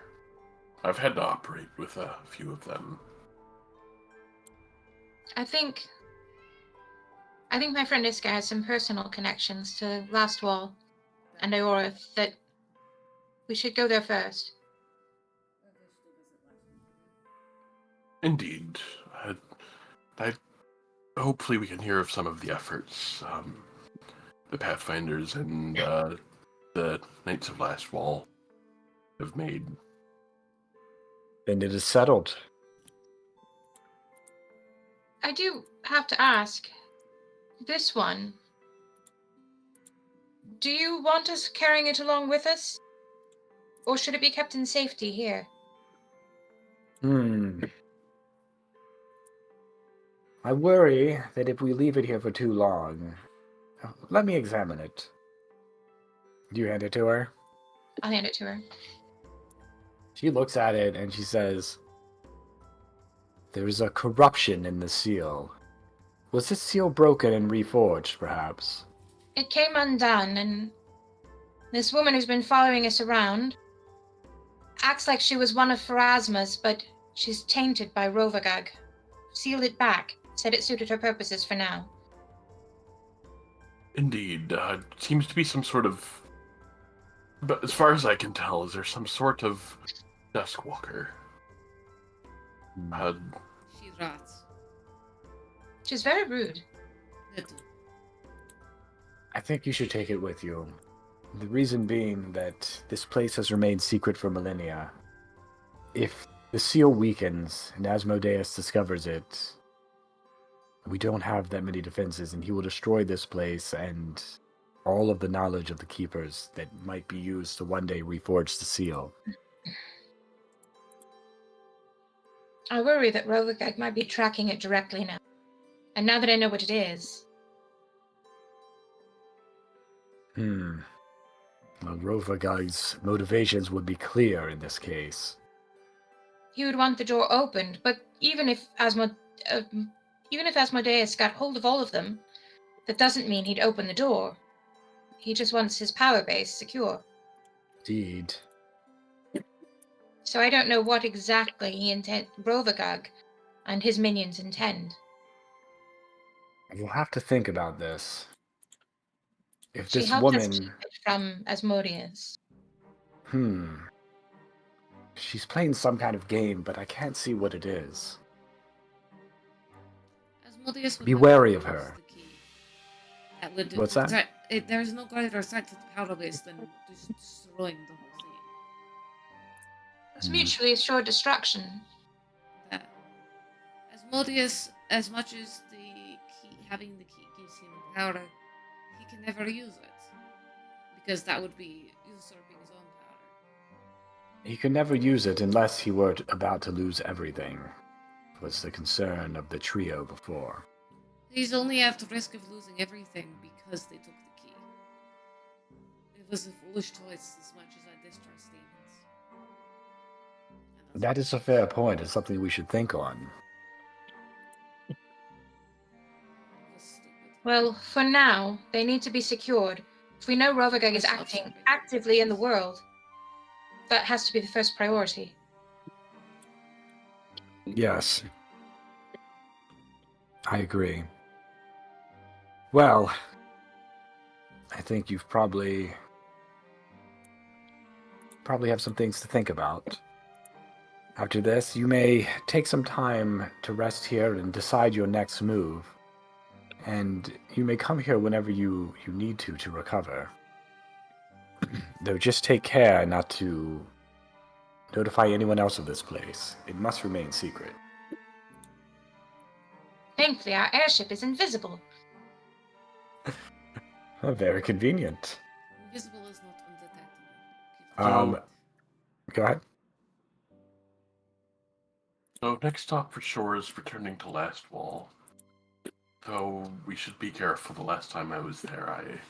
I've had to operate with a few of them. I think my friend Iska has some personal connections to Lastwall and Aorith that we should go there first. Indeed. I hopefully we can hear of some of the efforts the Pathfinders and the Knights of Last Wall have made. Then it is settled. I do have to ask, this one, do you want us carrying it along with us? Or should it be kept in safety here? I worry that if we leave it here for too long... Let me examine it. Do you hand it to her? I'll hand it to her. She looks at it and she says, "There is a corruption in the seal. Was this seal broken and reforged, perhaps?" It came undone, and this woman who's been following us around acts like she was one of Pharasma's, but she's tainted by Rovagag. Sealed it back, said it suited her purposes for now. Indeed, seems to be some sort of... But as far as I can tell, is there some sort of Duskwalker? She rots. She's very rude. Little. I think you should take it with you. The reason being that this place has remained secret for millennia. If the seal weakens and Asmodeus discovers it, we don't have that many defenses, and he will destroy this place and all of the knowledge of the Keepers that might be used to one day reforge the seal. I worry that Rovagag might be tracking it directly now. And now that I know what it is... Well, Rovagag's motivations would be clear in this case. He would want the door opened, but even if Asmodeus got hold of all of them, that doesn't mean he'd open the door. He just wants his power base secure. Indeed. So I don't know what exactly Rovagag and his minions intend. We'll have to think about this. If She this helped us keep woman... it from Asmodeus. She's playing some kind of game, but I can't see what it is. Asmodeus would Be never wary of use her. the key. That would What's that? There is no greater threat to the power base than just destroying the whole thing. It's mutually assured destruction. That Asmodeus, as much as having the key gives him power, he can never use it because that would be usurping his own power. He could never use it unless he were about to lose everything, was the concern of the trio before. He's only at the risk of losing everything because they took the key. It was a foolish choice as much as I distrust demons. That is a fair point. It's something we should think on. It was stupid. Well, for now, they need to be secured. If we know Rovagag is acting actively in the world, that has to be the first priority. Yes. I agree. Well, I think you've probably have some things to think about. After this, you may take some time to rest here and decide your next move. And you may come here whenever you need to recover. Though just take care not to notify anyone else of this place. It must remain secret. Thankfully, our airship is invisible. Very convenient. Invisible is not undetectable. Um, go ahead. So next stop for sure is returning to Last Wall. Though we should be careful. The last time I was there,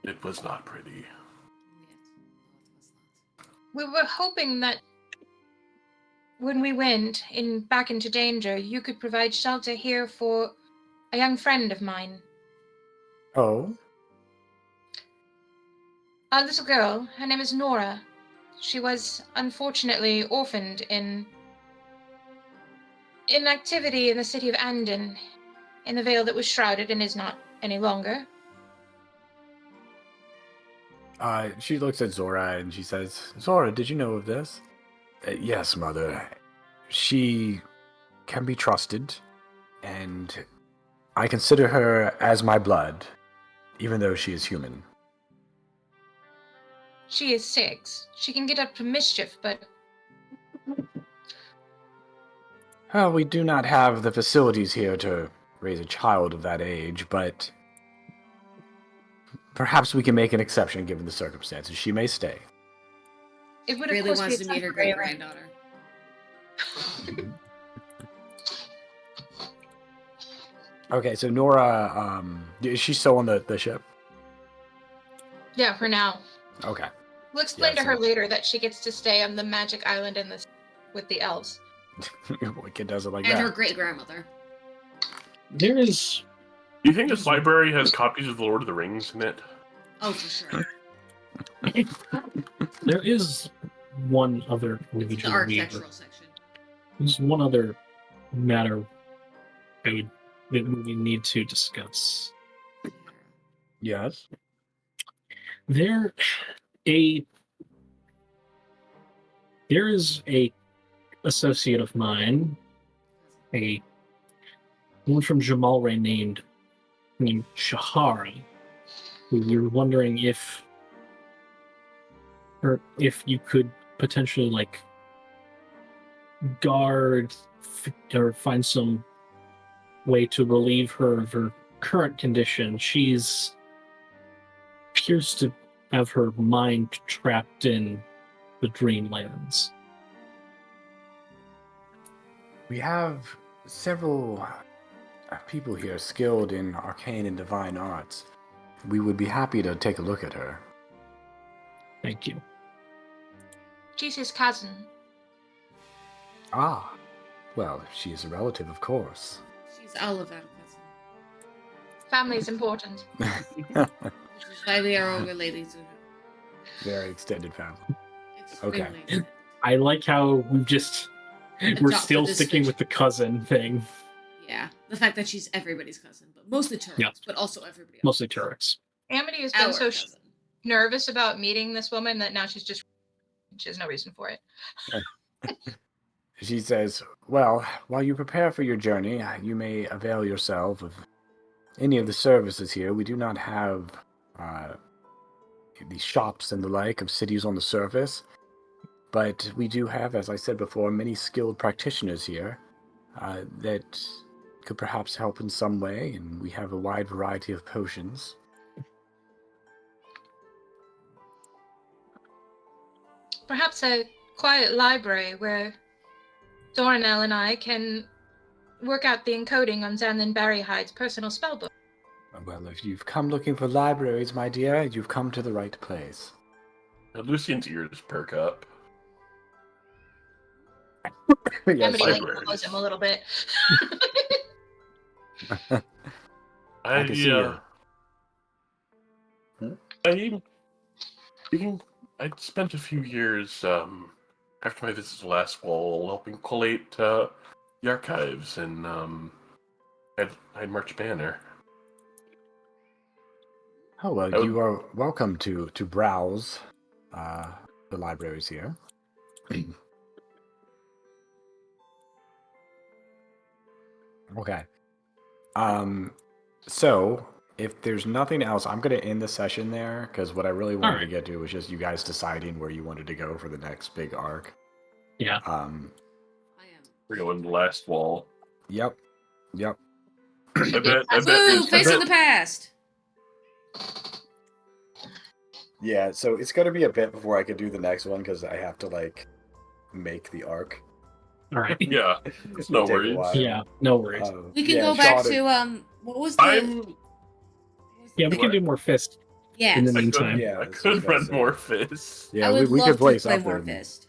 it was not pretty. Yes. No, it was not. We were hoping that when we went back into danger, you could provide shelter here for a young friend of mine. Oh, A little girl. Her name is Nora. She was unfortunately orphaned in activity in the city of Andon, in the veil that was shrouded and is not any longer. she looks at Zora and she says, Zora, did you know of this? Yes, Mother. She can be trusted, and I consider her as my blood, even though she is human. She is 6. She can get up to mischief, but We do not have the facilities here to raise a child of that age, but perhaps we can make an exception given the circumstances. She may stay. it would Really of course wants be to meet her temporary. great granddaughter. Okay, so Nora, is she still on the ship? Yeah, for now. Okay. We'll explain Yeah, to her so- later that she gets to stay on the magic island with the elves. Wicked does it like And that. her great grandmother. There is Do you think this library has copies of The Lord of the Rings in it? Oh, for sure. one other The individual architectural section. There's one other matter that we need to discuss. Yes. There is a associate of mine, a woman from Jamalre named Shahari, who we were wondering if you could potentially guard or find some way to relieve her of her current condition. She's appears to have her mind trapped in the Dreamlands. We have several people here skilled in arcane and divine arts. We would be happy to take a look at her. Thank you. She's his cousin. Ah, well, she is a relative, of course. She's Oliver, cousin. Family is important. Which is why we are all related to her. Very extended family. Extremely. I like how we're Adopted still this sticking fish. with the cousin thing. Yeah. The fact that she's everybody's cousin, but mostly Turks, Yeah. but also everybody else. Mostly Turks. Amity has Our been so cousin. nervous about meeting this woman that now she has no reason for it. She says, well, while you prepare for your journey, you may avail yourself of any of the services here. We do not have the shops and the like of cities on the surface, but we do have, as I said before, many skilled practitioners here that could perhaps help in some way, and we have a wide variety of potions. Perhaps a quiet library where Doranel and I can work out the encoding on Zanlin Barryhide's personal spellbook. Well, if you've come looking for libraries, my dear, you've come to the right place. Lucian's ears perk up. Yes, Amity library. follows him a little bit. I can see you. I spent a few years after my visit to Last Wall helping collate the archives in March Manor. Oh, well, Oh. you are welcome to browse the libraries here. Okay. So, if there's nothing else, I'm going to end the session there, because what I really wanted to get to was just you guys deciding where you wanted to go for the next big arc. Yeah. I am. We're going to Last Wall. Yep. I bet Woo! Facing I the past! Yeah, so it's gonna be a bit before I can do the next one because I have to like make the arc. All right. Yeah, it's no It'll take a worries. while. Yeah, no worries. We can yeah, go back Sean, to what was the? I'm. what was the Yeah, we thing? can do more Fist Yes. in the I meantime. could, Yeah, I that's what I was could gonna run say. more fists. Yeah, I would we love could to play play something. more Fist.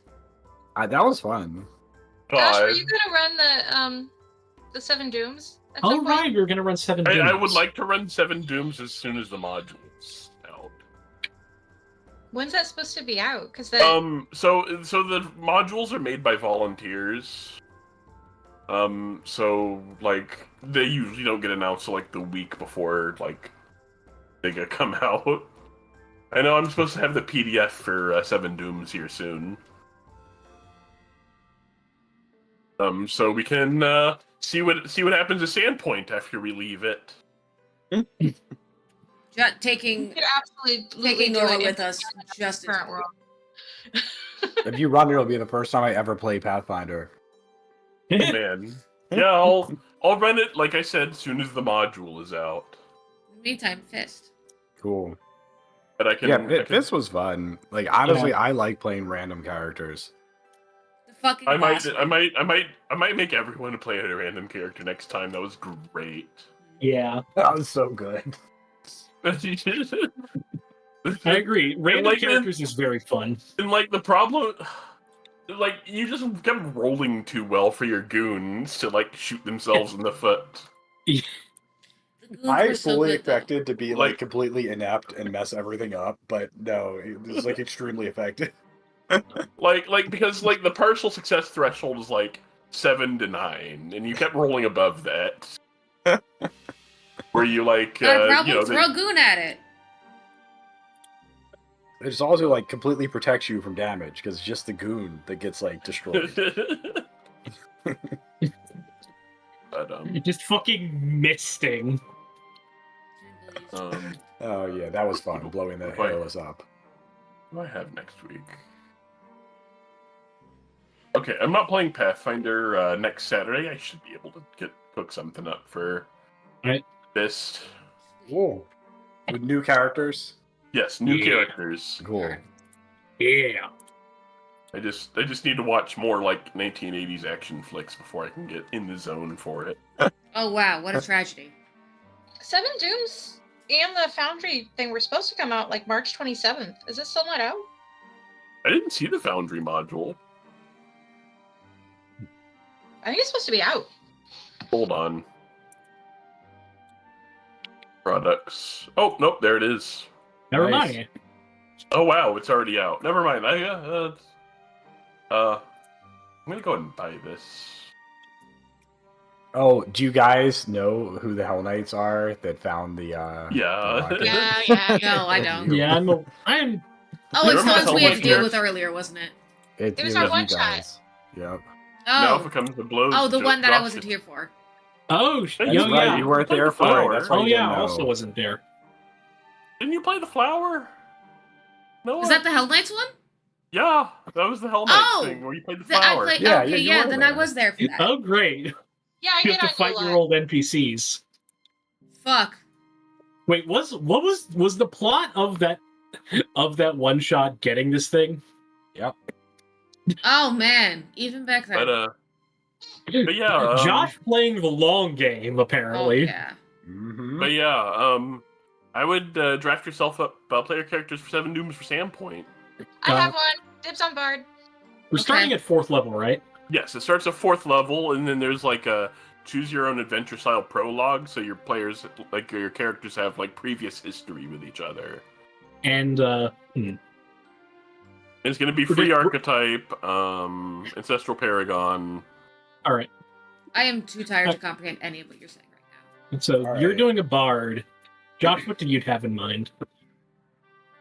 That was fun. Josh, were God. you gonna run the Seven Dooms at Oh some right, point? we were gonna run 7 I Dooms. would like to run 7 Dooms as soon as the module's out. When's that supposed to be out? Because So the modules are made by volunteers. So like they usually don't get announced till like the week before like they get come out. I know I'm supposed to have the PDF for 7 Dooms here soon. So we can see what happens to Sandpoint after we leave it. Taking you could absolutely taking do Nora it in with us just in current time. world. If you run, it'll be the first time I ever play Pathfinder. Oh, man. Yeah, I'll run it like I said as soon as the module is out. In the meantime, Fist. Cool. But I can. Yeah, I can this was fun. Like honestly, I like playing random characters. The fucking I might, boss I might, I might, I might make everyone play a random character next time. That was great. Yeah, That was so good. I agree. Random like, characters is very fun. And like the problem, like you just kept rolling too well for your goons to like shoot themselves in the foot. The goons I were so fully good, though. expected to be like completely inept and mess everything up, but no, it was like extremely effective. Like because like the partial success threshold is like 7 to 9, and you kept rolling above that. Where you like, Not a problem. you know, Throw a goon at it. It just also like completely protects you from damage because it's just the goon that gets like destroyed. But Just fucking misting. Oh yeah, that was fun, blowing the Right. hairless up. what do I have next week? Okay, I'm not playing Pathfinder next Saturday. I should be able to cook something up for Right. this. Whoa. With new characters? Yes, new Yeah. characters. Cool. Yeah. I just need to watch more like 1980s action flicks before I can get in the zone for it. Oh wow, what a tragedy. Seven Dooms and the Foundry thing were supposed to come out like March 27th. Is it still not out? I didn't see the Foundry module. I think it's supposed to be out. Hold on. Products. Oh, nope, there it is. Never Nice. mind. Oh wow, it's already out. Never mind. I'm gonna go ahead and buy this. Oh, do you guys know who the Hell Knights are that found the Yeah. the rocket? Yeah. No, I don't. Yeah, I'm. Oh, it's the Remember ones we had to Hellblazer? deal with earlier, wasn't it? It's It was you, our you one shot. guys. Yep. Now if Oh, it comes to blows. oh, the one that I Josh wasn't is- here for. Oh, That's That's yo, right, yeah. you weren't Play there the for it. flower. That's why Oh you yeah, didn't I know. also wasn't there. Didn't you play the flower? No. Is that the Hell Knights one? Yeah, that was the Hell Knight Oh! thing where you played the That I flower. played. Yeah, okay, yeah, you yeah. were Then I there. was there for that. Oh great! Yeah, I You get have to on fight your your old NPCs. Fuck. Wait, was the plot of that one shot getting this thing? Yep. Oh man, even back then. But yeah, Josh playing the long game oh apparently. yeah. Mm-hmm. But yeah, I would draft yourself up player characters for 7 Dooms for Sandpoint. I have one. Dibs on Bard. We're starting Okay. at 4th level, right? Yes, it starts at 4th level, and then there's like a choose your own adventure style prologue, so your players, like your characters, have like previous history with each other. And It's going to be free archetype, ancestral paragon. all right. I am too tired to comprehend any of what you're saying right now. So All you're right. doing a bard. Josh, what did you have in mind?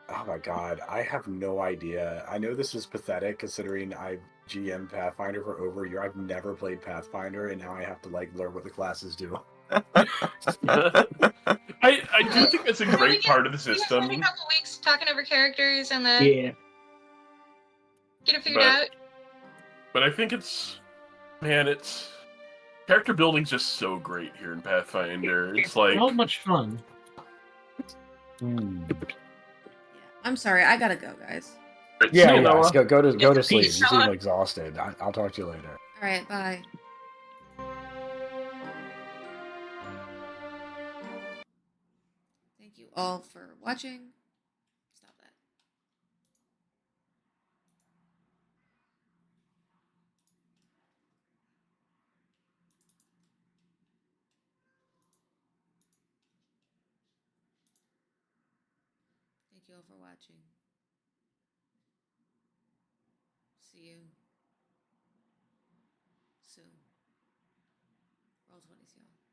Oh my god, I have no idea. I know this is pathetic considering I GM Pathfinder for over a year. I've never played Pathfinder, and now I have to like learn what the classes do. I do think that's a Can we great get- part of the We spend a system. couple weeks talking over characters and then Yeah. get it figured But- out. But I think it's character building's just so great here in Pathfinder. It's like Not much fun. Hmm. I'm sorry. I gotta go, guys. Right, Yeah, see you, yeah. Noah. Go to It's sleep. peace, You seem Noah. exhausted. I'll talk to you later. All right. Bye. Thank you all for watching. Stop that. Thank you all for watching. See you soon. Roll 20s, y'all.